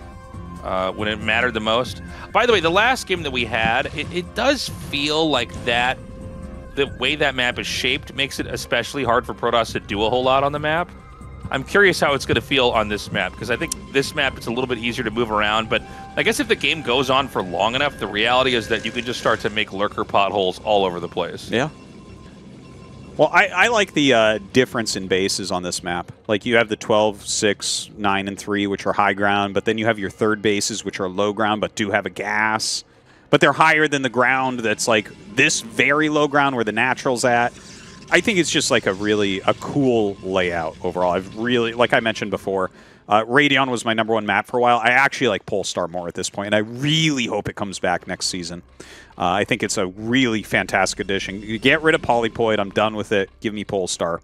Speaker 1: when it mattered the most. By the way, the last game that we had, it does feel like that the way that map is shaped makes it especially hard for Protoss to do a whole lot on the map. I'm curious how it's going to feel on this map, because I think this map it's a little bit easier to move around, but I guess if the game goes on for long enough, the reality is that you can just start to make lurker potholes all over the place.
Speaker 2: Yeah. Well, I like the difference in bases on this map. Like, you have the 12, 6, 9, and 3, which are high ground, but then you have your third bases, which are low ground, but do have a gas. But they're higher than the ground that's, like, this very low ground where the natural's at. I think it's just, like, a cool layout overall. I've really, like I mentioned before, Radon was my #1 map for a while. I actually like Polestar more at this point, and I really hope it comes back next season. I think it's a really fantastic addition. You get rid of Polypoid. I'm done with it. Give me Polestar.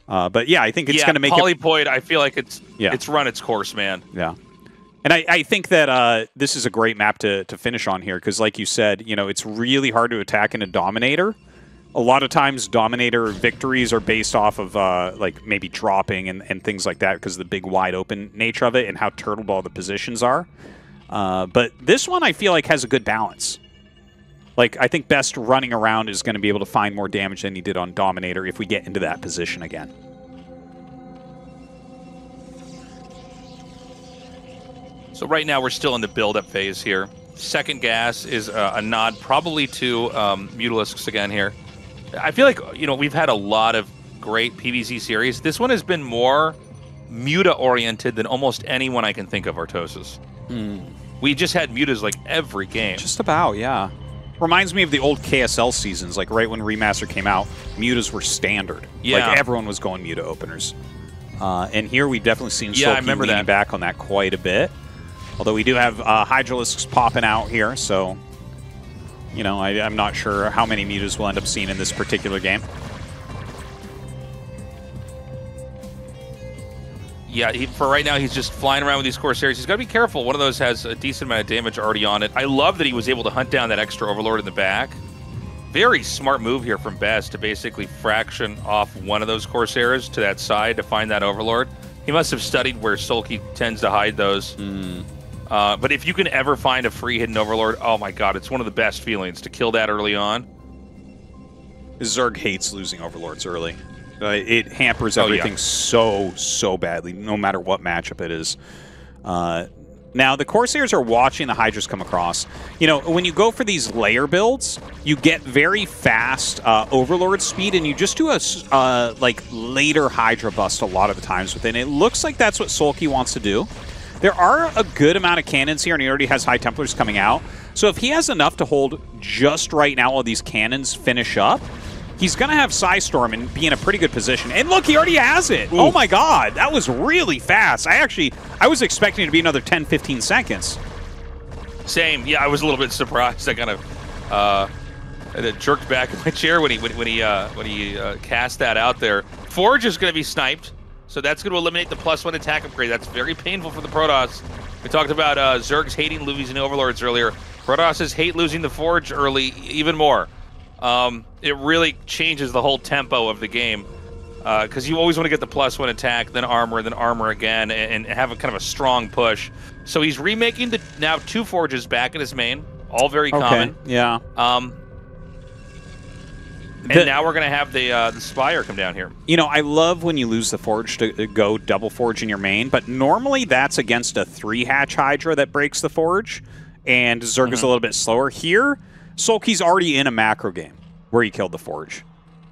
Speaker 2: But yeah, I think it's going to make
Speaker 1: Polypoid. I feel like it's run its course, man.
Speaker 2: Yeah, and I think that this is a great map to finish on here because, like you said, you know, it's really hard to attack in a Dominator. A lot of times, Dominator victories are based off of like maybe dropping and things like that because of the big wide open nature of it and how turtleball the positions are. But this one I feel like has a good balance. Like, I think Best running around is going to be able to find more damage than he did on Dominator if we get into that position again.
Speaker 1: So right now we're still in the build-up phase here. Second gas is a nod probably to Mutalisks again here. I feel like, you know, we've had a lot of great PvZ series. This one has been more Muta-oriented than almost anyone I can think of, Tastosis. We just had Mutas like every game.
Speaker 2: Just about, yeah. Reminds me of the old KSL seasons, like right when Remaster came out, Mutas were standard.
Speaker 1: Yeah.
Speaker 2: Like everyone was going Muta openers. And here we've definitely seen SoulKey leaning back on that quite a bit. Although we do have Hydralisks popping out here, so, you know, I'm not sure how many Mutas we'll end up seeing in this particular game.
Speaker 1: Yeah, for right now, he's just flying around with these Corsairs. He's got to be careful. One of those has a decent amount of damage already on it. I love that he was able to hunt down that extra Overlord in the back. Very smart move here from Best to basically fraction off one of those Corsairs to that side to find that Overlord. He must have studied where SoulKey tends to hide those. But if you can ever find a free hidden Overlord, oh my god, it's one of the best feelings to kill that early on.
Speaker 2: Zerg hates losing Overlords early. It hampers everything so badly, no matter what matchup it is. Now, the Corsairs are watching the Hydras come across. You know, when you go for these layer builds, you get very fast Overlord speed, and you just do a like later Hydra bust a lot of the times with it. And it looks like that's what SoulKey wants to do. There are a good amount of cannons here, and he already has High Templars coming out. So if he has enough to hold just right now while these cannons finish up, he's going to have Psystorm and be in a pretty good position. And look, he already has it. Ooh. Oh my god, that was really fast. I was expecting it to be another 10, 15 seconds.
Speaker 1: Same. Yeah, I was a little bit surprised. I kind of jerked back in my chair when he cast that out there. Forge is going to be sniped, so that's going to eliminate the +1 attack upgrade. That's very painful for the Protoss. We talked about Zergs hating losing Overlords earlier. Protosses hate losing the Forge early even more. It really changes the whole tempo of the game because you always want to get the +1 attack, then armor again, and have a kind of a strong push. So he's remaking the now 2 Forges back in his main, all very common.
Speaker 2: Yeah.
Speaker 1: And now we're going to have the Spire come down here.
Speaker 2: You know, I love when you lose the Forge to go double Forge in your main, but normally that's against a 3-hatch Hydra that breaks the Forge, and Zerg is a little bit slower. Here, SoulKey's already in a macro game where he killed the Forge.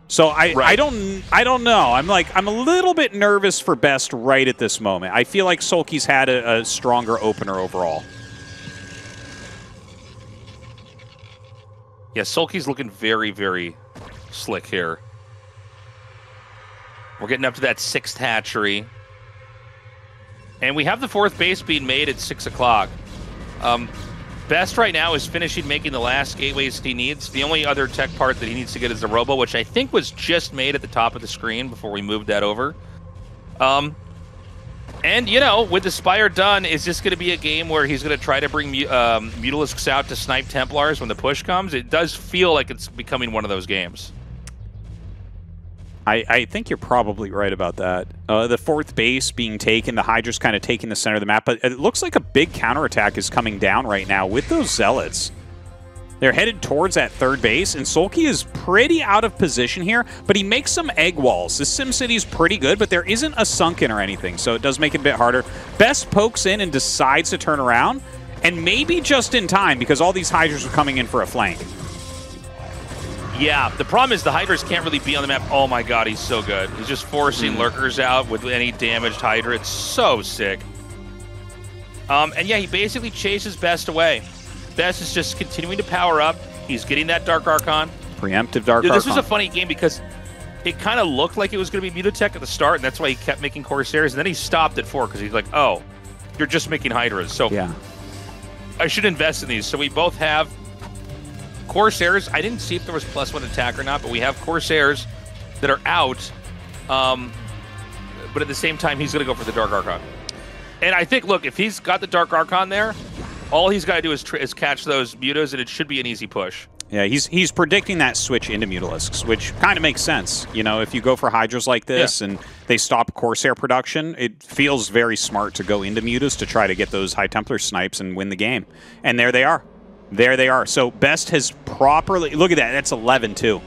Speaker 2: So I don't know. I'm a little bit nervous for Best right at this moment. I feel like SoulKey's had a stronger opener overall.
Speaker 1: Yeah, SoulKey's looking very, very slick here. We're getting up to that 6th hatchery. And we have the 4th base being made at 6 o'clock. Best right now is finishing making the last gateways he needs. The only other tech part that he needs to get is the Robo, which I think was just made at the top of the screen before we moved that over. And, you know, with the Spire done, is this going to be a game where he's going to try to bring Mutalisks out to snipe Templars when the push comes? It does feel like it's becoming one of those games.
Speaker 2: I think you're probably right about that. The 4th base being taken, the Hydra's kind of taking the center of the map, but it looks like a big counterattack is coming down right now with those Zealots. They're headed towards that 3rd base, and SoulKey is pretty out of position here, but he makes some egg walls. This SimCity is pretty good, but there isn't a sunken or anything, so it does make it a bit harder. Best pokes in and decides to turn around, and maybe just in time, because all these Hydras are coming in for a flank.
Speaker 1: Yeah, the problem is the Hydras can't really be on the map. Oh my god, he's so good. He's just forcing lurkers out with any damaged Hydra. It's so sick. And yeah, he basically chases Best away. Best is just continuing to power up. He's getting that Dark Archon.
Speaker 2: Preemptive Dark Archon.
Speaker 1: This was a funny game because it kind of looked like it was going to be Mutotech at the start, and that's why he kept making Corsairs, and then he stopped at 4 because he's like, oh, you're just making Hydras. So yeah, I should invest in these. So we both have Corsairs. I didn't see if there was +1 attack or not, but we have Corsairs that are out. But at the same time, he's going to go for the Dark Archon. And I think, look, if he's got the Dark Archon there, all he's got to do is catch those Mutas, and it should be an easy push.
Speaker 2: Yeah, he's predicting that switch into Mutalisks, which kind of makes sense. You know, if you go for Hydras like this and they stop Corsair production, it feels very smart to go into Mutas to try to get those High Templar snipes and win the game. And there they are. There they are. So Best has properly... Look at that. That's 11, too.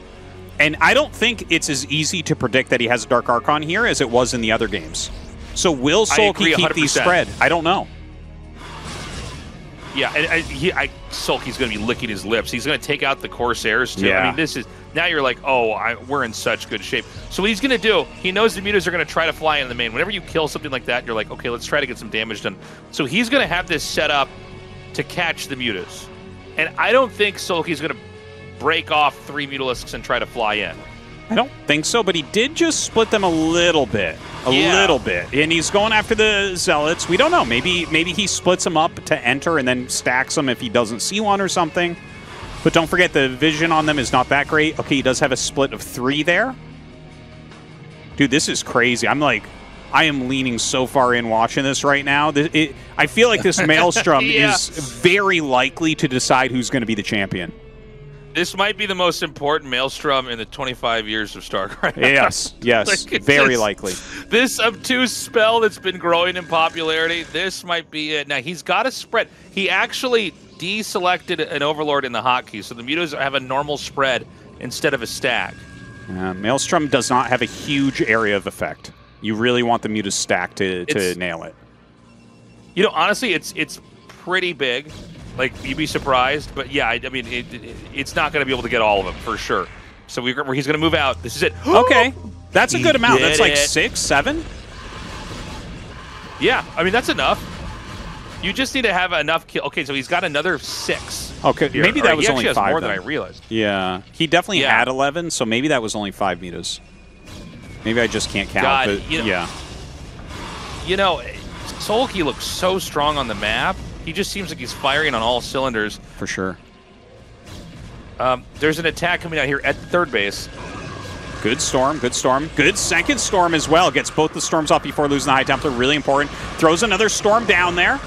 Speaker 2: And I don't think it's as easy to predict that he has a Dark Archon here as it was in the other games. So will SoulKey keep these spread? I don't know.
Speaker 1: Yeah, and SoulKey's going to be licking his lips. He's going to take out the Corsairs, too.
Speaker 2: Yeah.
Speaker 1: I mean, this is... Now you're like, oh, we're in such good shape. So what he's going to do, he knows the Mutas are going to try to fly into the main. Whenever you kill something like that, you're like, okay, let's try to get some damage done. So he's going to have this set up to catch the Mutas. And I don't think SoulKey's going to break off 3 Mutalisks and try to fly in.
Speaker 2: I don't think so, but he did just split them a little bit. A little bit. And he's going after the Zealots. We don't know. Maybe he splits them up to enter and then stacks them if he doesn't see one or something. But don't forget, the vision on them is not that great. Okay, he does have a split of 3 there. Dude, this is crazy. I am leaning so far in watching this right now. I feel like this Maelstrom is very likely to decide who's going to be the champion.
Speaker 1: This might be the most important Maelstrom in the 25 years of StarCraft.
Speaker 2: Yes, yes, like very likely.
Speaker 1: This obtuse spell that's been growing in popularity, this might be it. Now, he's got a spread. He actually deselected an Overlord in the hotkey, so the Mutas have a normal spread instead of a stack.
Speaker 2: Maelstrom does not have a huge area of effect. You really want the Mutas stack to nail it.
Speaker 1: You know, honestly, it's pretty big. Like, you'd be surprised. But, yeah, I mean, it's not going to be able to get all of them, for sure. So he's going to move out. This is it.
Speaker 2: Okay. That's a good amount. That's like 6, 7?
Speaker 1: Yeah. I mean, that's enough. You just need to have enough kill. Okay, so he's got another 6.
Speaker 2: Okay,
Speaker 1: here.
Speaker 2: maybe that was only 5.
Speaker 1: He actually has more
Speaker 2: then.
Speaker 1: than I realized.
Speaker 2: Yeah, he definitely had 11, so maybe that was only 5 meters. Maybe I just can't count.
Speaker 1: God,
Speaker 2: but
Speaker 1: yeah. You know, SoulKey looks so strong on the map. He just seems like he's firing on all cylinders.
Speaker 2: For sure.
Speaker 1: There's an attack coming out here at the third base.
Speaker 2: Good storm, good storm. Good second storm as well. Gets both the storms off before losing the high Templar. Really important. Throws another storm down there.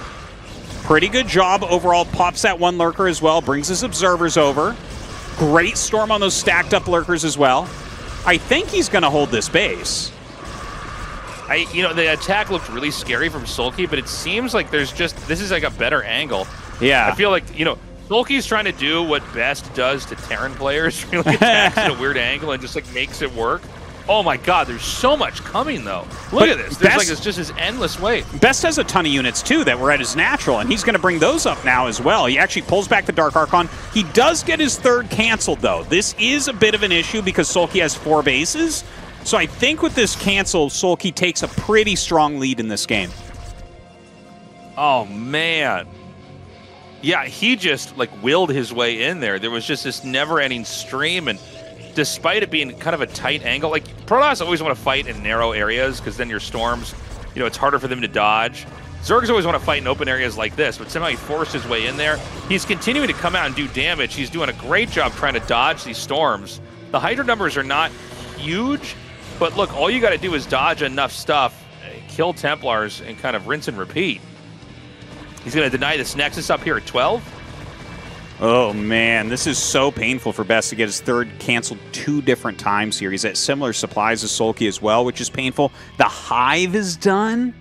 Speaker 2: Pretty good job overall. Pops that one lurker as well. Brings his observers over. Great storm on those stacked up lurkers as well. I think he's going to hold this base.
Speaker 1: You know, the attack looked really scary from SoulKey, but it seems like this is like a better angle.
Speaker 2: Yeah.
Speaker 1: I feel like, you know, SoulKey's trying to do what Best does to Terran players, really attacks at a weird angle and just like makes it work. Oh my God, there's so much coming though. Look at this. There's like it's just this endless wait.
Speaker 2: Best has a ton of units too that were at his natural, and he's going to bring those up now as well. He actually pulls back the Dark Archon. He does get his 3rd canceled though. This is a bit of an issue because SoulKey has 4 bases. So I think with this cancel, SoulKey takes a pretty strong lead in this game.
Speaker 1: Oh man. Yeah, he just like willed his way in there. There was just this never-ending stream, and despite it being kind of a tight angle, like Protoss always want to fight in narrow areas because then your storms, you know, it's harder for them to dodge. Zergs always want to fight in open areas like this, but somehow he forced his way in there. He's continuing to come out and do damage. He's doing a great job trying to dodge these storms. The Hydra numbers are not huge, but look, all you got to do is dodge enough stuff, kill Templars, and kind of rinse and repeat. He's going to deny this Nexus up here at 12.
Speaker 2: Oh, man. This is so painful for Best to get his 3rd canceled 2 different times here. He's at similar supplies as SoulKey as well, which is painful. The Hive is done.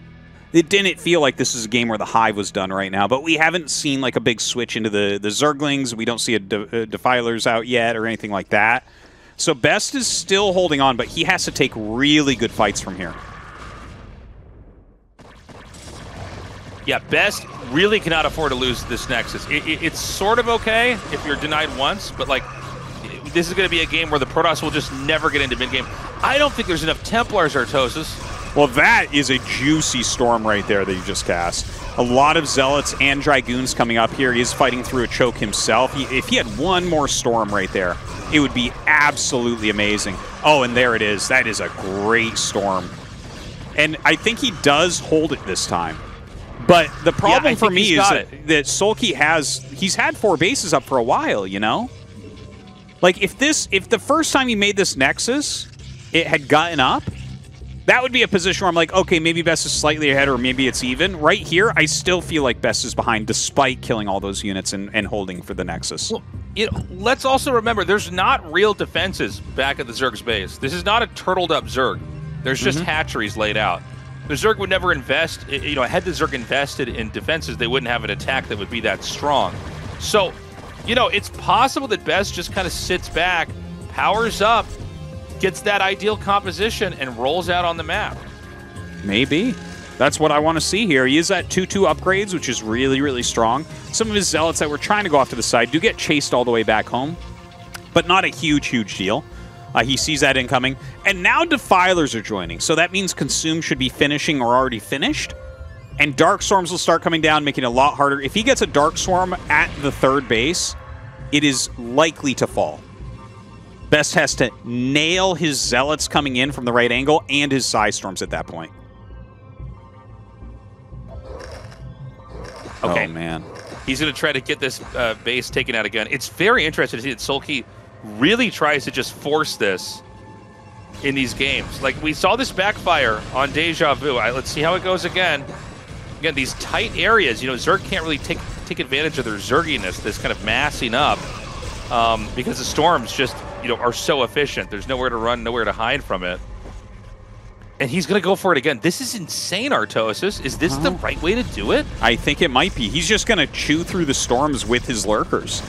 Speaker 2: It didn't feel like this is a game where the Hive was done right now, but we haven't seen like a big switch into the Zerglings. We don't see a Defilers out yet or anything like that. So Best is still holding on, but he has to take really good fights from here.
Speaker 1: Yeah, Best really cannot afford to lose this Nexus. It's sort of okay if you're denied once, but like this is going to be a game where the Protoss will just never get into mid-game. I don't think there's enough Templars, Tastosis.
Speaker 2: Well, that is a juicy storm right there that you just cast. A lot of Zealots and Dragoons coming up here. He is fighting through a choke himself. If he had one more storm right there, it would be absolutely amazing. Oh, and there it is. That is a great storm. And I think he does hold it this time. But the problem for me is that SoulKey he's had 4 bases up for a while, you know? Like, if the first time he made this Nexus, it had gotten up, that would be a position where I'm like, okay, maybe Best is slightly ahead or maybe it's even. Right here, I still feel like Best is behind despite killing all those units and holding for the Nexus.
Speaker 1: Well, you know, let's also remember, there's not real defenses back at the Zerg's base. This is not a turtled up Zerg. There's just hatcheries laid out. The Zerg would never invest, you know, had the Zerg invested in defenses, they wouldn't have an attack that would be that strong. So, you know, it's possible that Best just kind of sits back, powers up, gets that ideal composition, and rolls out on the map.
Speaker 2: Maybe. That's what I want to see here. He is at 2-2 upgrades, which is really, really strong. Some of his Zealots that were trying to go off to the side do get chased all the way back home, but not a huge, huge deal. He sees that incoming. And now Defilers are joining, so that means Consume should be finishing or already finished. And Dark Storms will start coming down, making it a lot harder. If he gets a Dark Swarm at the 3rd base, it is likely to fall. Best has to nail his Zealots coming in from the right angle and his Psy Storms at that point.
Speaker 1: Okay.
Speaker 2: Oh, man.
Speaker 1: He's going to try to get this base taken out again. It's very interesting to see that SoulKey really tries to just force this in these games. Like, we saw this backfire on Deja Vu. Let's see how it goes again. Again, these tight areas, you know, Zerg can't really take advantage of their Zerginess, this kind of massing up, because the storms just, you know, are so efficient. There's nowhere to run, nowhere to hide from it. And he's going to go for it again. This is insane, Tastosis. Is this the right way to do it?
Speaker 2: I think it might be. He's just going to chew through the storms with his lurkers.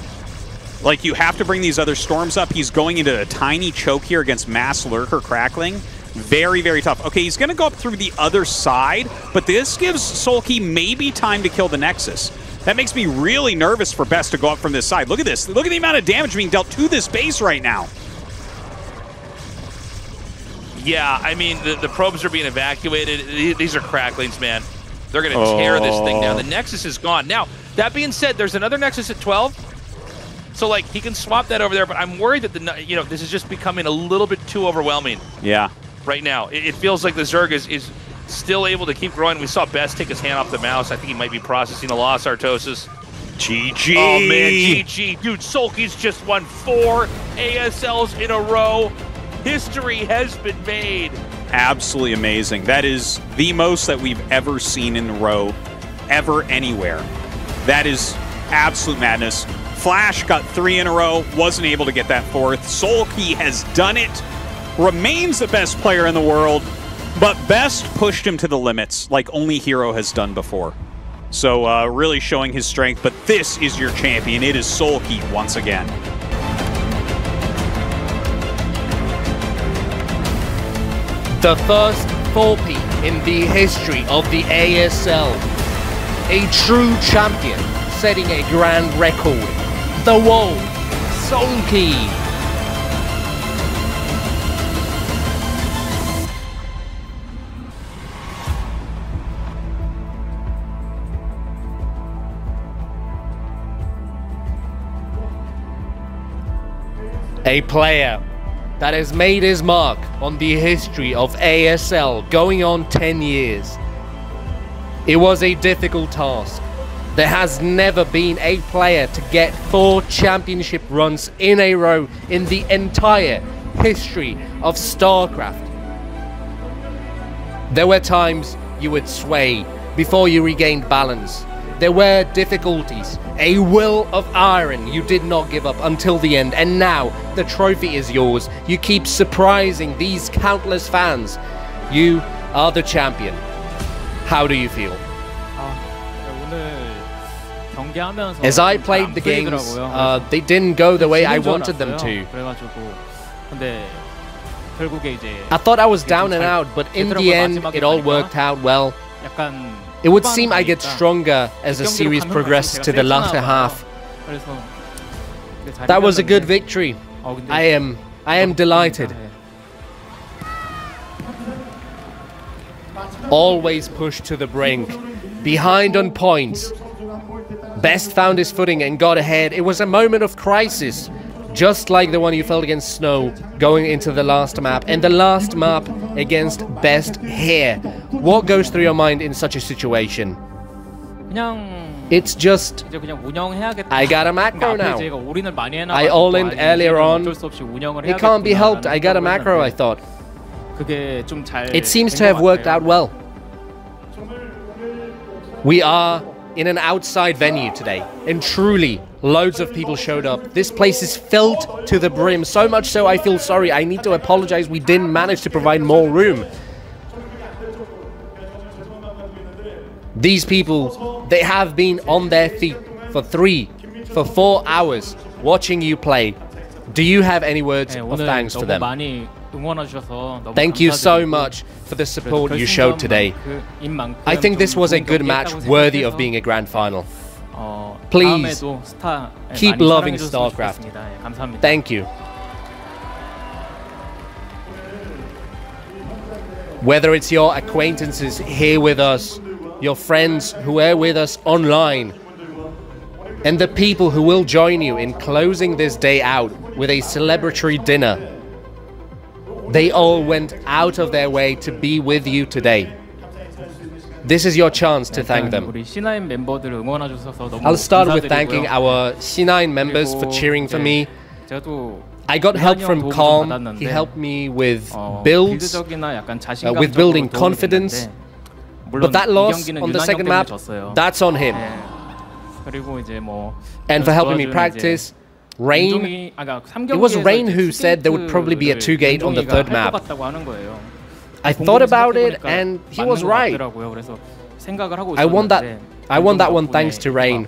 Speaker 2: Like, you have to bring these other storms up. He's going into a tiny choke here against mass lurker crackling. Very, very tough. Okay, he's going to go up through the other side, but this gives SoulKey maybe time to kill the Nexus. That makes me really nervous for Best to go up from this side. Look at this. Look at the amount of damage being dealt to this base right now.
Speaker 1: Yeah, I mean, the probes are being evacuated. These are cracklings, man. They're going to tear this thing down. The Nexus is gone. Now, that being said, there's another Nexus at 12. So, like, he can swap that over there, but I'm worried that, this is just becoming a little bit too overwhelming.
Speaker 2: Yeah.
Speaker 1: Right now. It feels like the Zerg is still able to keep growing. We saw Best take his hand off the mouse. I think he might be processing a loss, Tastosis.
Speaker 2: GG.
Speaker 1: Oh, man, GG. Dude, SoulKey's just won 4 ASLs in a row. History has been made.
Speaker 2: Absolutely amazing. That is the most that we've ever seen in a row, ever, anywhere. That is absolute madness. Flash got 3 in a row, wasn't able to get that 4th. SoulKey has done it, remains the best player in the world, but Best pushed him to the limits like only Hero has done before. So really showing his strength, but this is your champion. It is SoulKey once again.
Speaker 5: The first 4P in the history of the ASL. A true champion, setting a grand record. The world, SoulKey. A player that has made his mark on the history of ASL, going on 10 years. It was a difficult task. There has never been a player to get 4 championship runs in a row in the entire history of StarCraft. There were times you would sway before you regained balance. There were difficulties, a will of iron. You did not give up until the end, and now the trophy is yours. You keep surprising these countless fans. You are the champion. How do you feel? As I played the games, they didn't go the way I wanted them to. I thought I was down and out, but in the end, it all worked out well. It would seem I get stronger as the series progresses to the latter half. That was a good victory. I am delighted. Always pushed to the brink, behind on points. Best found his footing and got ahead. It was a moment of crisis, just like the one you felt against Snow going into the last map, and the last map against Best here. What goes through your mind in such a situation? It's just, I got a macro now. I all-in earlier on. It can't be helped, I got a macro, I thought. It seems to have worked out well. We are in an outside venue today, and truly, loads of people showed up. This place is filled to the brim, so much so I feel sorry. I need to apologize, we didn't manage to provide more room. These people, they have been on their feet for 4 hours watching you play. Do you have any words of thanks for them? Thank you so much for the support you showed today. I think this was a good match worthy of being a grand final. Please, keep loving StarCraft. Thank you. Whether it's your acquaintances here with us, your friends who are with us online, and the people who will join you in closing this day out with a celebratory dinner, they all went out of their way to be with you today. This is your chance to thank them. I'll start with thanking our C9 members for cheering for me. I got help from Calm. He helped me with builds, with building confidence. But that loss on the second map, that's on him. And for helping me practice, Rain, it was Rain who said there would probably be a 2-gate on the third map. I thought about it and he was right. I won that one thanks to Rain.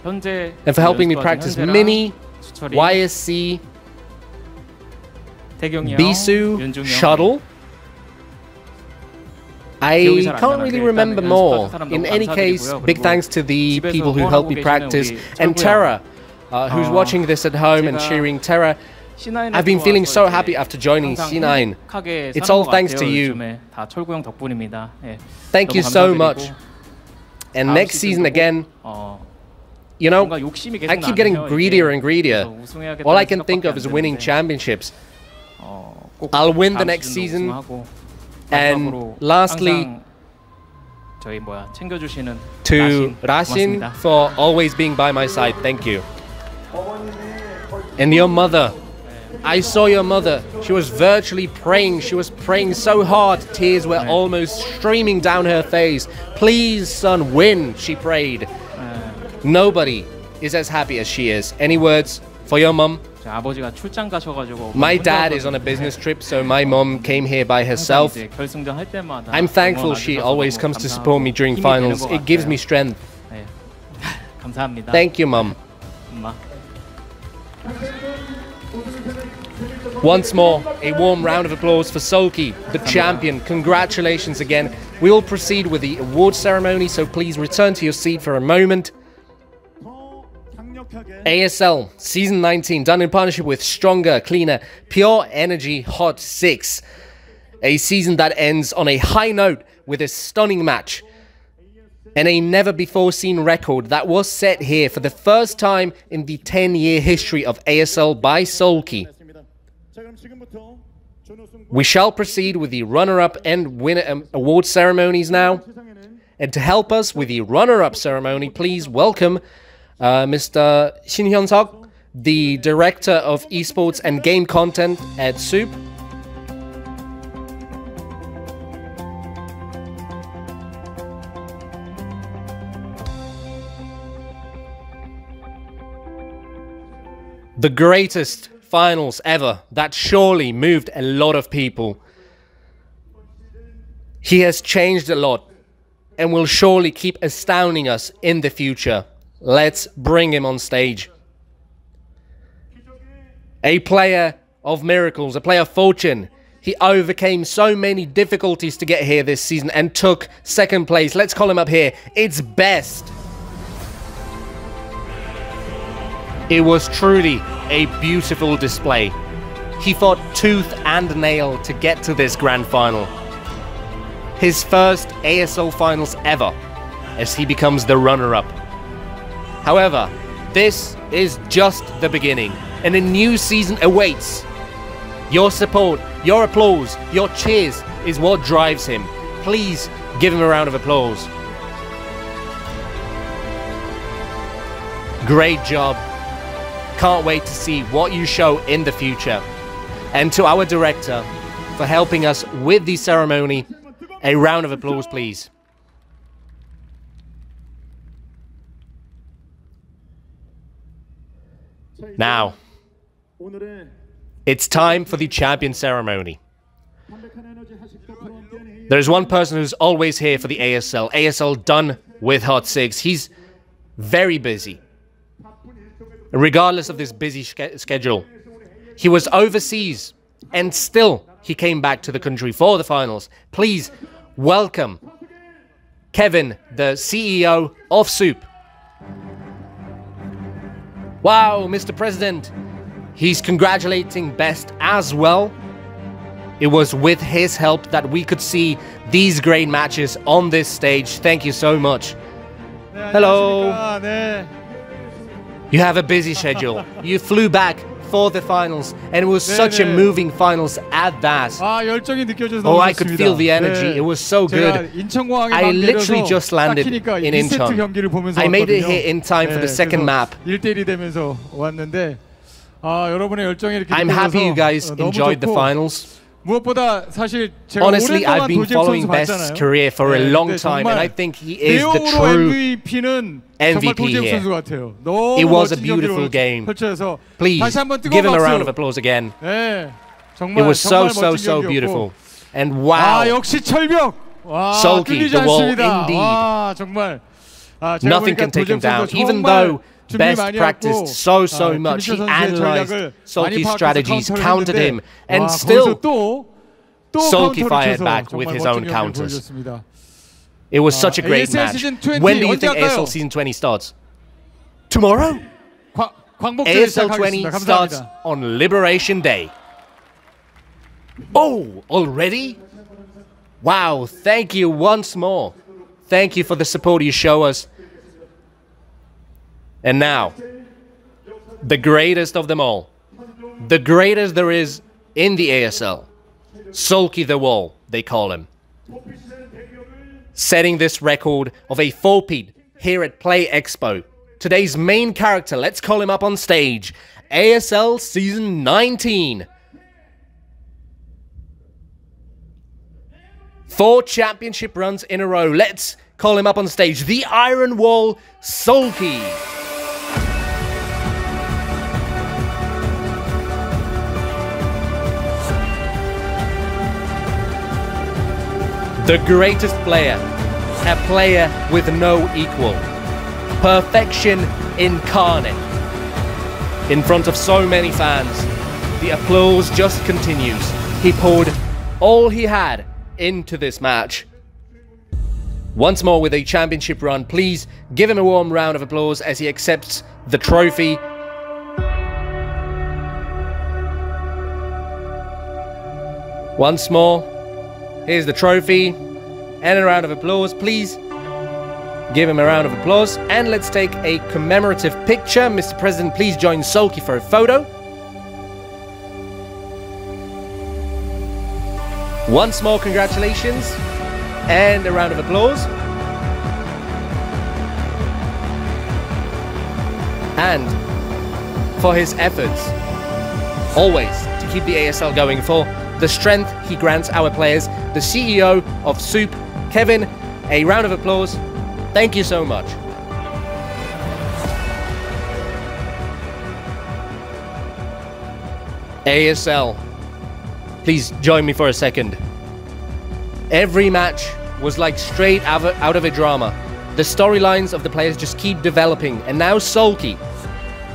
Speaker 5: And for helping me practice Mini, YSC, Bisu, Shuttle. I can't really remember more. In any case, big thanks to the people who helped me practice. And Terra, who's watching this at home and cheering. Terra, I've been feeling so happy after joining C9. It's all thanks to you. Thank you so much. And next season again, you know, I keep getting greedier and greedier. All I can think of is winning championships. I'll win the next season. And lastly, to Rashin for always being by my side. Thank you. And your mother. I saw your mother. She was virtually praying. She was praying so hard. Tears were almost streaming down her face. Please, son, win, she prayed. Nobody is as happy as she is. Any words for your mum? My dad is on a business trip, so my mom came here by herself. I'm thankful she always comes to support me during finals. It gives me strength. Thank you, Mum. Once more, a warm round of applause for SoulKey, the champion. Congratulations again. We will proceed with the award ceremony, so please return to your seat for a moment. ASL Season 19, done in partnership with Stronger, Cleaner, Pure Energy Hot 6. A season that ends on a high note with a stunning match. And a never-before-seen record that was set here for the first time in the 10-year history of ASL by SoulKey. We shall proceed with the runner-up and winner award ceremonies now. And to help us with the runner-up ceremony, please welcome Mr. Shin Hyun-seok, the Director of Esports and Game Content at SOUP. The greatest finals ever that surely moved a lot of people. He has changed a lot and will surely keep astounding us in the future. Let's bring him on stage. A player of miracles, a player of fortune. He overcame so many difficulties to get here this season and took second place. Let's call him up here. It's Best. It was truly a beautiful display. He fought tooth and nail to get to this grand final. His first ASL finals ever, as he becomes the runner-up. However, this is just the beginning, and a new season awaits. Your support, your applause, your cheers is what drives him. Please give him a round of applause. Great job. Can't wait to see what you show in the future. And to our director for helping us with the ceremony, a round of applause, please. Now, it's time for the champion ceremony. There's one person who's always here for the ASL. ASL done with Hot 6. He's very busy. Regardless of this busy schedule, he was overseas and still he came back to the country for the finals. Please welcome Kevin, the CEO of SOUP. Wow, Mr. President. He's congratulating Best as well. It was with his help that we could see these great matches on this stage. Thank you so much. Hello. You have a busy schedule. You flew back for the finals, and it was such a moving finals at that. Oh, I could feel the energy. It was so good. I literally just landed in Incheon. I made it here in time for the second map. I'm happy you guys enjoyed the finals. Honestly, I've been following Best's career for a long time, and I think he is the true MVP here. It was a beautiful game. Please, give him a round of applause again. It was so beautiful. And wow, SoulKey, the wall, indeed. Nothing can take him down, even though Best practiced so much. He analyzed SoulKey's strategies, countered him, and still SoulKey fired back with his own counters. It was such a great match. When do you think ASL Season 20 starts? Tomorrow?
Speaker 11: 광복절
Speaker 5: ASL 20
Speaker 11: 시작하겠습니다.
Speaker 5: starts
Speaker 11: 감사합니다.
Speaker 5: on Liberation Day. Oh, already? Wow, thank you once more. Thank you for the support you show us. And now, the greatest of them all. The greatest there is in the ASL. SoulKey the Wall, they call him. Setting this record of a 4-peat here at Play Expo. Today's main character, let's call him up on stage. ASL Season 19. 4 championship runs in a row. Let's call him up on stage. The Iron Wall, SoulKey. The greatest player. A player with no equal. Perfection incarnate. In front of so many fans, the applause just continues. He poured all he had into this match. Once more with a championship run, please give him a warm round of applause as he accepts the trophy. Once more, here's the trophy and a round of applause. Please give him a round of applause, and let's take a commemorative picture. Mr. President, please join SoulKey for a photo. Once more, congratulations, and a round of applause. And for his efforts, always to keep the ASL going, for the strength he grants our players, the CEO of Soup, Kevin, a round of applause. Thank you so much. ASL, please join me for a second. Every match was like straight out of a drama. The storylines of the players just keep developing, and now SoulKey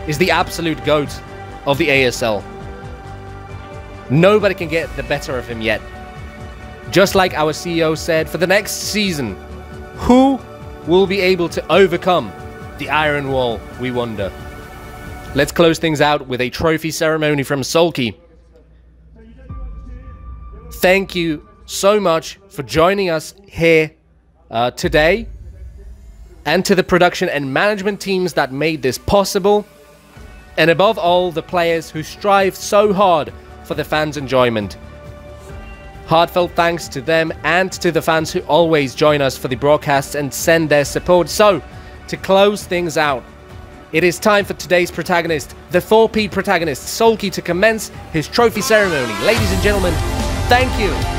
Speaker 5: is the absolute GOAT of the ASL. Nobody can get the better of him yet. Just like our CEO said, for the next season, who will be able to overcome the Iron Wall, we wonder. Let's close things out with a trophy ceremony from SoulKey. Thank you so much for joining us here today, and to the production and management teams that made this possible, and above all, the players who strive so hard for the fans' enjoyment. Heartfelt thanks to them and to the fans who always join us for the broadcasts and send their support. So, to close things out, it is time for today's protagonist, the 4P protagonist, SoulKey, to commence his trophy ceremony. Ladies and gentlemen, thank you.